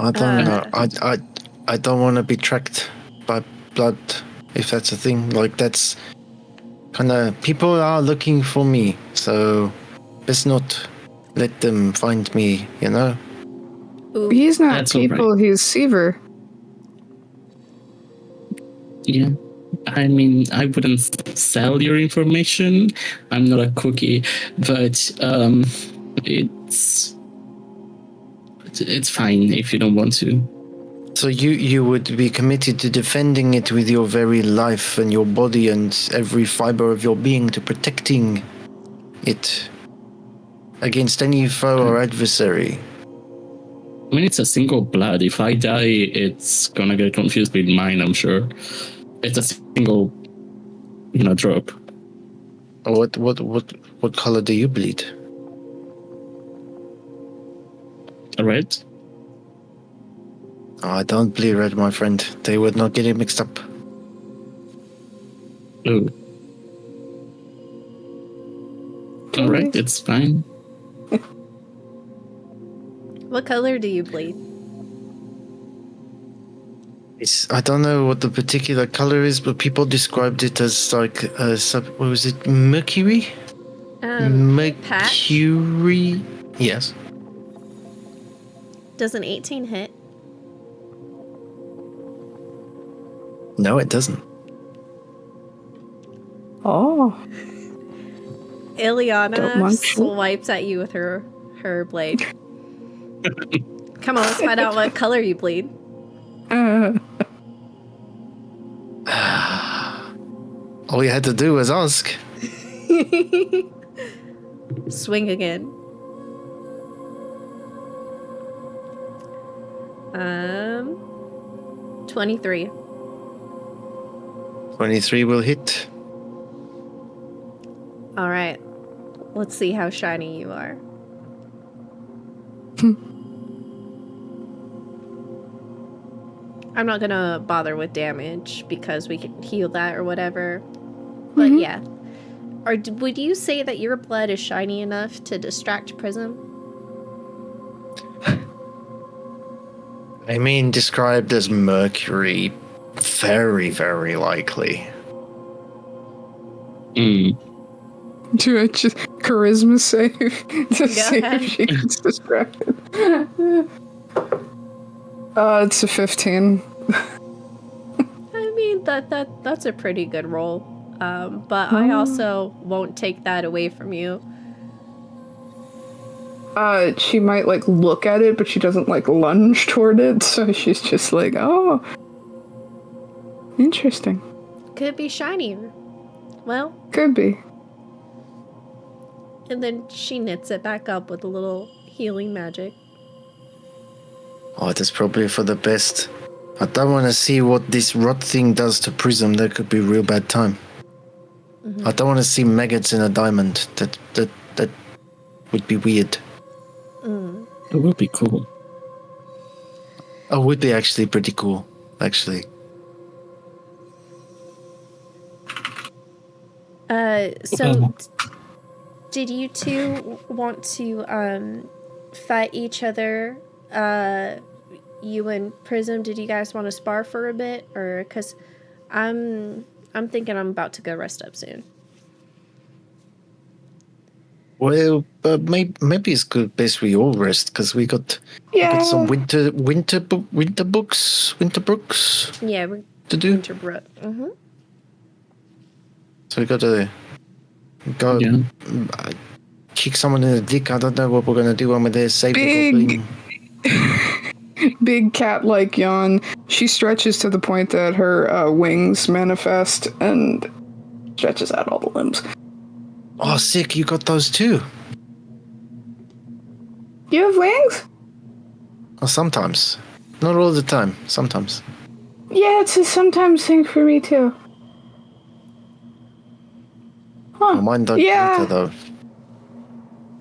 I don't know. I don't want to be tracked by blood, if that's a thing. Like, that's kind of... People are looking for me, so let's not let them find me, you know? Ooh. He's not That's all people, he's Seaver. Yeah. I mean, I wouldn't sell your information. I'm not a cookie, but it's fine if you don't want to. So you would be committed to defending it with your very life and your body and every fiber of your being, to protecting it against any foe or adversary. I mean, it's a single blood. If I die, it's gonna get confused with mine, I'm sure. It's a single, drop. What color do you bleed? Red? Oh, I don't bleed red, my friend. They would not get it mixed up. Oh. Alright, it's fine. What color do you bleed? I don't know what the particular color is, but people described it as like what was it? Mercury? Patch? Mercury? Yes. Does an 18 hit? No, it doesn't. Oh. Ilyana swipes at you with her blade. Come on, let's find out what color you bleed. All you had to do was ask. Swing again. 23. 23 will hit. All right. Let's see how shiny you are. I'm not gonna bother with damage because we can heal that or whatever. But yeah. Would you say that your blood is shiny enough to distract Prism? I mean, described as mercury. Very, very likely. Do I just charisma save to see ahead. if she gets distracted? It's a 15. I mean, that's a pretty good roll. But I also won't take that away from you. She might look at it, but she doesn't lunge toward it, so she's just like, oh, interesting. Could be shinier. Well, Could be. and then she knits it back up with a little healing magic. Oh, that's probably for the best. I don't want to see what this rot thing does to Prism. That could be a real bad time. I don't want to see maggots in a diamond. That would be weird. It would be cool. Oh, would be actually pretty cool. Actually. So did you two want to fight each other? You and Prism, did you guys want to spar for a bit? Or because I'm thinking I'm about to go rest up soon. Well, but maybe it's good best we all rest because we got some winter books Yeah, we're to do. Winterbrook. Mm-hmm. So we got to go kick someone in the dick. I don't know what we're gonna do when we're there. Save the goblin. Big cat-like yawn. She stretches to the point that her wings manifest and stretches out all the limbs. Oh, sick! You got those too. You have wings? Well, sometimes, not all the time. Sometimes. Yeah, it's a sometimes thing for me too. Huh. Well, mine don't glitter though.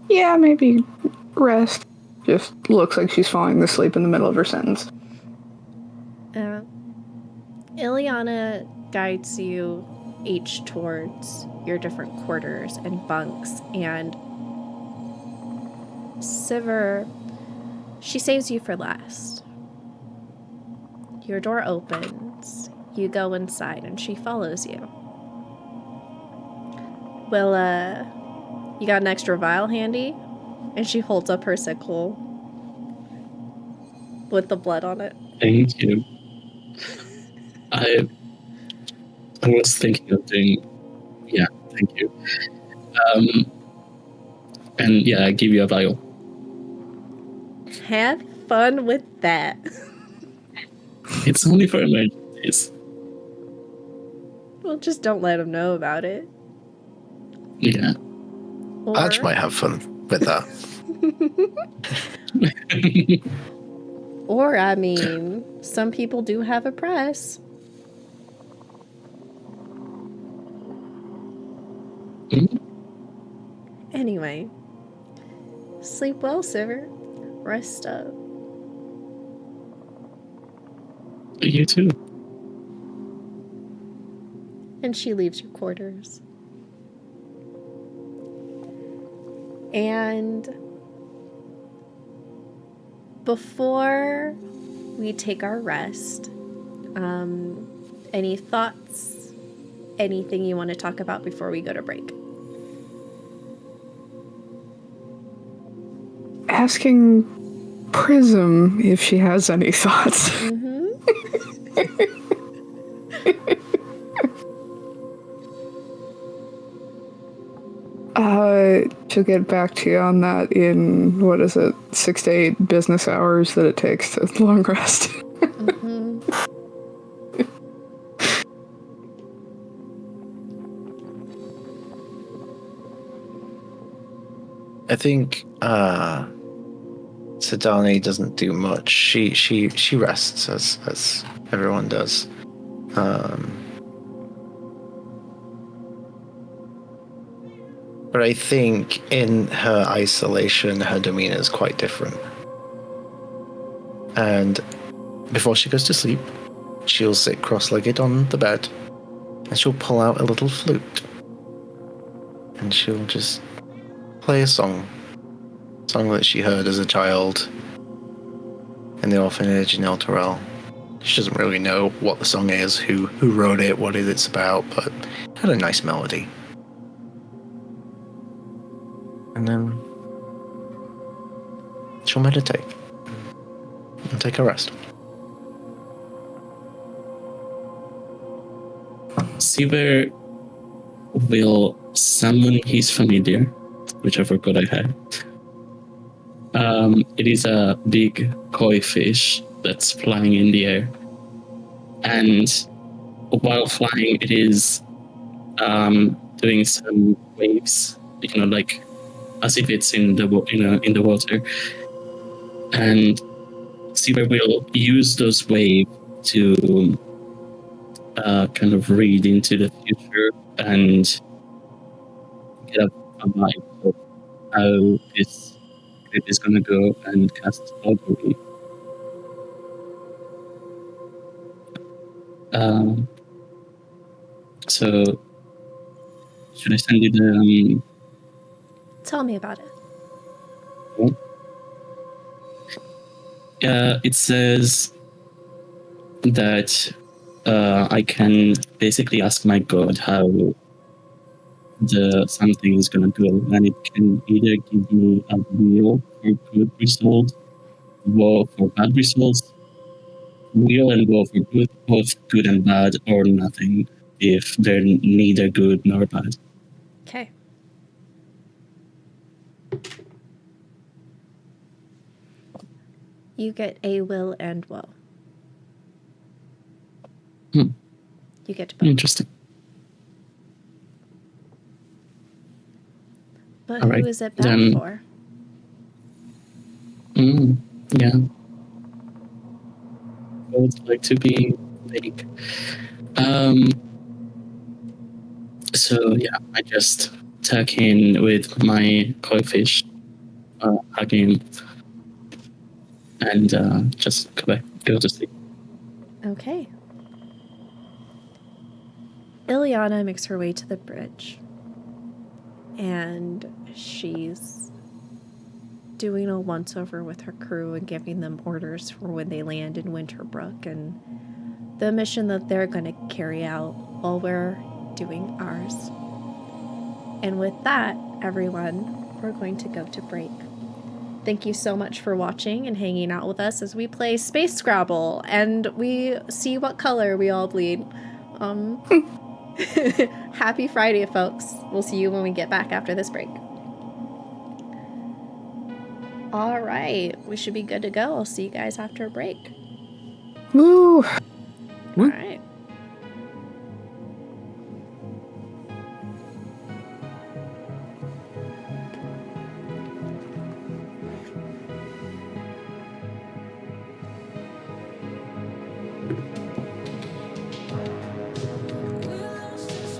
Yeah, maybe rest. Just looks like she's falling asleep in the middle of her sentence. Ilyana guides you each towards your different quarters and bunks, and Sivir, she saves you for last. Your door opens, you go inside, and she follows you. Well, you got an extra vial handy? And she holds up her sickle with the blood on it. Thank you. I was thinking of doing... Yeah, thank you. And yeah, I give you a vial. Have fun with that. It's only for emergencies. Well, just don't let him know about it. Yeah. Arch might have fun with that. Or, I mean, some people do have a press. Mm-hmm. Anyway, sleep well, Sivir. Rest up. You too. And she leaves your quarters. And before we take our rest, any thoughts? Anything you want to talk about before we go to break? Asking Prism if she has any thoughts. Mm-hmm. To get back to you on that in, 6 to 8 business hours that it takes to long rest. Mm-hmm. I think Sedani doesn't do much. She rests as everyone does. But I think in her isolation, her demeanor is quite different. And before she goes to sleep, she'll sit cross-legged on the bed, and she'll pull out a little flute, and she'll just play a song that she heard as a child in the orphanage in El Torel. She doesn't really know what the song is, who wrote it, what it's about, but it had a nice melody. And then she'll meditate and take a rest. Sivir will summon his familiar, which I forgot I had. It is a big koi fish that's flying in the air. And while flying, it is doing some waves, like as if it's in the water. And Sivir will use those waves to kind of read into the future and get a vibe of how this trip is going to go and cast augury. So, should I send you the... Tell me about it. It says that I can basically ask my god how the something is gonna go, and it can either give me a wheel for good results, wheel for bad results, wheel and wheel for good, both good and bad, or nothing if they're neither good nor bad. Okay. You get a will and woe. Hmm. You get to both. Interesting. But All who right, is it bad then- for? Yeah. I would like to be vague. So yeah, I just tuck in with my koi fish, hugging, and just go to sleep. Okay. Ilyana makes her way to the bridge. And she's doing a once-over with her crew and giving them orders for when they land in Winterbrook and the mission that they're going to carry out while we're doing ours. And with that, everyone, we're going to go to break. Thank you so much for watching and hanging out with us as we play Space Scrabble and we see what color we all bleed. Happy Friday, folks. We'll see you when we get back after this break. All right, we should be good to go. I'll see you guys after a break. Woo! All Woo. right. Places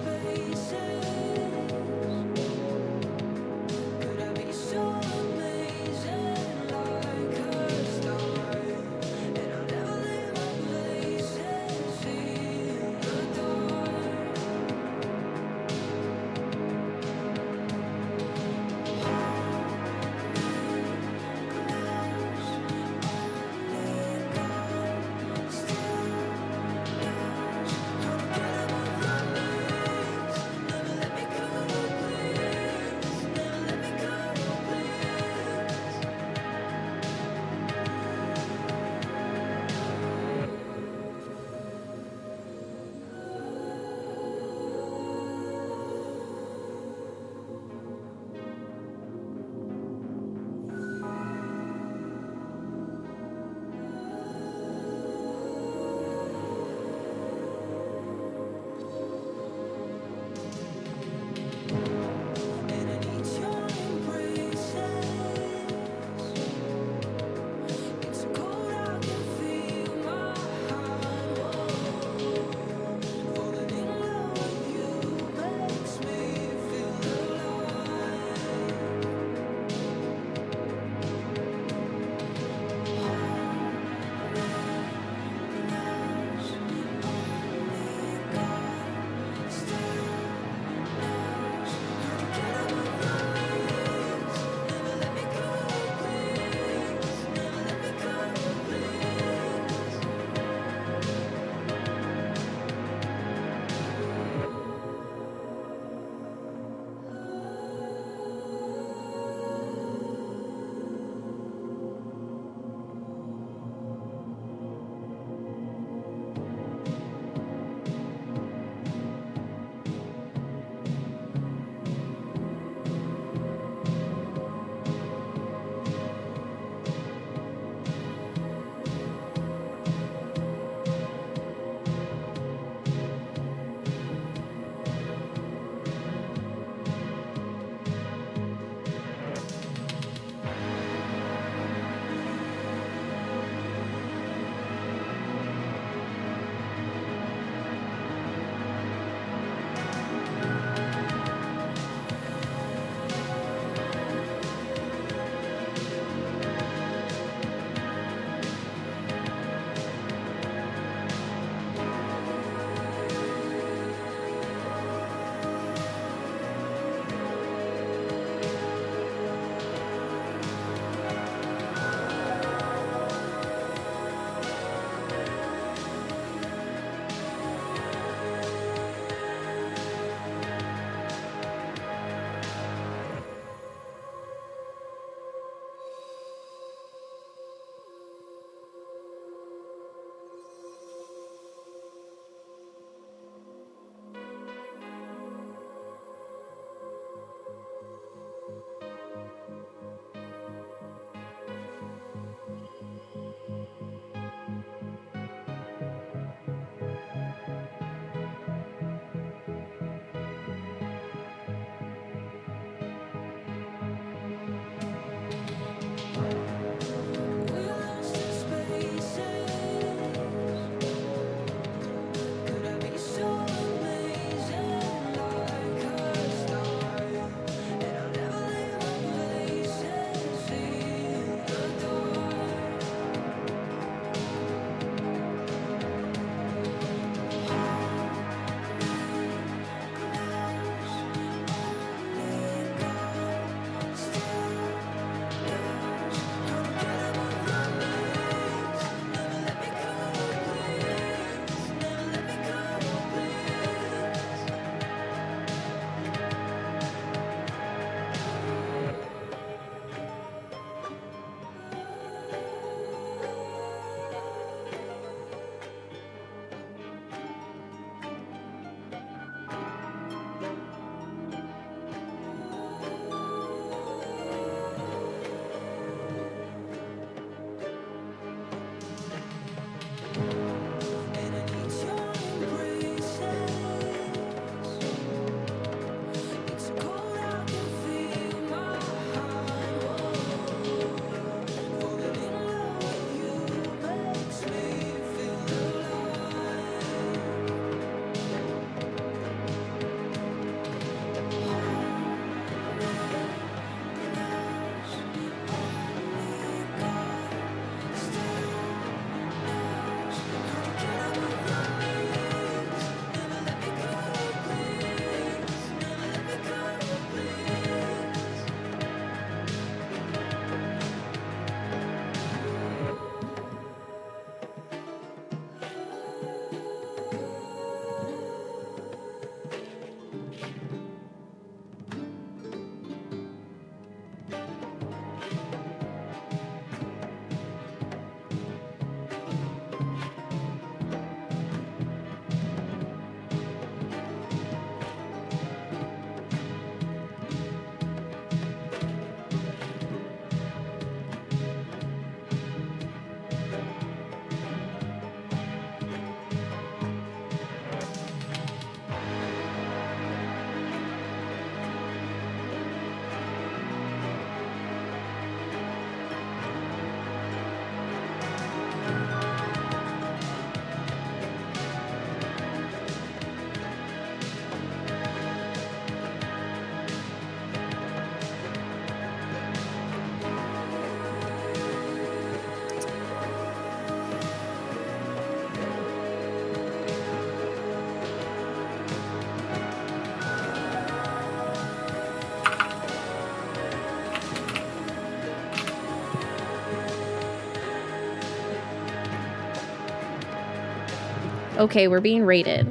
Okay, we're being raided.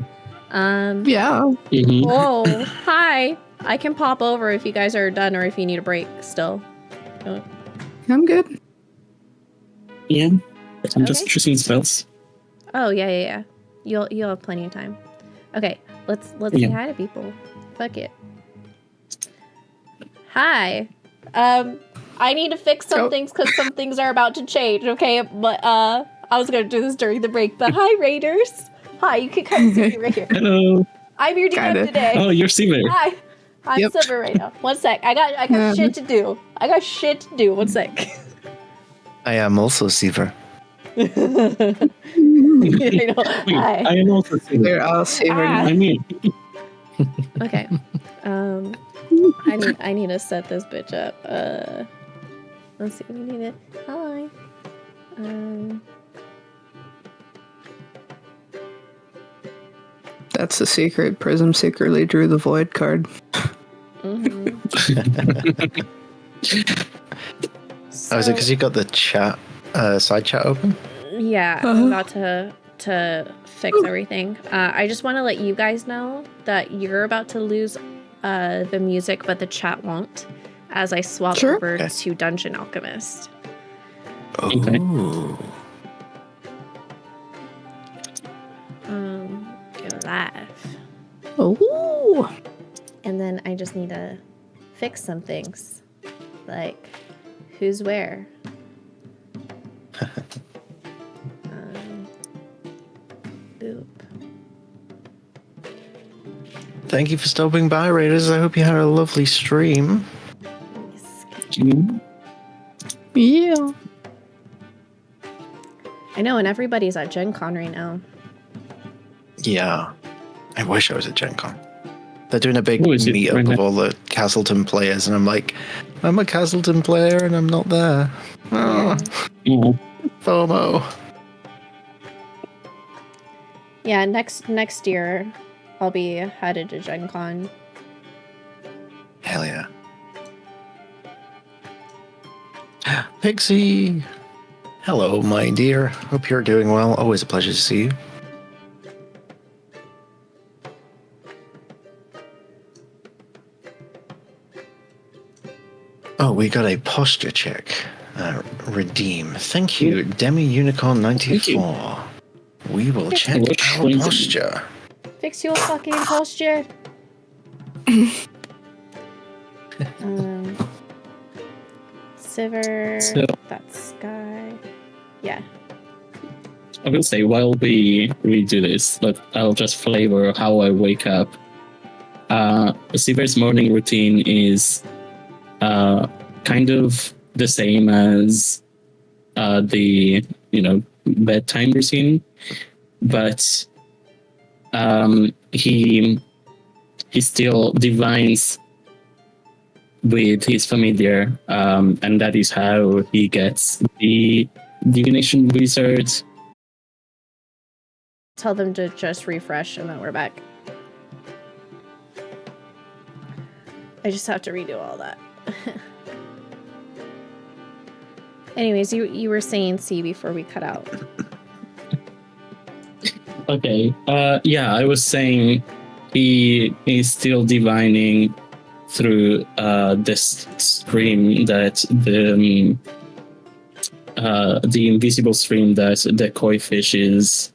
Yeah. Mhm. Oh, hi. I can pop over if you guys are done or if you need a break still. I'm good. Yeah. I'm just Okay. choosing spells. Oh, yeah. You'll have plenty of time. Okay, let's say Yeah. hi to people. Fuck it. Hi. I need to fix some things because some things are about to change, okay? But I was gonna do this during the break. But hi, Raiders. Hi, you can come see me right here. Hello. I'm your DM Kinda. today. Oh, you're Silver. Hi. I'm Yep. Silver right now. One sec. I got shit to do. One sec. I am also Seaver. I know. Wait, Hi. I am also Silver. They're all savored. Ah. I mean, Okay. I need to set this bitch up. Let's see. We need it. Hi. That's the secret. Prism secretly drew the void card. Mhm. Oh, is it because you got the chat, side chat open? Yeah, I'm about to fix everything. I just want to let you guys know that you're about to lose the music, but the chat won't, as I swap Sure. over Okay. to Dungeon Alchemist. Okay. Ooh. Go live. Oh. And then I just need to fix some things, like who's where. Boop. Thank you for stopping by, Raiders. I hope you had a lovely stream. Mhm. Yeah. I know, and everybody's at Gen Con right now. Yeah. I wish I was at Gen Con. They're doing a big Who is it meetup right of now? all the Castleton players, and I'm like, I'm a Castleton player and I'm not there. Oh, Yeah. FOMO. Yeah, next year I'll be headed to Gen Con. Hell yeah. Pixie! Hello, my dear. Hope you're doing well. Always a pleasure to see you. Oh, we got a posture check. Redeem. Thank you, Demi-Unicorn94. We will check What's our wrong? posture. Fix your fucking posture. Silver. So- That's Sky. Yeah. I will say while we do this, but I'll just flavor how I wake up. Silver's morning routine is kind of the same as the bedtime routine, but he still divines with his familiar, and that is how he gets the divination wizard. Tell them to just refresh and then we're back. I just have to redo all that. Anyways, you were saying C before we cut out. Okay. Yeah, I was saying he is still divining through this stream that the invisible stream that the koi fish is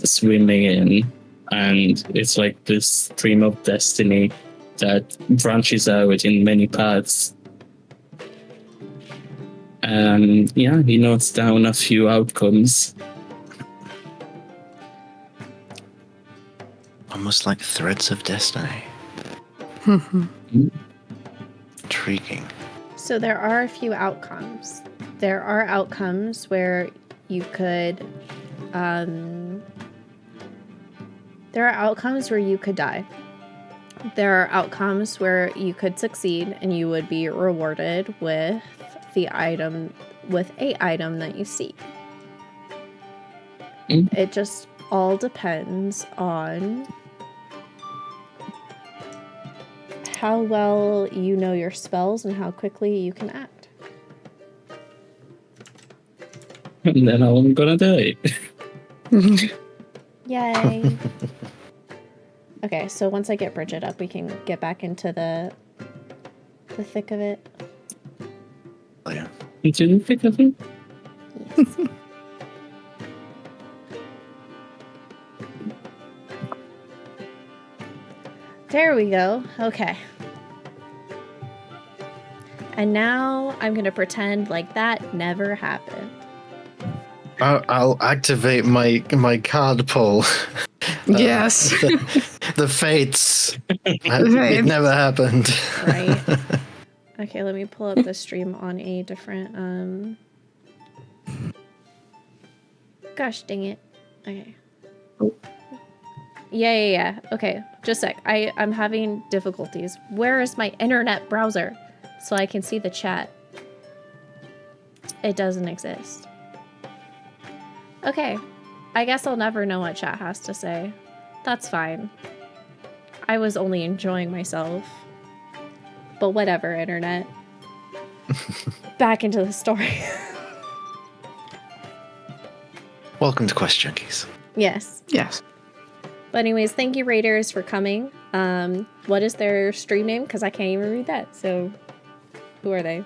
swimming in, and it's like this stream of destiny that branches out in many paths. And yeah, he notes down a few outcomes. Almost like threads of destiny. Intriguing. So there are a few outcomes. There are outcomes where you could there are outcomes where you could die. There are outcomes where you could succeed and you would be rewarded with a item that you seek. It just all depends on how well you know your spells and how quickly you can act. And then I'm gonna die. Yay. Okay, so once I get Bridget up, we can get back into the thick of it. Oh, yeah. Into the thick of it? Yes. There we go. Okay. And now I'm going to pretend like that never happened. I'll activate my card pull. Yes. The fates. It Fates. never happened. Right. Okay, let me pull up the stream on a different, Gosh, dang it. Okay. Yeah. Okay, just a sec. I'm having difficulties. Where is my internet browser? So I can see the chat. It doesn't exist. Okay. I guess I'll never know what chat has to say. That's fine. I was only enjoying myself. But whatever, internet. Back into the story. Welcome to Quest Junkies. Yes. Yes. But anyways, thank you, Raiders, for coming. What is their stream name? Because I can't even read that. So, who are they?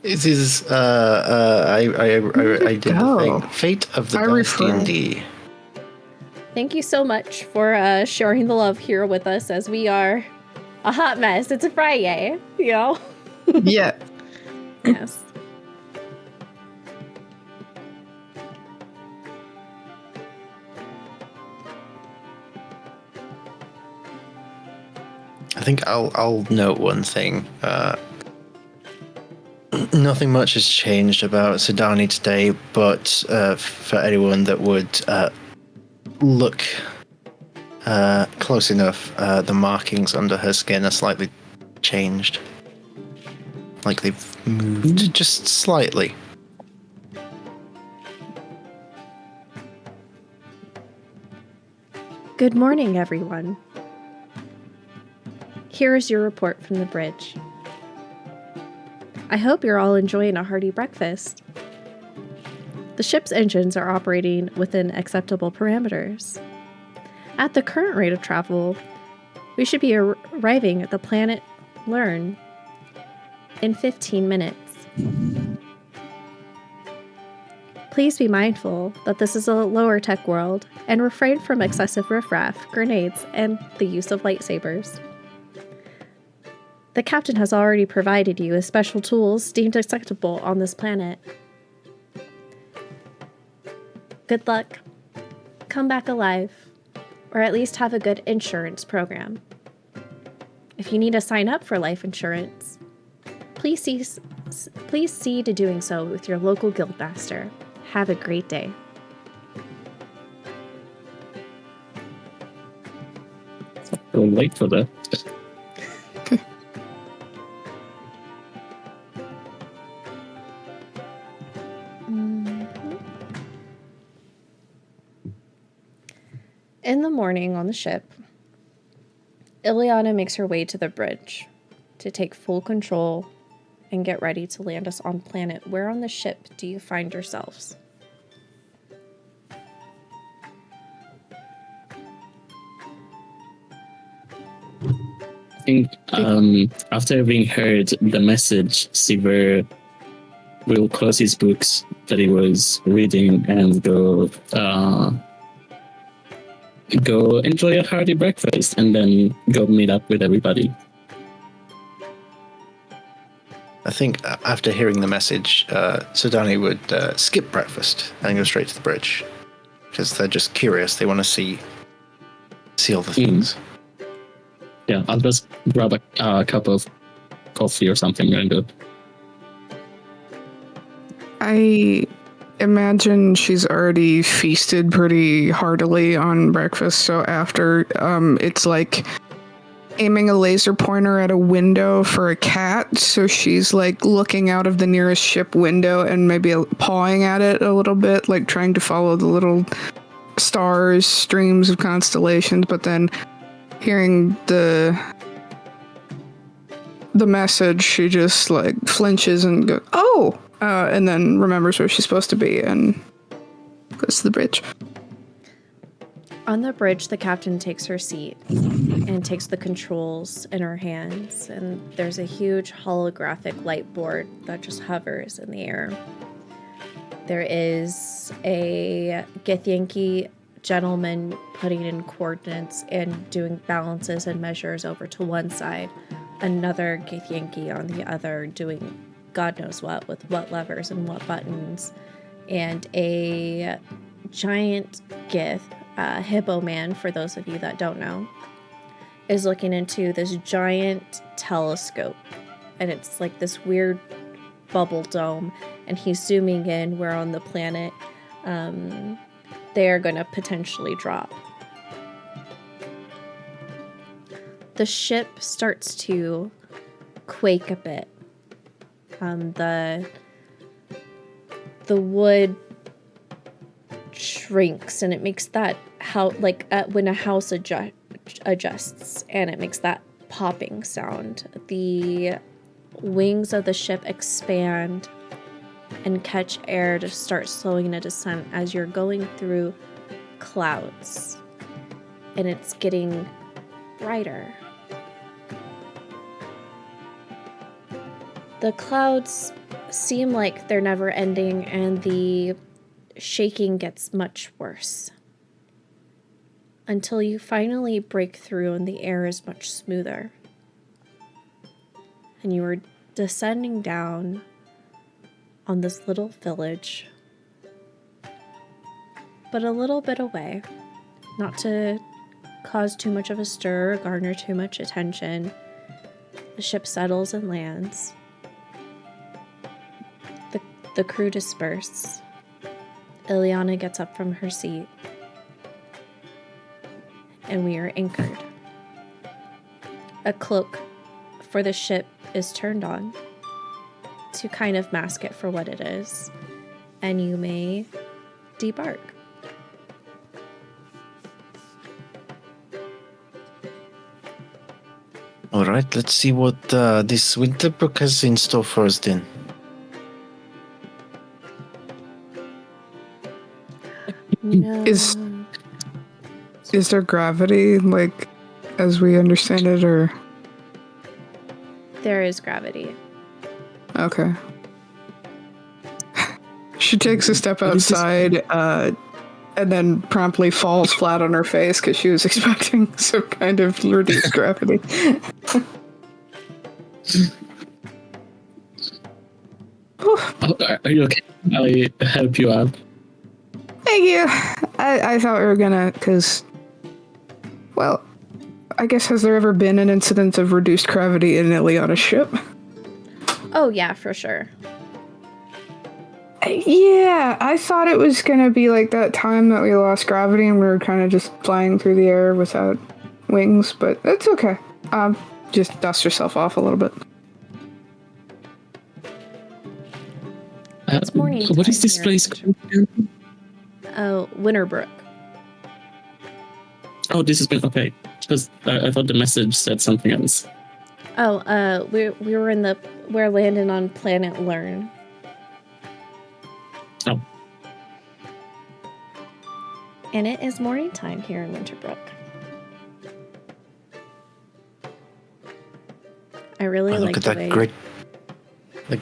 It is I did the thing. Fate of the Dice D&D. Thank you so much for sharing the love here with us as we are a hot mess. It's a Friday, you know? Yeah. Yes. I think I'll note one thing. Nothing much has changed about Sidani today, but for anyone that would look close enough, the markings under her skin are slightly changed. Like they've moved just slightly. Good morning, everyone. Here is your report from the bridge. I hope you're all enjoying a hearty breakfast. The ship's engines are operating within acceptable parameters. At the current rate of travel, we should be arriving at the planet Learn in 15 minutes. Please be mindful that this is a lower tech world and refrain from excessive riffraff, grenades, and the use of lightsabers. The captain has already provided you with special tools deemed acceptable on this planet. Good luck. Come back alive, or at least have a good insurance program. If you need to sign up for life insurance, please see to doing so with your local guildmaster. Have a great day. So late for that. In the morning on the ship, Ilyana makes her way to the bridge to take full control and get ready to land us on planet. Where on the ship do you find yourselves? I think after having heard the message, Siver will close his books that he was reading and go enjoy a hearty breakfast and then go meet up with everybody. I think after hearing the message, Sidani would skip breakfast and go straight to the bridge. Because they're just curious. They want to see all the things. Yeah, I'll just grab a cup of coffee or something and go. I imagine she's already feasted pretty heartily on breakfast, so after, it's like aiming a laser pointer at a window for a cat, so she's like looking out of the nearest ship window and maybe pawing at it a little bit, like trying to follow the little stars, streams of constellations, but then hearing the message, she just like flinches and goes, "Oh!" And then remembers where she's supposed to be and goes to the bridge. On the bridge, the captain takes her seat and takes the controls in her hands, and there's a huge holographic light board that just hovers in the air. There is a Githyanki gentleman putting in coordinates and doing balances and measures over to one side, another Githyanki on the other doing God knows what with what levers and what buttons, and a giant Gith, Hippo Man, for those of you that don't know, is looking into this giant telescope, and it's like this weird bubble dome, and he's zooming in where on the planet they are going to potentially drop. The ship starts to quake a bit. The wood shrinks, and it makes that when a house adjusts, and it makes that popping sound. The wings of the ship expand and catch air to start slowing a descent as you're going through clouds, and it's getting brighter. The clouds seem like they're never ending, and the shaking gets much worse until you finally break through and the air is much smoother. And you are descending down on this little village, but a little bit away, not to cause too much of a stir or garner too much attention. The ship settles and lands. The crew disperse. Ilyana gets up from her seat, and we are anchored. A cloak for the ship is turned on to kind of mask it for what it is, and you may debark. All right, let's see what this winter book has in store for us then. No. Is there gravity, like, as we understand it, or? There is gravity. Okay. She takes a step outside, and then promptly falls flat on her face because she was expecting some kind of reduced gravity. Are you okay? I'll help you out. Thank you. I thought we were gonna, because, well, I guess, has there ever been an incident of reduced gravity in Ilyana's ship? Oh, yeah, for sure. Yeah, I thought it was gonna be like that time that we lost gravity and we were kind of just flying through the air without wings, but it's okay. Just dust yourself off a little bit. It's morning What is time this here. place called again? Oh, Winterbrook. Oh, this has been okay. Because I thought the message said something else. Oh, we're landing on planet Learn. Oh. And it is morning time here in Winterbrook. I really like Look at the that way...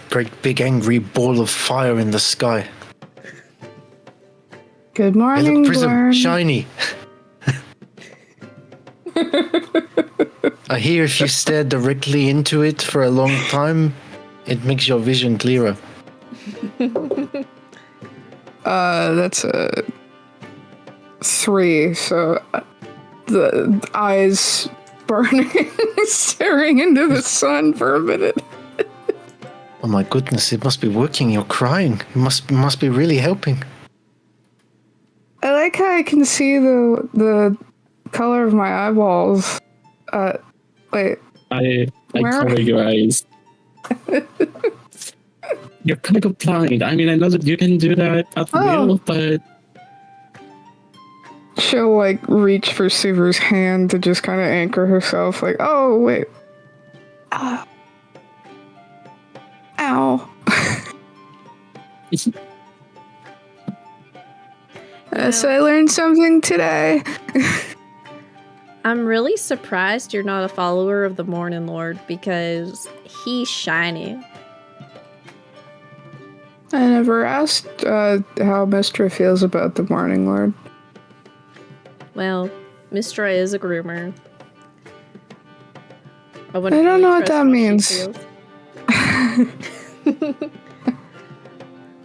great big angry ball of fire in the sky. Good Hey, morning, look, prism, Glenn. shiny. I hear if you stare directly into it for a long time, it makes your vision clearer. That's a 3, so the eyes burning, staring into the sun for a minute. Oh my goodness, it must be working. You're crying. It must be really helping. I like how I can see the color of my eyeballs. Wait. I Where? cover your eyes. You're kind of blind. I mean, I know that you can do that at will, but... She'll, like, reach for Subaru's hand to just kind of anchor herself, like, oh, wait. Ow. So I learned something today. I'm really surprised you're not a follower of the Morning Lord because he's shiny. I never asked how Mistra feels about the Morning Lord. Well, Mistra is a groomer. I don't know what that means.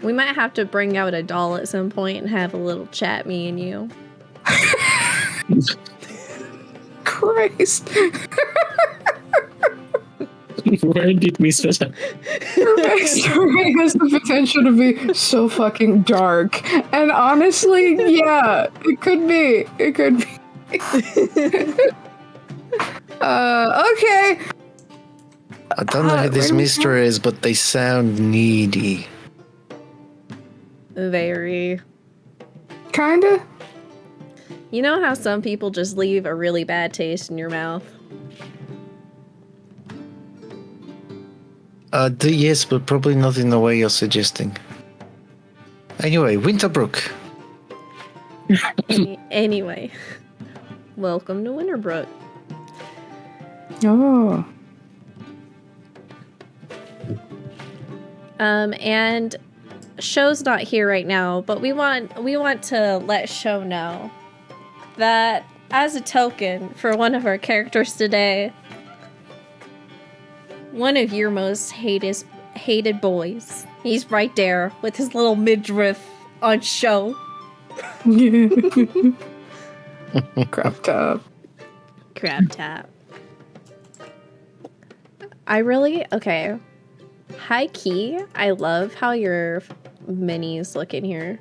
We might have to bring out a doll at some point and have a little chat, me and you. Christ. Where did we start? Your backstory has the potential to be so fucking dark. And honestly, yeah, it could be. It could be. Okay. I don't know who this mister is, but they sound needy. Very. Kinda. You know how some people just leave a really bad taste in your mouth? Yes, but probably not in the way you're suggesting. Anyway, Winterbrook. Anyway, welcome to Winterbrook. Oh. And Show's not here right now, but we want to let Show know that as a token for one of our characters today, one of your most hated boys. He's right there with his little midriff on show. Crap top. Crab tap. Okay. High key, I love how your minis look in here.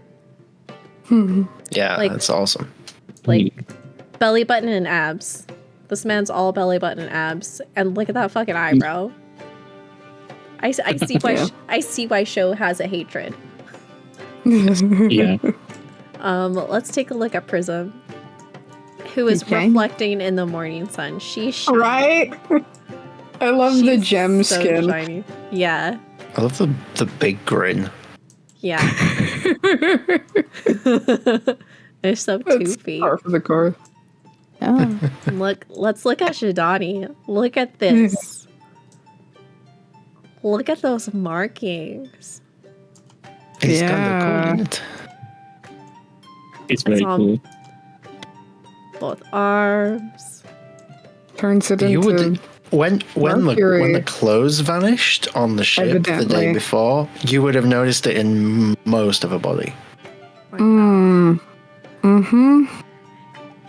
Yeah, Like- that's awesome. Like, belly button and abs. This man's all belly button and abs. And look at that fucking eyebrow. I see why Yeah. I see why Show has a hatred. Yeah. Let's take a look at Prism, who is Okay. reflecting in the morning sun. She's shiny. Right? I love the She's gem so skin. shiny. Yeah. I love the big grin. Yeah. They're so That's toothy. par for the course. Yeah. Let's look at Shidani. Look at this. Look at those markings. It's kind Yeah. of cool, isn't it? It's very It's on cool. both arms. Turns it You into... would when Mercury. the clothes vanished on the ship the Evidently. day before, you would have noticed it in most of her body. Mm-hmm.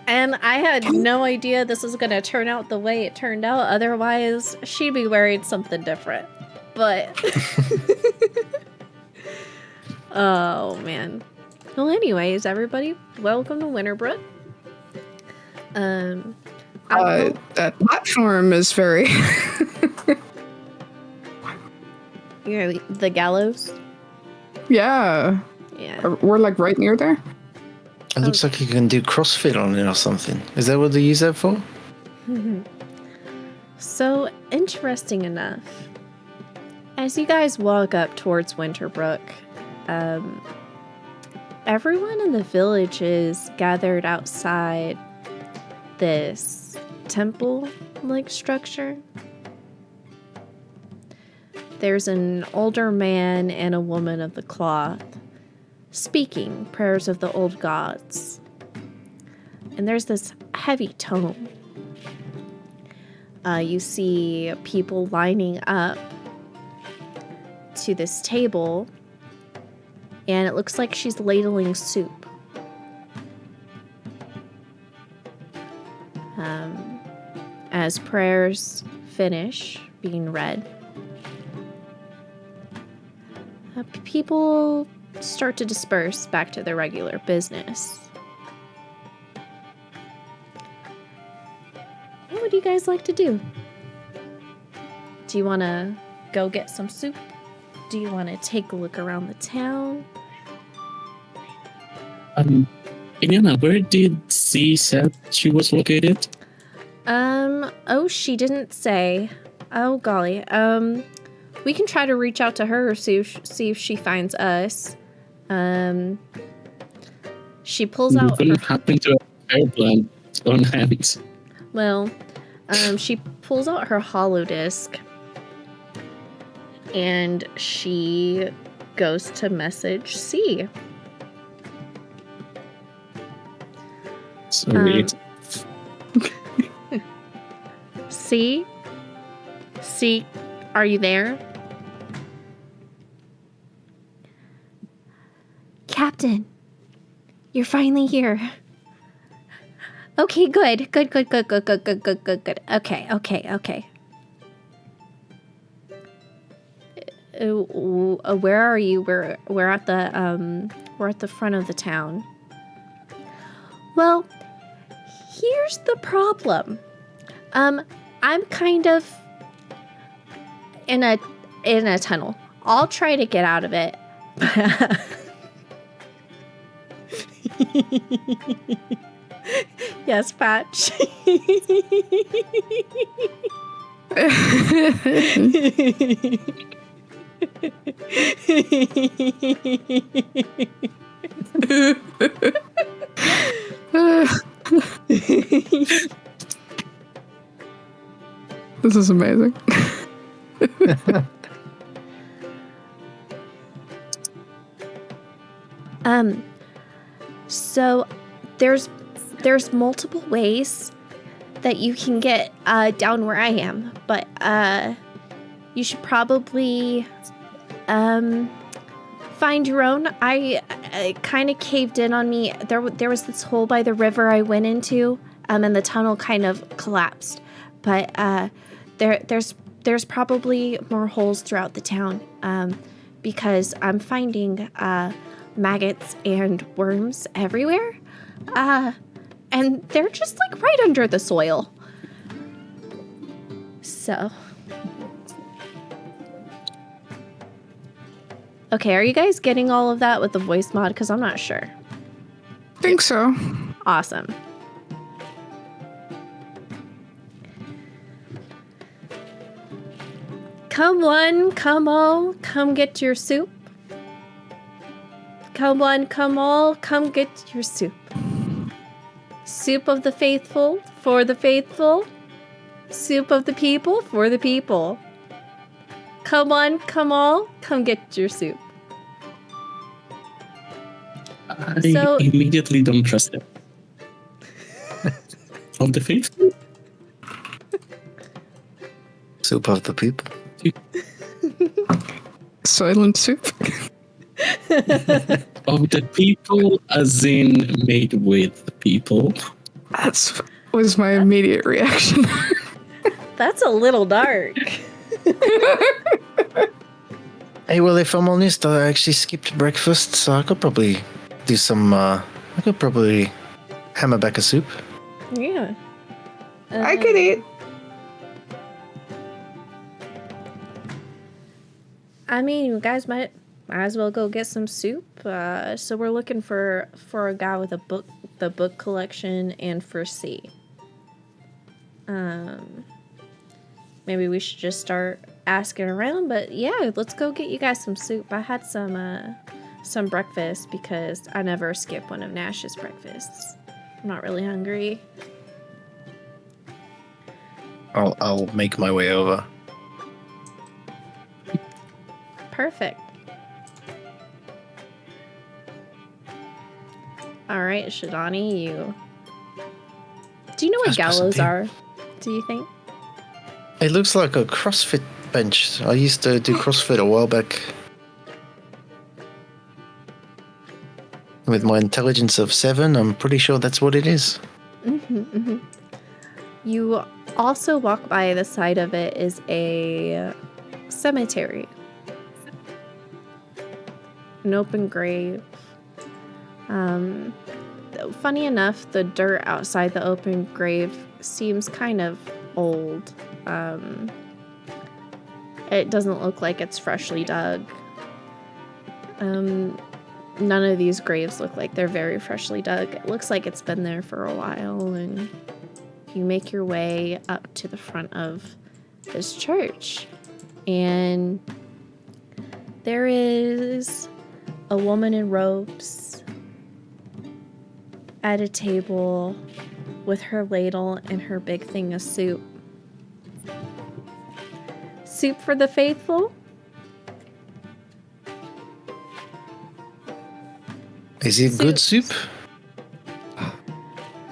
And I had no idea this was going to turn out the way it turned out. Otherwise, she'd be wearing something different. But... oh, man. Well, anyways, everybody, welcome to Winterbrook. That platform is very... The gallows? Yeah. Yeah. We're like right near there. It looks like you can do CrossFit on it or something. Is that what they use that for? So, interesting enough, as you guys walk up towards Winterbrook, everyone in the village is gathered outside this temple-like structure. There's an older man and a woman of the cloth speaking prayers of the old gods. And there's this heavy tone. You see people lining up to this table, and it looks like she's ladling soup. As prayers finish being read, people start to disperse back to their regular business. What would you guys like to do? Do you want to go get some soup? Do you want to take a look around the town? Ilyana, where did she said she was located? Oh, she didn't say. Oh, golly. We can try to reach out to her, see if she finds us. She pulls You out her... wouldn't happen to have air plant on hand. Well, she pulls out her hollow disc and she goes to message C. Sweet. C? C, are you there? Captain, you're finally here. Okay, good. Good. Okay. Where are you? We're at the front of the town. Well, here's the problem. I'm kind of in a tunnel. I'll try to get out of it. Yes, Patch. This is amazing. So there's multiple ways that you can get down where I am, but you should probably find your own. I kind of caved in on me. There was this hole by the river I went into, and the tunnel kind of collapsed. But there's probably more holes throughout the town, because I'm finding maggots and worms everywhere. And they're just like right under the soil. So. Okay, are you guys getting all of that with the voice mod? Because I'm not sure. Think so. Awesome. Come on, come all, come get your soup. Come on, come all, come get your soup. Soup of the faithful, for the faithful. Soup of the people, for the people. Come on, come all, come get your soup. I So- immediately don't trust it. Of the faithful? Soup of the people. Soylent soup. Of the people, as in made with people. That's was my immediate reaction. That's a little dark. Hey, well, if I'm honest, I actually skipped breakfast, so I could probably do some. I could probably hammer back a soup. Yeah. I could eat. I mean, you guys might as well go get some soup. So we're looking for a guy with the book collection, and for C. Maybe we should just start asking around. But yeah, let's go get you guys some soup. I had some breakfast because I never skip one of Nash's breakfasts. I'm not really hungry. I'll make my way over. Perfect. All right, Shadani, you. Do you know what First person gallows team. are? Do you think? It looks like a CrossFit bench. I used to do CrossFit a while back. With my intelligence of 7, I'm pretty sure that's what it is. You also walk by the side of it is a cemetery. An open grave. Funny enough, the dirt outside the open grave seems kind of old. It doesn't look like it's freshly dug. None of these graves look like they're very freshly dug. It looks like it's been there for a while, and you make your way up to the front of this church. And there is a woman in robes at a table with her ladle and her big thing of soup. Soup for the faithful? Is it good soup?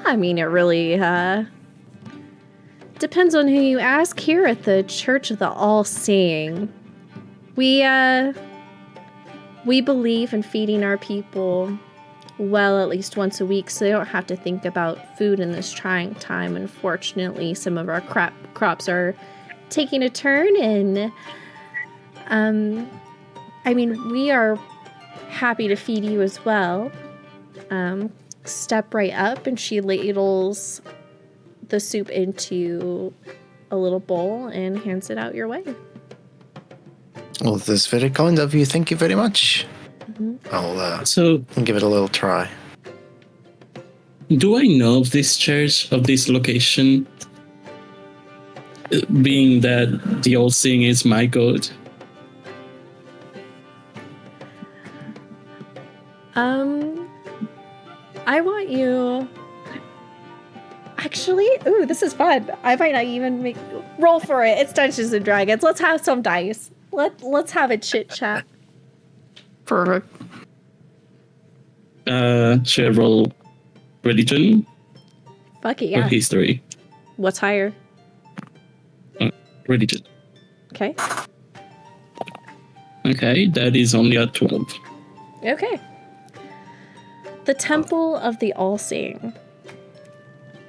I mean, it really depends on who you ask. Here at the Church of the All-Seeing, we believe in feeding our people well at least once a week, so they don't have to think about food in this trying time. Unfortunately, some of our crops are taking a turn, and I mean, we are happy to feed you as well. Step right up, and she ladles the soup into a little bowl and hands it out your way. Well, that's very kind of you. Thank you very much. Mm-hmm. I'll give it a little try. Do I know of this church, of this location? Being that the All-Seeing is my god. I want you... Actually, ooh, this is fun. I might not even roll for it. It's Dungeons and Dragons. Let's have some dice. Let's have a chit chat. Perfect. Should I roll religion? Fuck it, Or yeah. history? What's higher? Religion. Okay. Okay, that is only a 12. Okay. The Temple of the All-Seeing.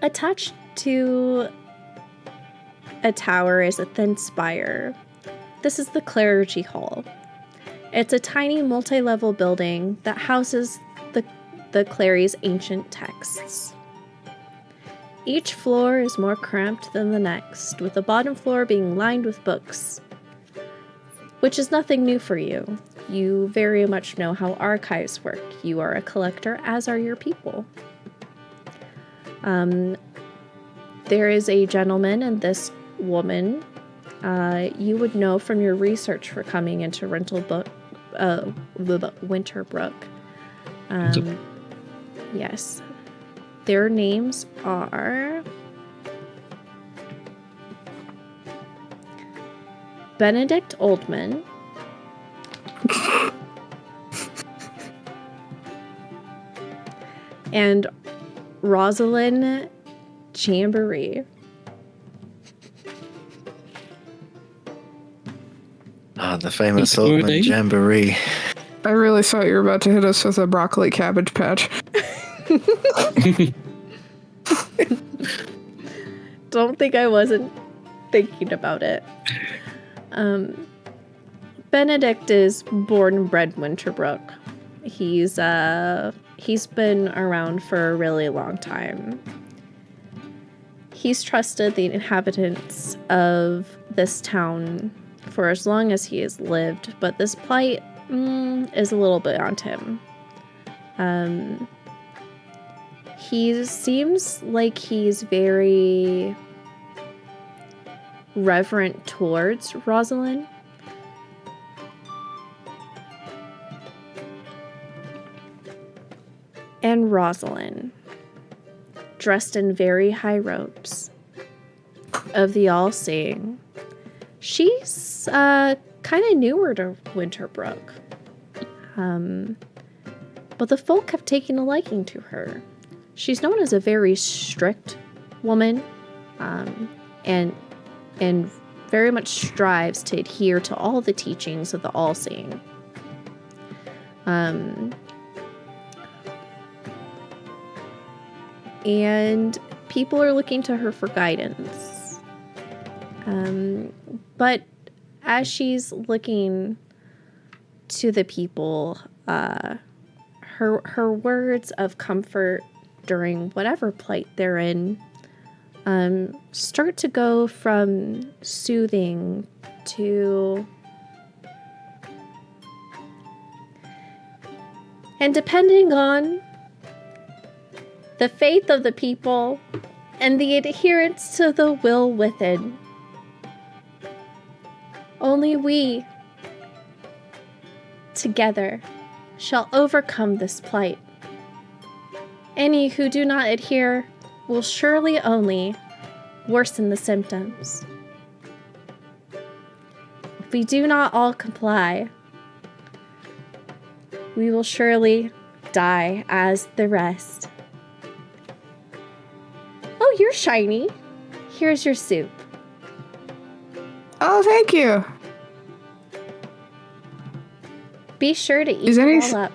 Attached to a tower is a thin spire. This is the Clergy Hall. It's a tiny multi-level building that houses the clery's ancient texts. Each floor is more cramped than the next, with the bottom floor being lined with books, which is nothing new for you. You very much know how archives work. You are a collector, as are your people. There is a gentleman and this woman you would know from your research for coming into Winterbrook. Yes. Their names are Benedict Oldman, and Rosalind Jamboree. Ah, the famous Who are Oldman they? Jamboree. I really thought you were about to hit us with a broccoli cabbage patch. Don't think I wasn't thinking about it. Benedict is born and bred Winterbrook. He's been around for a really long time. He's trusted the inhabitants of this town for as long as he has lived, but this plight is a little beyond him. He seems like he's very reverent towards Rosalind. And Rosalind, dressed in very high robes of the All-Seeing. She's kind of newer to Winterbrook. But the folk have taken a liking to her. She's known as a very strict woman, and very much strives to adhere to all the teachings of the All-Seeing. And people are looking to her for guidance. But as she's looking to the people, her words of comfort during whatever plight they're in start to go from soothing to... And depending on the faith of the people and the adherence to the will within, only we together shall overcome this plight. Any who do not adhere will surely only worsen the symptoms. If we do not all comply, we will surely die as the rest. Oh, you're shiny. Here's your soup. Oh, thank you. Be sure to eat Is it all up.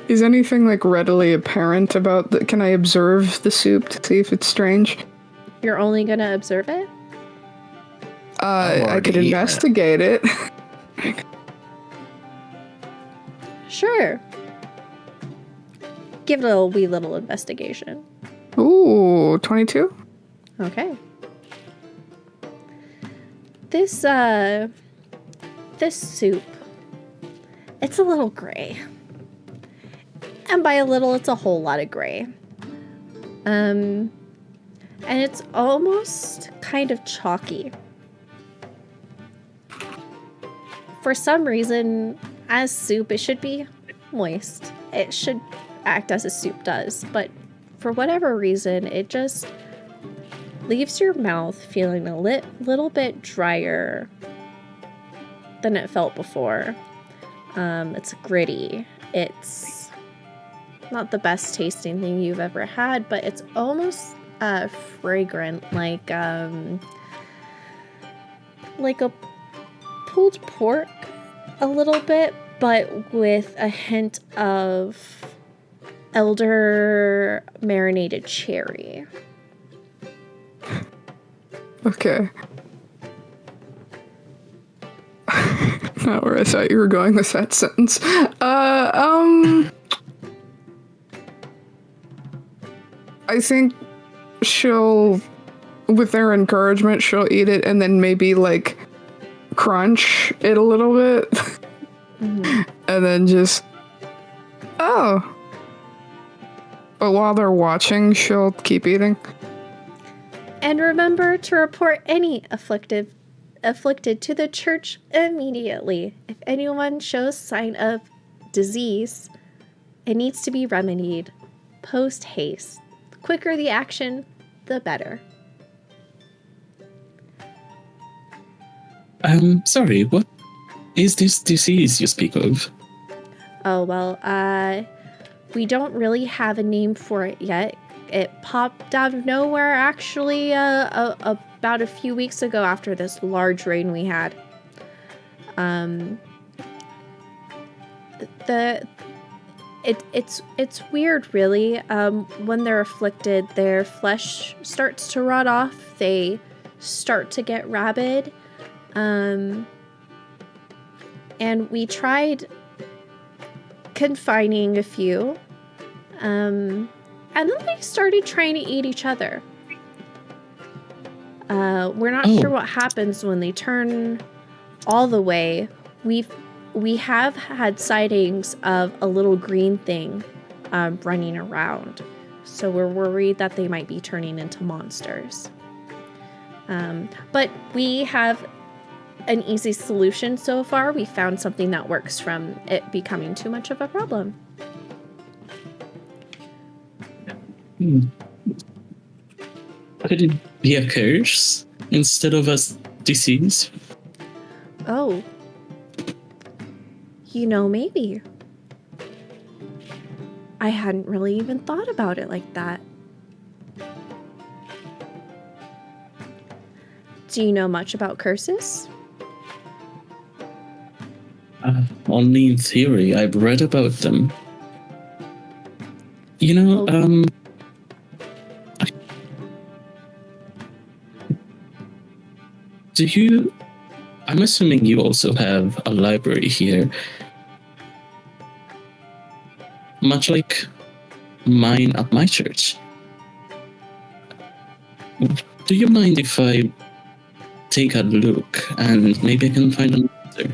Is anything like readily apparent about the, can I observe the soup to see if it's strange? You're only gonna observe it? I could already eaten it. investigate it. Sure. Give it a wee little investigation. Ooh, 22? Okay. This soup, it's a little gray. And by a little, it's a whole lot of gray. And it's almost kind of chalky. For some reason, as soup, it should be moist. It should act as a soup does, but for whatever reason, it just leaves your mouth feeling a little bit drier than it felt before. It's gritty. It's not the best tasting thing you've ever had, but it's almost fragrant, like a pulled pork a little bit, but with a hint of elder marinated cherry. Okay. Not where I thought you were going with that sentence. I think she'll, with their encouragement, she'll eat it and then maybe like crunch it a little bit. Mm-hmm. And then just, oh. But while they're watching, she'll keep eating. And remember to report any afflicted to the church immediately. If anyone shows sign of disease, it needs to be remedied post haste. The quicker the action, the better. Sorry, what is this disease you speak of? Oh, well, we don't really have a name for it yet. It popped out of nowhere, actually, about a few weeks ago after this large rain we had. It's weird, really. When they're afflicted, their flesh starts to rot off. They start to get rabid. And we tried confining a few. And then they started trying to eat each other. We're not sure what happens when they turn all the way. We have had sightings of a little green thing running around. So we're worried that they might be turning into monsters. But we have an easy solution so far. We found something that works from it becoming too much of a problem. Could it be a curse instead of a disease? Oh. Maybe. I hadn't really even thought about it like that. Do you know much about curses? Only in theory. I've read about them. I'm assuming you also have a library here. Much like mine at my church. Do you mind if I take a look and maybe I can find an answer?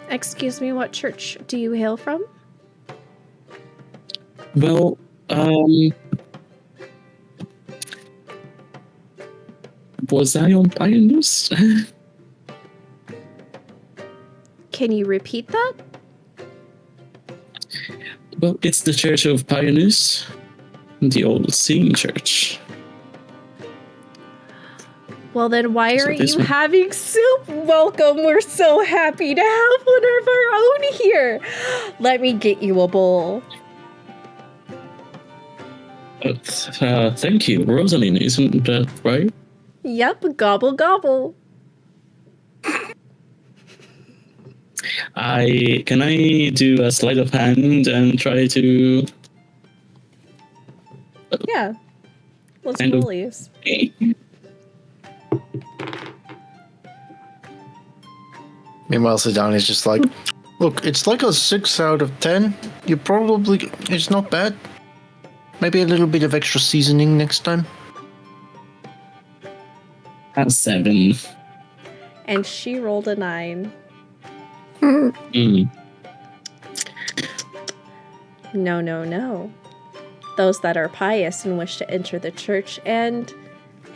Excuse me, what church do you hail from? Well, was I on Pioneers? Can you repeat that? Well, it's the Church of Pioneers, the old Seeing Church. Well, then why So aren't this you one- having soup? Welcome. We're so happy to have one of our own here. Let me get you a bowl. Thank you, Rosalind. Isn't that right? Yep, gobble gobble. Can I do a sleight of hand and try to Yeah. Let's Kind of- roll these. Meanwhile, Sedan is just like, look, it's like a 6 out of 10. It's not bad. Maybe a little bit of extra seasoning next time. a 7? And she rolled a 9. Mm. No, no, no. Those that are pious and wish to enter the church and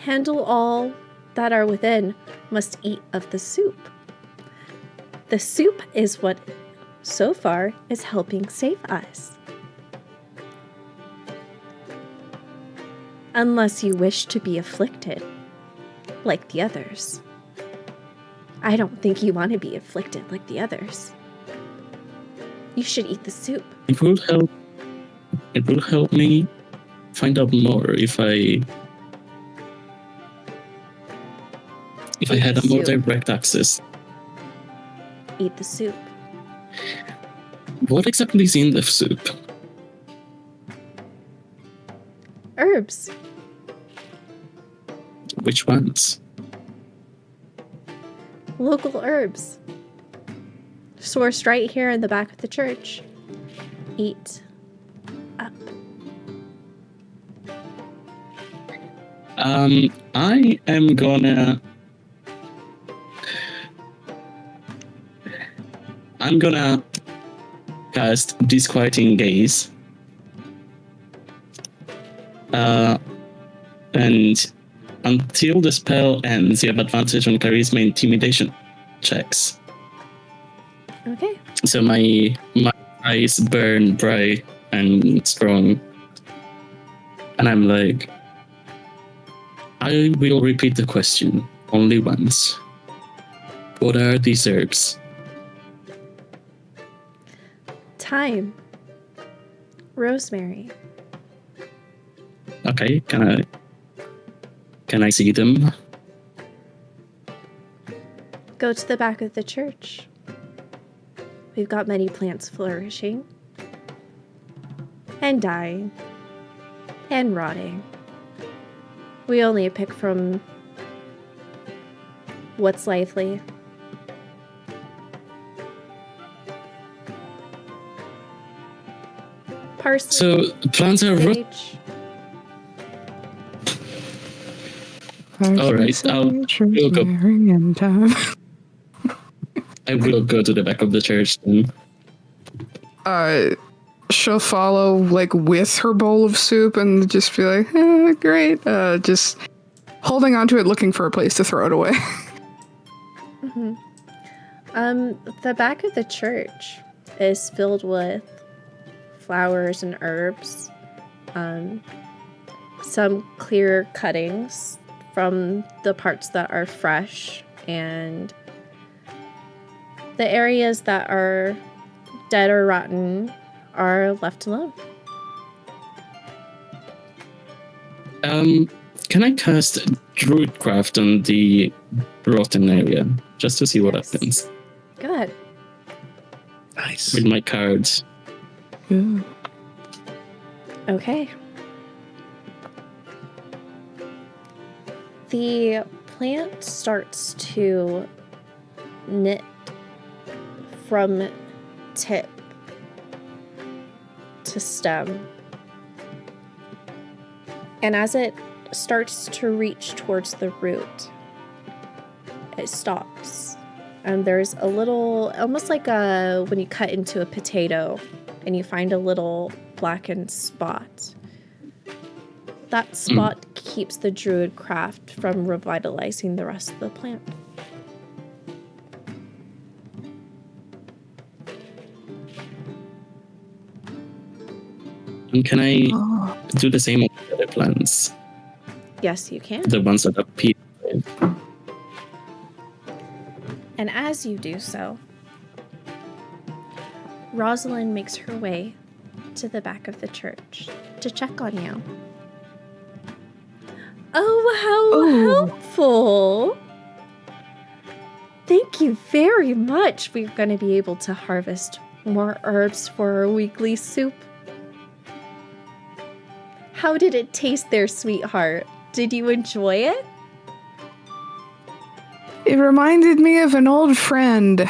handle all that are within must eat of the soup. The soup is what, so far, is helping save us. Unless you wish to be afflicted, like the others. I don't think you want to be afflicted like the others. You should eat the soup. It will help. It will help me find out more if I had a more Soup. direct access. Eat the soup. What exactly is in the soup? Herbs. Which ones? Local herbs. Sourced right here in the back of the church. Eat up. I am gonna. I'm gonna cast Disquieting Gaze. And until the spell ends, you have advantage on Charisma Intimidation checks. Okay. So my eyes burn bright and strong. And I'm like, I will repeat the question only once. What are these herbs? Thyme. Rosemary. Okay, can I see them? Go to the back of the church. We've got many plants flourishing. And dying. And rotting. We only pick from what's lively. Parsley. So plants are sage. All right, I'll go. And time. I will go to the back of the church then. She'll follow like with her bowl of soup and just be like, great. Just holding onto it, looking for a place to throw it away. The back of the church is filled with flowers and herbs. Some clear cuttings from the parts that are fresh, and the areas that are dead or rotten are left alone. Can I cast Druidcraft on the rotten area just to see what Yes. happens Go ahead. Nice. with my cards? Yeah. Okay. The plant starts to knit from tip to stem. And as it starts to reach towards the root, it stops. And there's a little, almost like when you cut into a potato and you find a little blackened spot. That spot keeps the druid craft from revitalizing the rest of the plant. And can I do the same on the other plants? Yes, you can. The ones that appear. And as you do so, Rosalind makes her way to the back of the church to check on you. Oh, how helpful! Thank you very much. We're going to be able to harvest more herbs for our weekly soup. How did it taste there, sweetheart? Did you enjoy it? It reminded me of an old friend.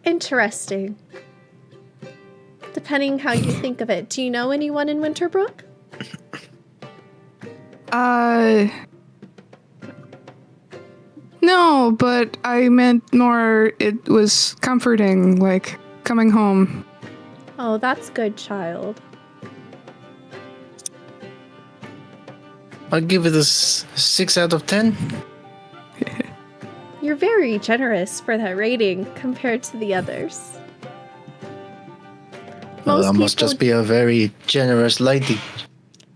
Interesting. Depending how you think of it. Do you know anyone in Winterbrook? No, but I meant more, it was comforting, like coming home. Oh, that's good, child. I'll give it a 6 out of 10. You're very generous for that rating compared to the others. Well, I must just be a very generous lady.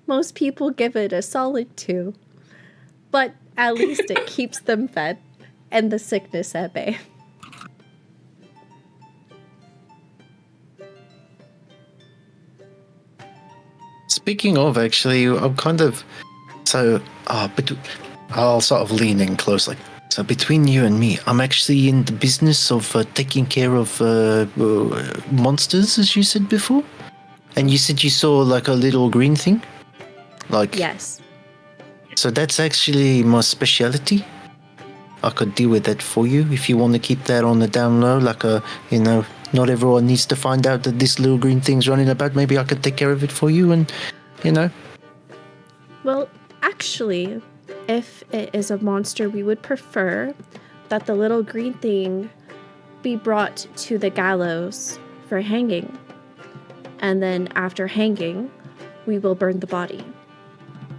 Most people give it a solid 2. But at least it keeps them fed and the sickness at bay. Speaking of, actually, I'm kind of... So, but I'll sort of lean in closely. So between you and me, I'm actually in the business of taking care of monsters, as you said before. And you said you saw like a little green thing? Like... Yes. So that's actually my specialty. I could deal with that for you if you want to keep that on the down low. Like not everyone needs to find out that this little green thing's running about. Maybe I could take care of it for you and, Well, actually, if it is a monster, we would prefer that the little green thing be brought to the gallows for hanging. And then after hanging, we will burn the body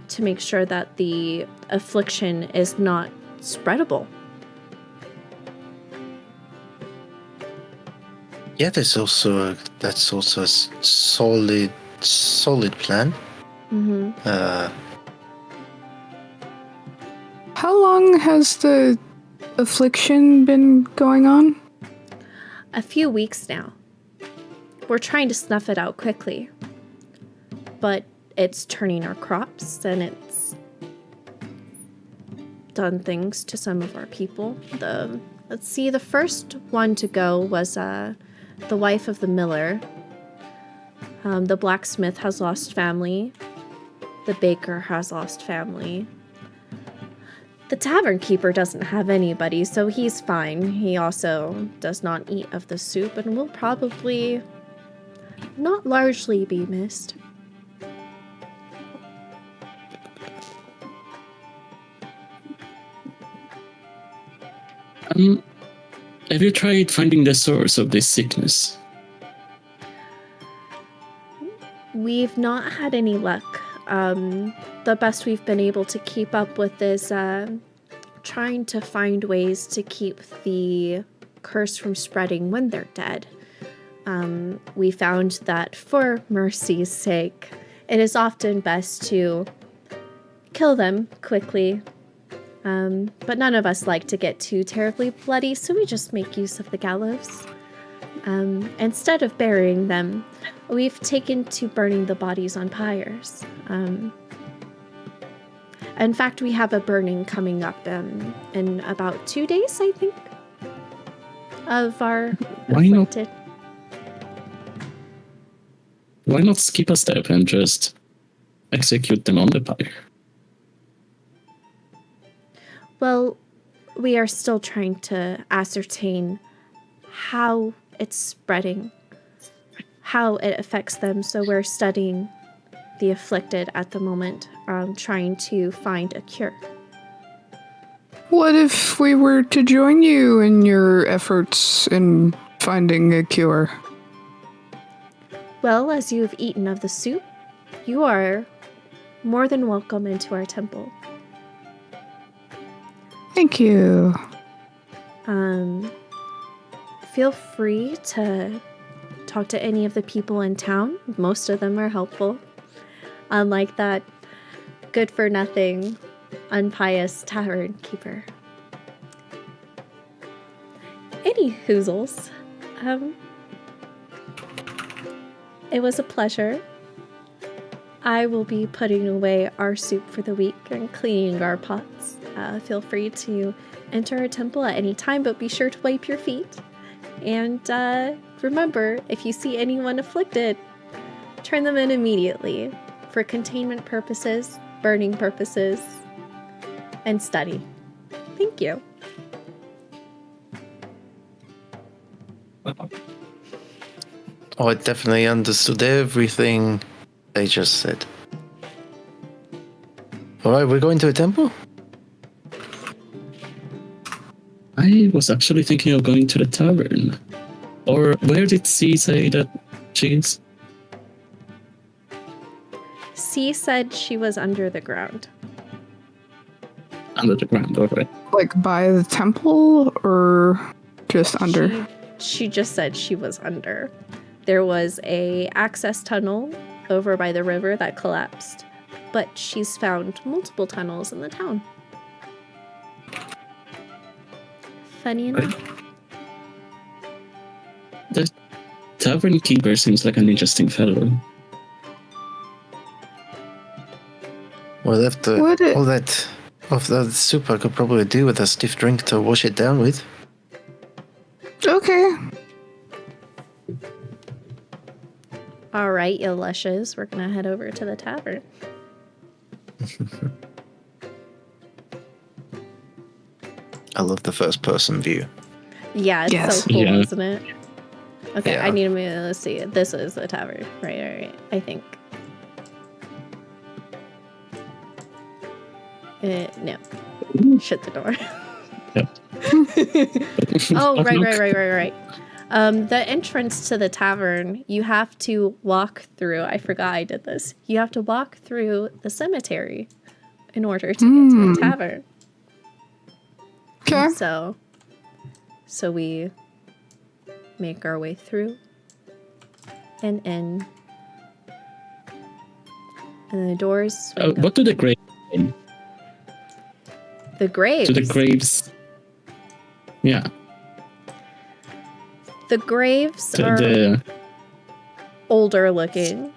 to make sure that the affliction is not spreadable. Yeah, that's also a solid plan. Mm-hmm. How long has the affliction been going on? A few weeks now. We're trying to snuff it out quickly. But it's turning our crops and it's done things to some of our people. The first one to go was the wife of the miller. The blacksmith has lost family. The baker has lost family. The tavern keeper doesn't have anybody, so he's fine. He also does not eat of the soup and will probably not largely be missed. Have you tried finding the source of this sickness? We've not had any luck. The best we've been able to keep up with is trying to find ways to keep the curse from spreading when they're dead. We found that for mercy's sake, it is often best to kill them quickly. But none of us like to get too terribly bloody, so we just make use of the gallows. Instead of burying them, we've taken to burning the bodies on pyres. In fact, we have a burning coming up in about 2 days, I think, of our afflicted. Why not skip a step and just execute them on the pyre? Well, we are still trying to ascertain how it's spreading, how it affects them. So we're studying the afflicted at the moment, trying to find a cure. What if we were to join you in your efforts in finding a cure? Well, as you have eaten of the soup, you are more than welcome into our temple. Thank you. Feel free to talk to any of the people in town. Most of them are helpful. Unlike that good-for-nothing, unpious tavern keeper. Any hoozles. It was a pleasure. I will be putting away our soup for the week and cleaning our pots. Feel free to enter a temple at any time, but be sure to wipe your feet. And remember, if you see anyone afflicted, turn them in immediately for containment purposes, burning purposes, and study. Thank you. Oh, I definitely understood everything they just said. Alright, we're going to a temple? I was actually thinking of going to the tavern. Or where did C say that she is? C said she was under the ground. Under the ground, alright. Like by the temple or just under? She just said she was under. There was a access tunnel over by the river that collapsed, but she's found multiple tunnels in the town. Funny enough. The tavern keeper seems like an interesting fellow. Well, after Would it- all that of the soup, I could probably do with a stiff drink to wash it down with. Okay. All right, you lushes, we're gonna head over to the tavern. I love the first person view. Yeah, it's Yes. so cool, Yeah. isn't it? Okay, Yeah. I need to move. Let's see. This is the tavern. Right. I think. No. Shut the door. Oh, right. The entrance to the tavern, you have to walk through. I forgot I did this. You have to walk through the cemetery in order to get to the tavern. Okay. So we make our way through and in. And the doors swing What up. do the graves mean? The graves. Do the graves... Yeah. The graves are The older looking.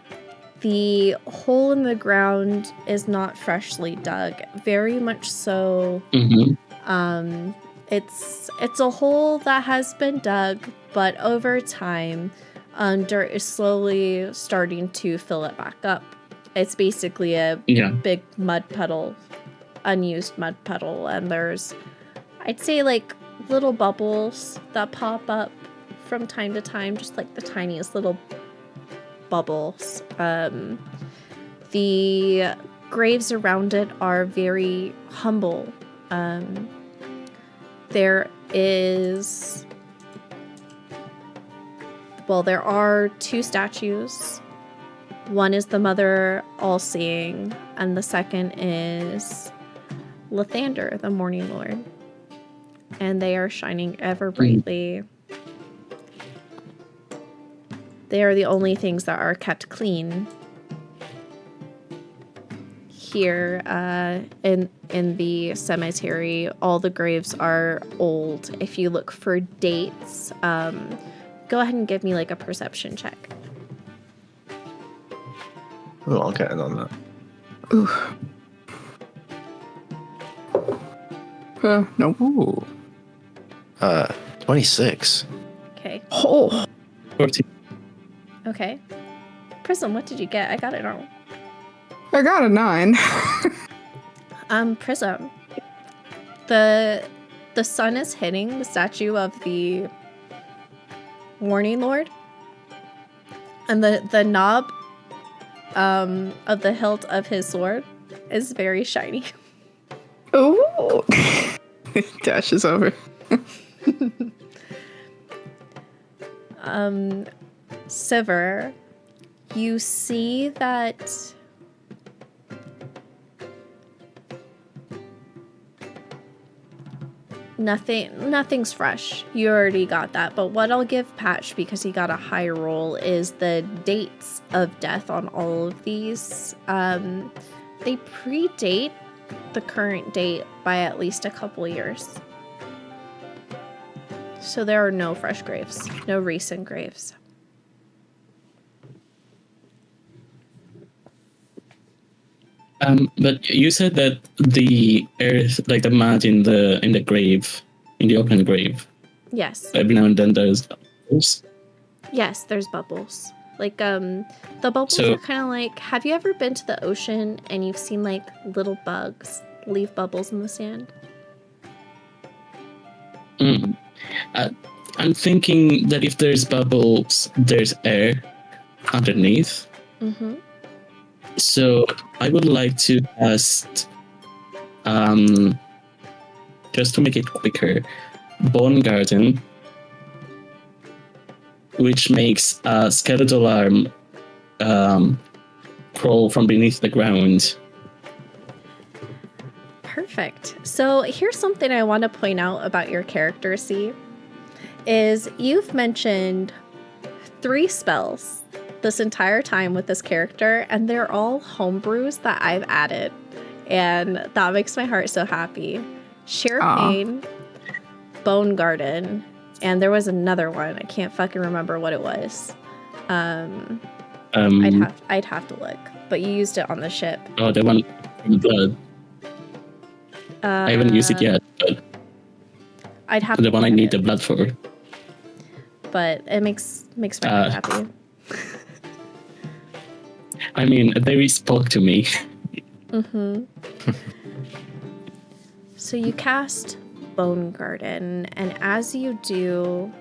The hole in the ground is not freshly dug. Very much so. mhm. It's a hole that has been dug, but over time, dirt is slowly starting to fill it back up. It's basically a Yeah. big mud puddle, unused mud puddle, and there's, I'd say, like little bubbles that pop up from time to time, just like the tiniest little bubbles. The graves around it are very humble. There are two statues. One is the Mother All-Seeing, and the second is Lathander, the Morning Lord. And they are shining ever brightly. They are the only things that are kept clean here in the cemetery. All the graves are old. If you look for dates, go ahead and give me like a perception check. Oh, I'll get in on that. Oof. Nope. Ooh. 26. Okay. Oh. 14. Okay. Prism, what did you get? I got it wrong. I got a 9. Prism. The sun is hitting the statue of the Warning Lord. And the knob of the hilt of his sword is very shiny. Oh. Dashes over. Siver, you see that Nothing's fresh. You already got that. But what I'll give Patch, because he got a high roll, is the dates of death on all of these. They predate the current date by at least a couple years. So there are no fresh graves, no recent graves. But you said that the earth, like the mud in the grave, in the open grave. Yes. Every now and then there's bubbles. Yes, there's bubbles. Like the bubbles are kind of like. Have you ever been to the ocean and you've seen like little bugs leave bubbles in the sand? I'm thinking that if there's bubbles, there's air underneath. Mm-hmm. So I would like to cast, just to make it quicker, Bone Garden, which makes a skeletal arm crawl from beneath the ground. Perfect. So here's something I want to point out about your character, C, is you've mentioned 3 spells this entire time with this character, and they're all homebrews that I've added, and that makes my heart so happy. Sheer Pain, Bone Garden, and there was another one. I can't fucking remember what it was. I'd have to look, but you used it on the ship. Oh, the one in blood. I haven't used it yet, but I'd have the one I need the blood for. But it makes my heart happy. I mean, they spoke to me. Mm-hmm. So you cast Bone Garden, and as you do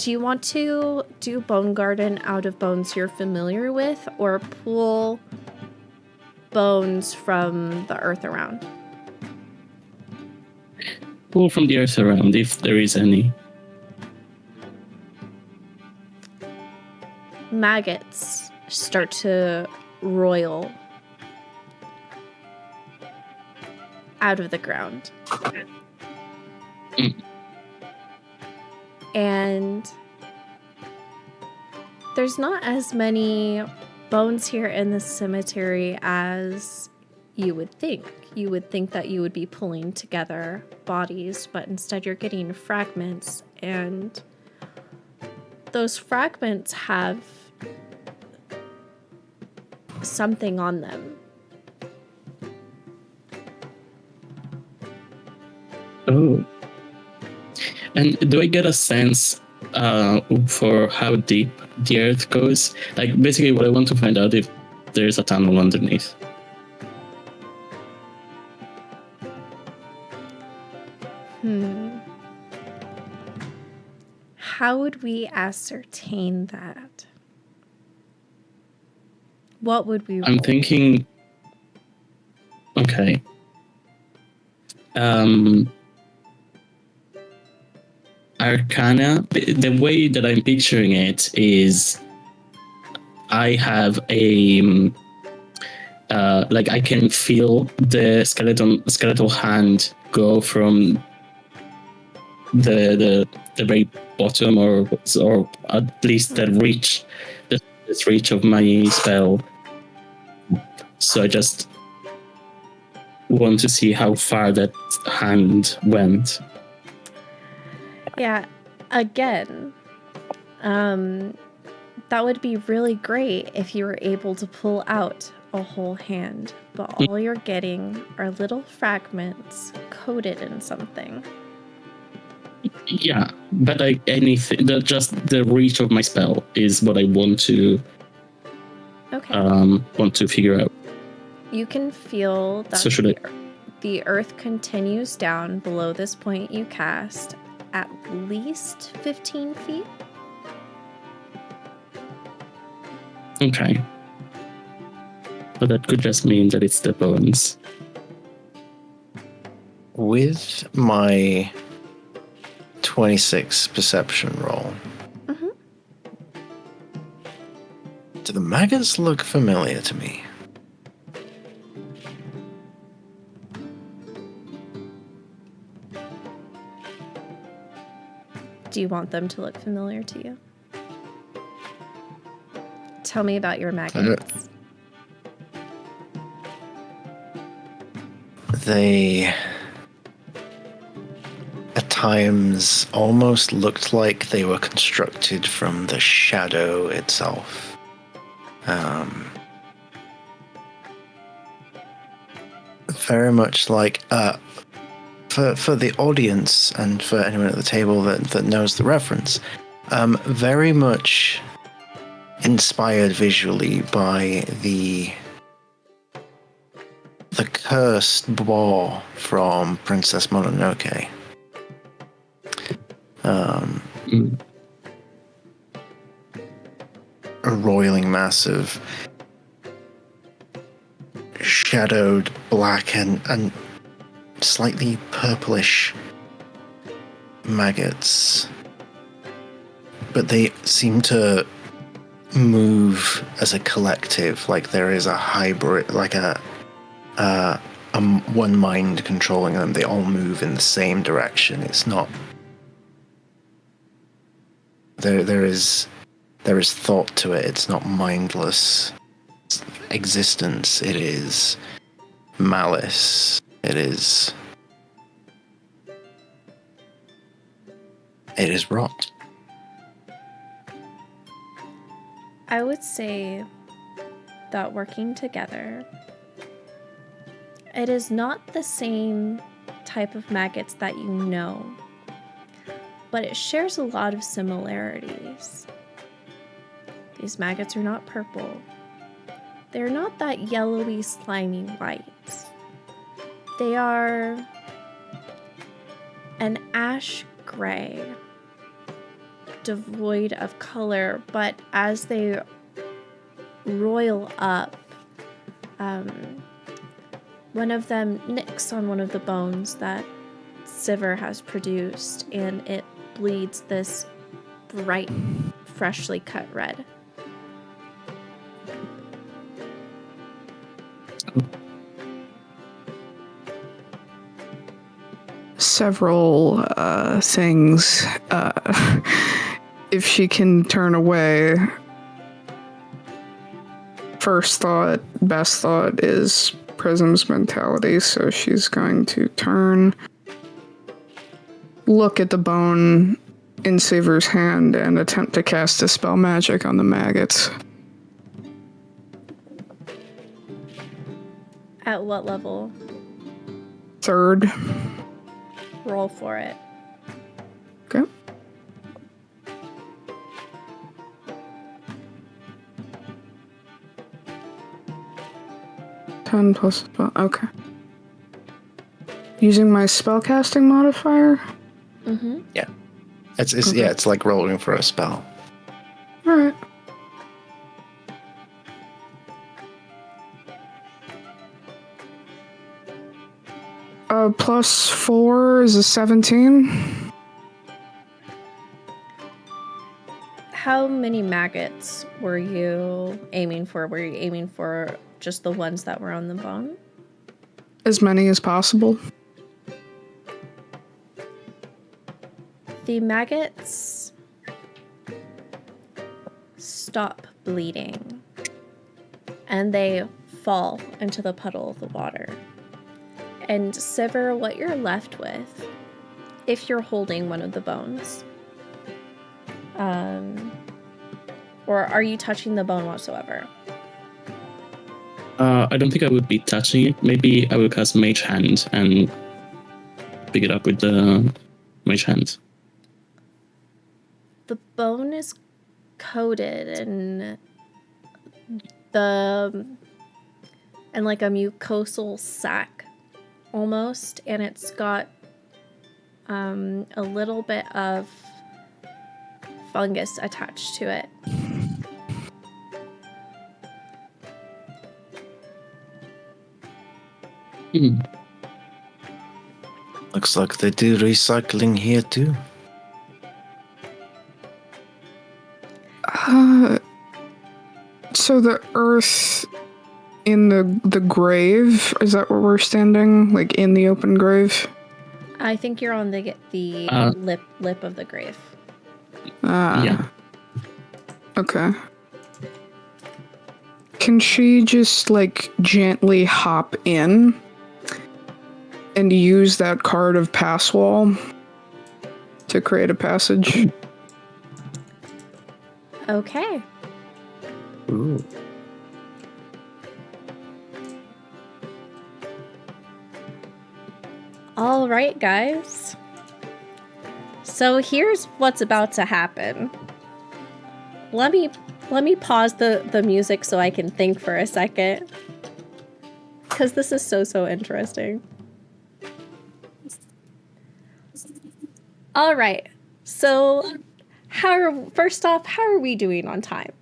you want to do Bone Garden out of bones you're familiar with, or pull bones from the earth around? Pull from the earth around, if there is any. Maggots start to roil out of the ground. And there's not as many bones here in the cemetery as you would think. You would think that you would be pulling together bodies, but instead you're getting fragments, and those fragments have something on them. Oh. And do I get a sense for how deep the earth goes? Like, basically what I want to find out if there's a tunnel underneath. How would we ascertain that? What would we roll? I'm thinking... Okay. Arcana, the way that I'm picturing it is I have a like I can feel the skeletal hand go from the very bottom, or at least the reach of my spell. So I just want to see how far that hand went. Yeah, again, that would be really great if you were able to pull out a whole hand, but all you're getting are little fragments coated in something. Yeah, but like anything, just the reach of my spell is what I want to figure out. You can feel that So should the earth continues down below this point you cast at least 15 feet. Okay. But that could just mean that it's the bones. With my 26 perception roll, do the maggots look familiar to me? Do you want them to look familiar to you? Tell me about your maggots. They, at times, almost looked like they were constructed from the shadow itself. Very much like, for the audience and for anyone at the table that knows the reference, very much inspired visually by the cursed boar from Princess Mononoke. A roiling mass of shadowed black and slightly purplish maggots, but they seem to move as a collective, like there is a hybrid, like a one mind controlling them. They all move in the same direction. It's not there is thought to it. It's not mindless existence. It is malice. It is rot. I would say that working together, it is not the same type of maggots that you know, but it shares a lot of similarities. These maggots are not purple. They're not that yellowy, slimy white. They are an ash gray, devoid of color, but as they roil up, one of them nicks on one of the bones that Sivir has produced, and it bleeds this bright, freshly cut red. Several things. If she can turn away, first thought, best thought is Prism's mentality, so she's going to turn, look at the bone in Sivir's hand, and attempt to cast Dispel Magic on the maggots. At what level? 3rd. Roll for it. Okay. +10 12. Okay. Using my spellcasting modifier? Mm-hmm. Yeah. It's Okay. Yeah, it's like rolling for a spell. Alright. +4 is a 17. How many maggots were you aiming for? Were you aiming for just the ones that were on the bone? As many as possible. The maggots stop bleeding, and they fall into the puddle of the water. And Sivir, what you're left with, if you're holding one of the bones, or are you touching the bone whatsoever? I don't think I would be touching it. Maybe I will cast Mage Hand and pick it up with the Mage Hand. The bone is coated in like a mucosal sac almost, and it's got a little bit of fungus attached to it. Looks like they do recycling here too. So the earth in the grave, is that where we're standing? Like in the open grave? I think you're on the lip of the grave. Yeah. Okay. Can she just, like, gently hop in and use that card of pass wall to create a passage? Okay. Ooh. All right, guys. So here's what's about to happen. Let me pause the music so I can think for a second. Because this is so interesting. All right. So first off, how are we doing on time?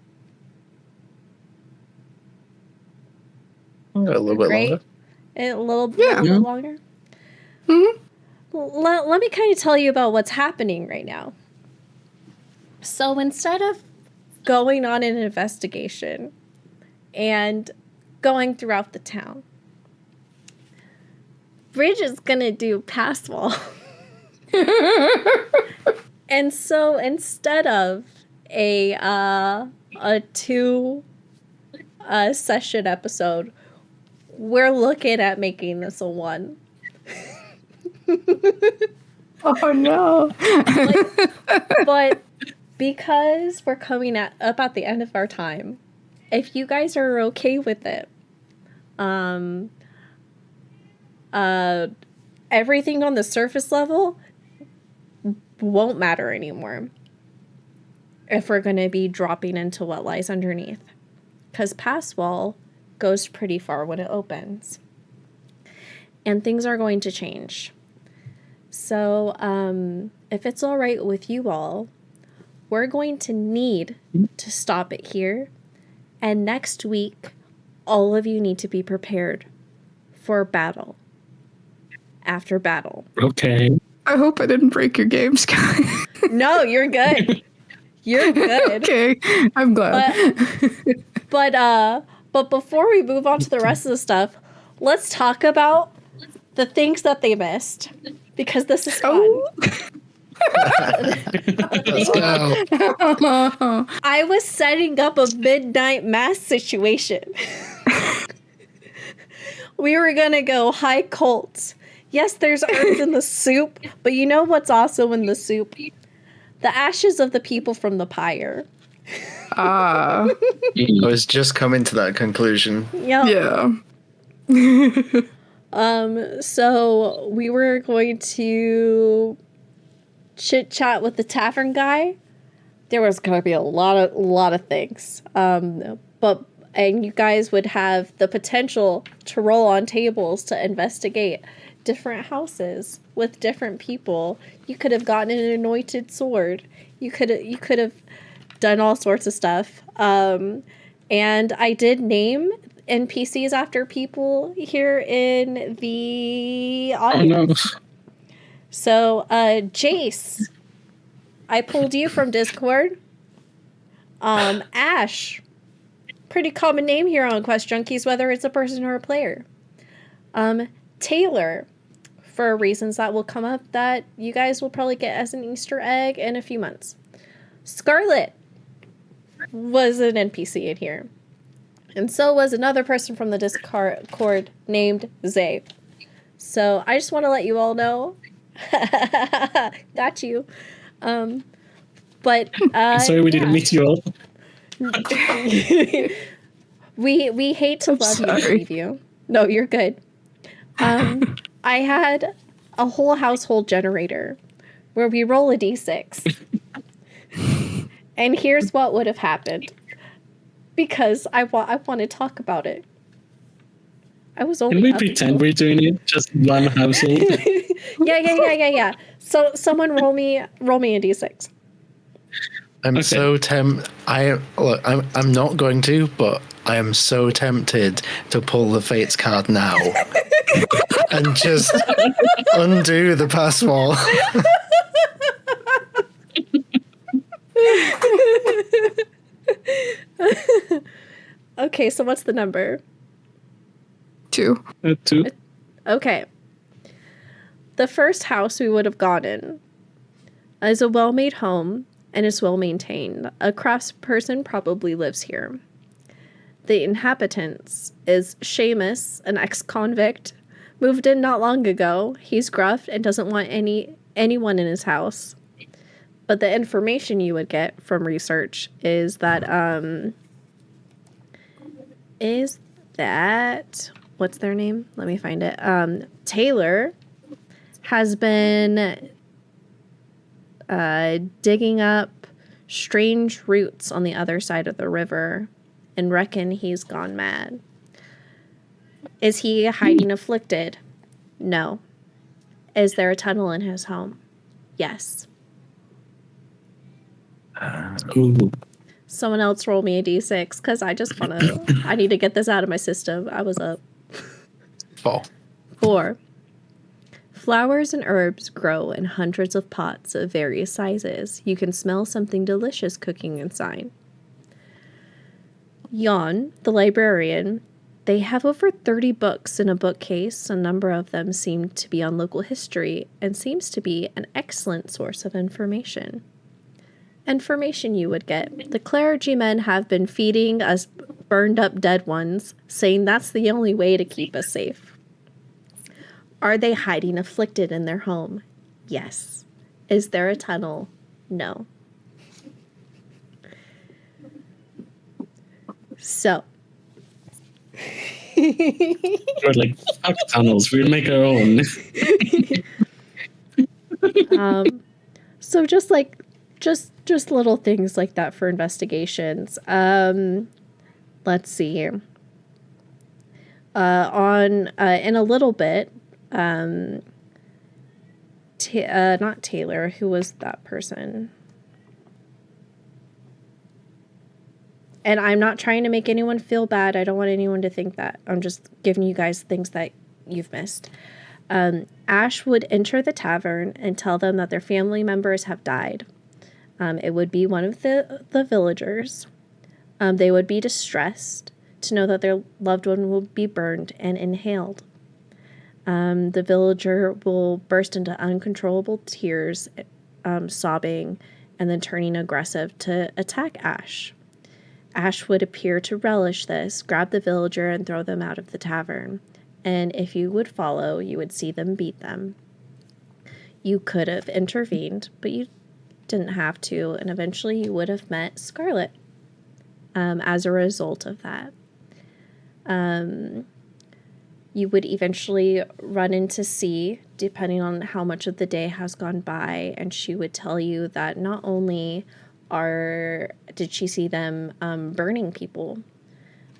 A little bit Great. longer. A little Yeah. bit longer? Mm-hmm. Let me kind of tell you about what's happening right now. So instead of going on an investigation and going throughout the town, Bridge is gonna do pass wall. And so instead of a 2 session episode, we're looking at making this a 1. Oh no. But because we're coming up at the end of our time, if you guys are okay with it, everything on the surface level won't matter anymore if we're going to be dropping into what lies underneath, because pass wall goes pretty far when it opens, and things are going to change. So if it's all right with you all, we're going to need to stop it here, and next week all of you need to be prepared for battle after battle. Okay. I hope I didn't break your game, Sky. No, you're good. You're good. Okay, I'm glad. But before we move on to the rest of the stuff, let's talk about the things that they missed, because this is fun. Oh. Let's go. I was setting up a midnight mass situation. We were gonna go high cult. Yes, there's earth in the soup, but you know what's also in the soup? The ashes of the people from the pyre. Ah, I was just coming to that conclusion. Yep. yeah. So we were going to chit chat with the tavern guy. There was going to be a lot of things. And you guys would have the potential to roll on tables to investigate different houses with different people. You could have gotten an anointed sword. You could have done all sorts of stuff. And I did name NPCs after people here in the audience. Oh, no. So, Jace, I pulled you from Discord. Ash, pretty common name here on Quest Junkies, whether it's a person or a player. Taylor, for reasons that will come up that you guys will probably get as an Easter egg in a few months. Scarlet was an NPC in here. And so was another person from the Discord named Zay. So I just want to let you all know. Got you. But Sorry we didn't meet you all. we hate to love you and leave you. No, you're good. I had a whole household generator where we roll a d6. And here's what would have happened. Because I want to talk about it. I was only. Can we pretend we're doing it? Just one household? Yeah. So someone roll me a d6. I'm Okay. so tempted. I'm not going to, but I am so tempted to pull the Fates card now and just undo the pass wall. Okay, so what's the number? 2. 2. Okay. The first house we would have gotten is a well-made home, and is well maintained. A craftsperson probably lives here. The inhabitants is Seamus, an ex-convict, moved in not long ago. He's gruff and doesn't want anyone in his house. But the information you would get from research is that what's their name? Let me find it. Taylor has been digging up strange roots on the other side of the river and reckon he's gone mad. Is he hiding afflicted? No. Is there a tunnel in his home? Yes. Ooh. Someone else roll me a d6 because I need to get this out of my system. I was up. 4. Flowers and herbs grow in hundreds of pots of various sizes. You can smell something delicious cooking inside. Jan, the librarian, they have over 30 books in a bookcase. A number of them seem to be on local history and seems to be an excellent source of information. Information you would get. The clergymen have been feeding us burned up dead ones, saying that's the only way to keep us safe. Are they hiding afflicted in their home? Yes. Is there a tunnel? No. So. We're like, fuck tunnels, we'll make our own. So just little things like that for investigations. Let's see. In a little bit, not Taylor, who was that person? And I'm not trying to make anyone feel bad. I don't want anyone to think that. I'm just giving you guys things that you've missed. Ash would enter the tavern and tell them that their family members have died. It would be one of the villagers. They would be distressed to know that their loved one will be burned and inhaled. The villager will burst into uncontrollable tears, sobbing, and then turning aggressive to attack Ash. Ash would appear to relish this, grab the villager, and throw them out of the tavern. And if you would follow, you would see them beat them. You could have intervened, but you didn't have to, and eventually you would have met Scarlet as a result of that. You would eventually run into C, depending on how much of the day has gone by, and she would tell you that not only did she see them burning people,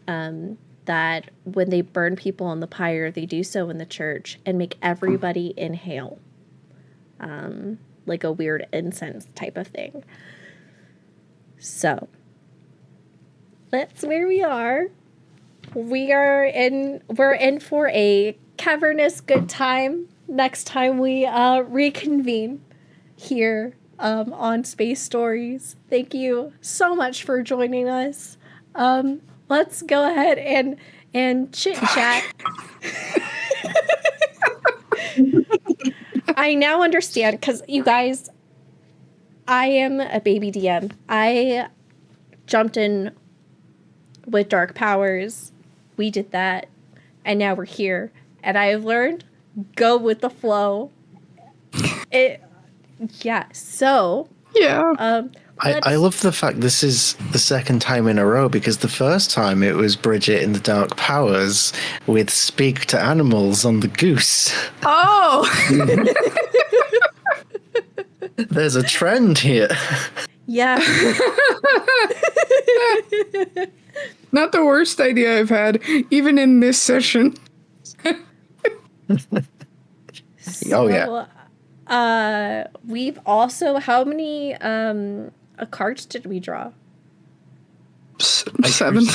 that when they burn people on the pyre, they do so in the church and make everybody inhale. Like a weird incense type of thing. So, that's where we are. We're in for a cavernous good time next time we reconvene here on Space Stories. Thank you so much for joining us. Let's go ahead and chit chat. I now understand, because you guys, I am a baby DM. I jumped in with dark powers. We did that. And now we're here. And I have learned, go with the flow. So. Yeah. I love the fact this is the second time in a row, because the first time it was Bridget in the Dark Powers with Speak to Animals on the goose. Oh! There's a trend here. Yeah. Not the worst idea I've had, even in this session. Oh, yeah. We've also, how many cards did we draw? 7.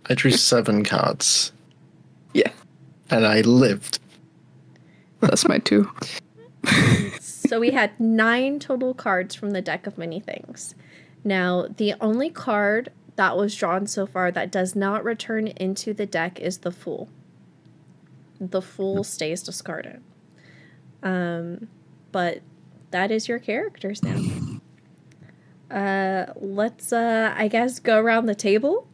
I drew 7 cards. Yeah. And I lived. That's my 2. So we had 9 total cards from the deck of many things. Now, the only card that was drawn so far that does not return into the deck is the Fool. The Fool stays discarded. But that is your characters now. Let's, I guess, go around the table.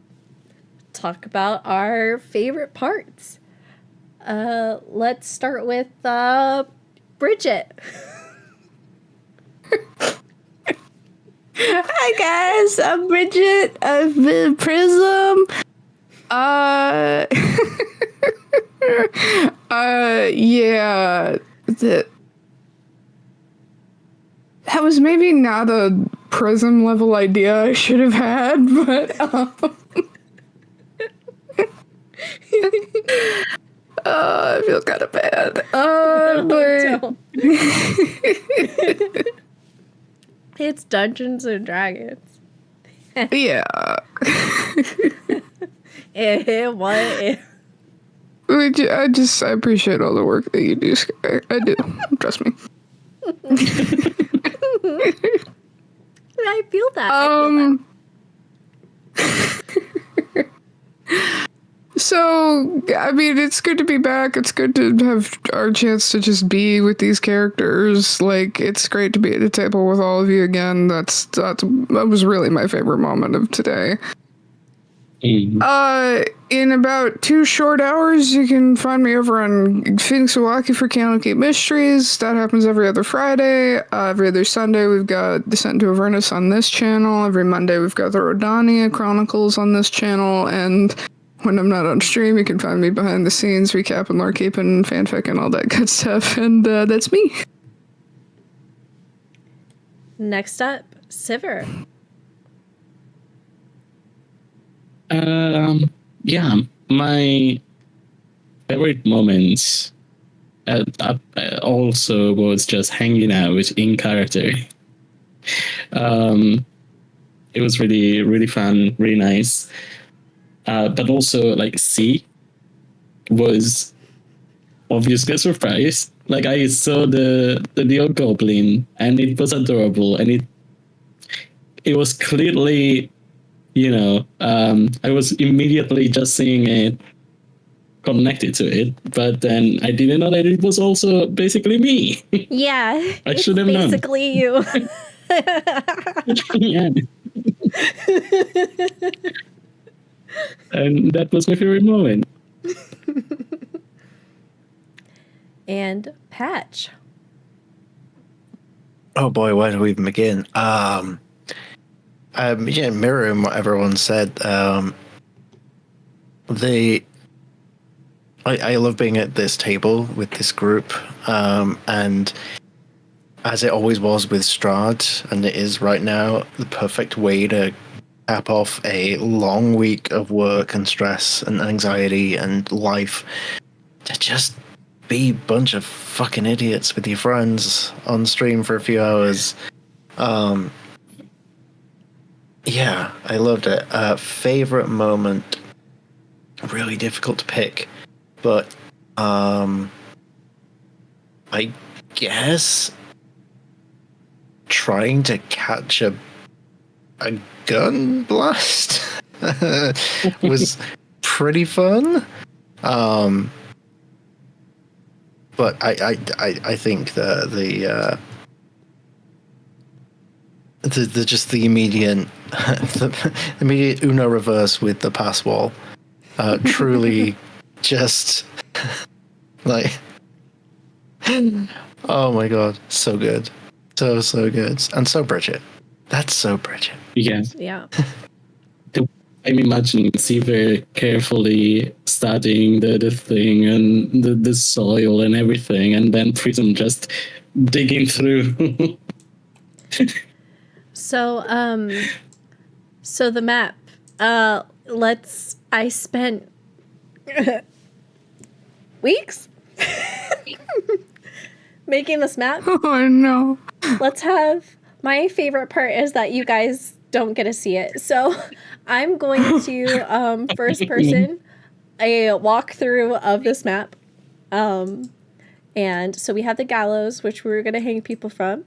Talk about our favorite parts. Let's start with Bridget. Hi guys, I'm Bridget. I've been Prism. Yeah. That was maybe not a Prism level idea I should have had, but I feel kind of bad. Don't. It's Dungeons and Dragons. Yeah. What? I appreciate all the work that you do, Sky. I do. Trust me. I feel that. So, I mean, it's good to be back. It's good to have our chance to just be with these characters. Like, it's great to be at a table with all of you again. That was really my favorite moment of today. In about 2 short hours, you can find me over on QuestJunkiesUK for Canon Keep Mysteries. That happens every other Friday. Every other Sunday, we've got Descent to Avernus on this channel. Every Monday, we've got the Rodania Chronicles on this channel. And when I'm not on stream, you can find me behind the scenes, recapping, lore keeping, fanfic, and all that good stuff. And that's me. Next up, Sivir. Yeah, my favorite moments also was just hanging out in character. It was really, really fun, really nice. But also, like, C was obviously surprised. Like, I saw the old goblin, and it was adorable, and it was clearly, I was immediately just seeing it, connected to it, but then I didn't know that it was also basically me. Yeah, I should have known. Basically, you. Yeah. And that was my favorite moment. And Patch. Oh boy, where do we even begin? Mirroring what everyone said. I love being at this table with this group, and as it always was with Strahd, and it is right now, the perfect way to cap off a long week of work and stress and anxiety and life, to just be a bunch of fucking idiots with your friends on stream for a few hours. Yeah, I loved it. Favorite moment, really difficult to pick, but I guess trying to catch a gun blast was pretty fun. But I think the just the immediate Uno reverse with the pass wall, truly just like, oh my god, so good, so good, and so Bridget. That's so Bridget. Yeah. I'm imagining Sivir carefully studying the thing and the soil and everything, and then Prism just digging through. So the map. I spent weeks making this map. Oh no. Let's have, my favorite part is that you guys don't get to see it. So I'm going to first person a walkthrough of this map. And so we have the gallows, which we were going to hang people from.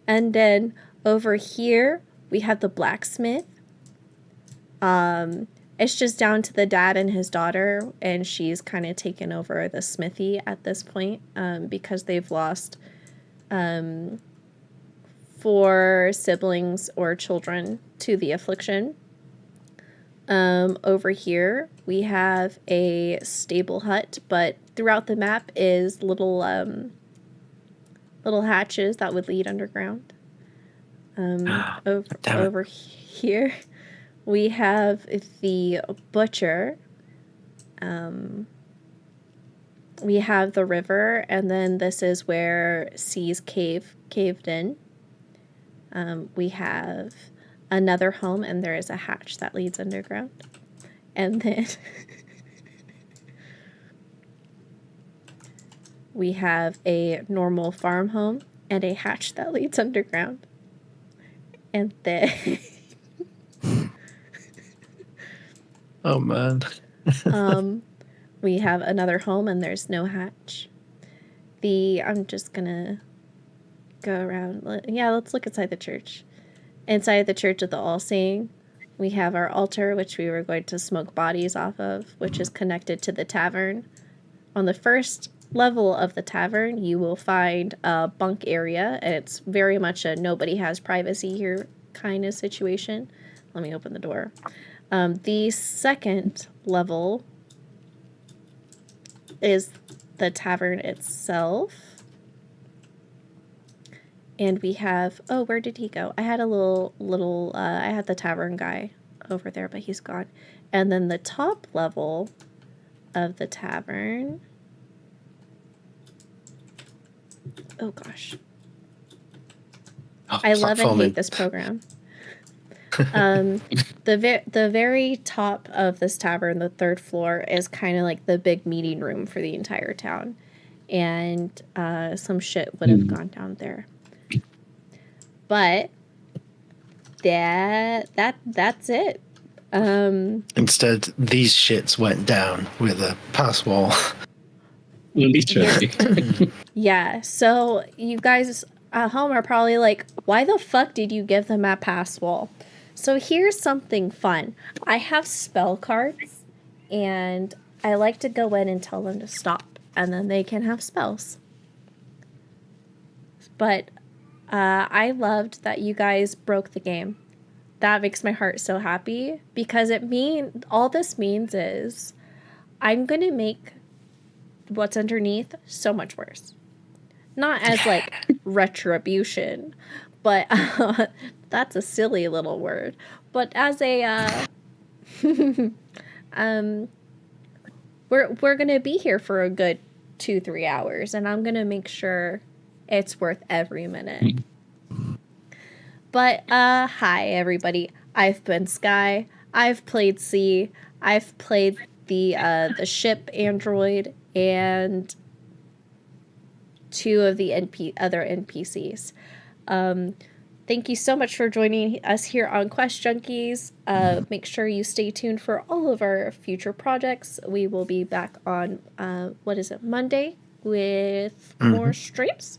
And then over here, we have the blacksmith. It's just down to the dad and his daughter, and she's kind of taken over the smithy at this point, because they've lost for siblings or children to the affliction. Over here, we have a stable hut, but throughout the map is little hatches that would lead underground. Over here, we have the butcher. We have the river, and then this is where C's caved in. We have another home, and there is a hatch that leads underground. And then we have a normal farm home and a hatch that leads underground. And then oh man. we have another home, and there's no hatch. I'm just gonna go around. Yeah, let's look inside the church. Inside the Church of the All-Seeing, we have our altar, which we were going to smoke bodies off of, which is connected to the tavern. On the first level of the tavern, you will find a bunk area, and it's very much a nobody has privacy here kind of situation. Let me open the door. The second level is the tavern itself. And we have, oh, where did he go? I had a I had the tavern guy over there, but he's gone. And then the top level of the tavern. Oh, gosh. Oh, I love and hate this program. The very top of this tavern, the third floor, is kind of like the big meeting room for the entire town. And some shit would have gone down there. But that's it. Instead, these shits went down with a pass wall. Literally. Yeah, so you guys at home are probably like, why the fuck did you give them a pass wall? So here's something fun. I have spell cards, and I like to go in and tell them to stop, and then they can have spells. But I loved that you guys broke the game. That makes my heart so happy, because all this means is I'm going to make what's underneath so much worse. Not as like retribution, but that's a silly little word. But as a we're going to be here for a good 2-3 hours, and I'm going to make sure it's worth every minute. But hi everybody. I've been Sky. I've played C. I've played the ship android and 2 of the other NPCs. Thank you so much for joining us here on Quest Junkies. Make sure you stay tuned for all of our future projects. We will be back on Monday with more streams.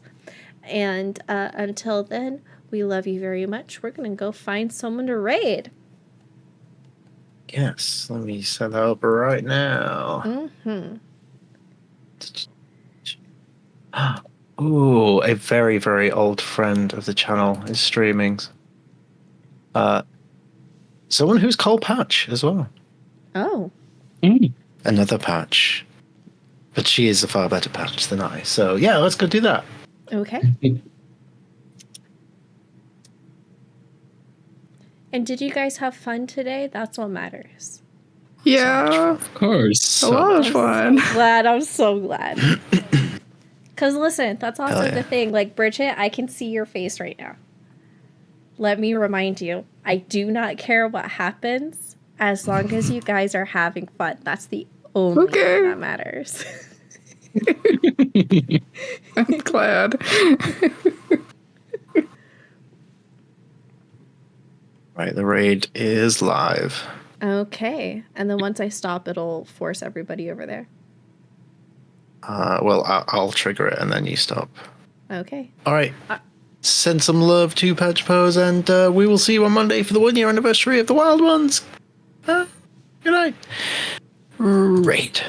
And until then, we love you very much. We're going to go find someone to raid. Yes, let me set that up right now. Ooh, a very, very old friend of the channel is streaming. Someone who's Cole Patch as well. Oh. Another Patch. But she is a far better Patch than I. So yeah, let's go do that. Okay. And did you guys have fun today? That's what matters. Yeah. Of course. A lot of fun. I'm so glad. Because listen, that's also the thing. Like, Bridget, I can see your face right now. Let me remind you, I do not care what happens as long as you guys are having fun. That's the only thing that matters. I'm glad. Right, the raid is live. Okay. And then once I stop, it'll force everybody over there. Well, I'll trigger it and then you stop. Okay. All right. Send some love to Patch Pose, and we will see you on Monday for the 1-year anniversary of the Wild Ones. Good night. Raid.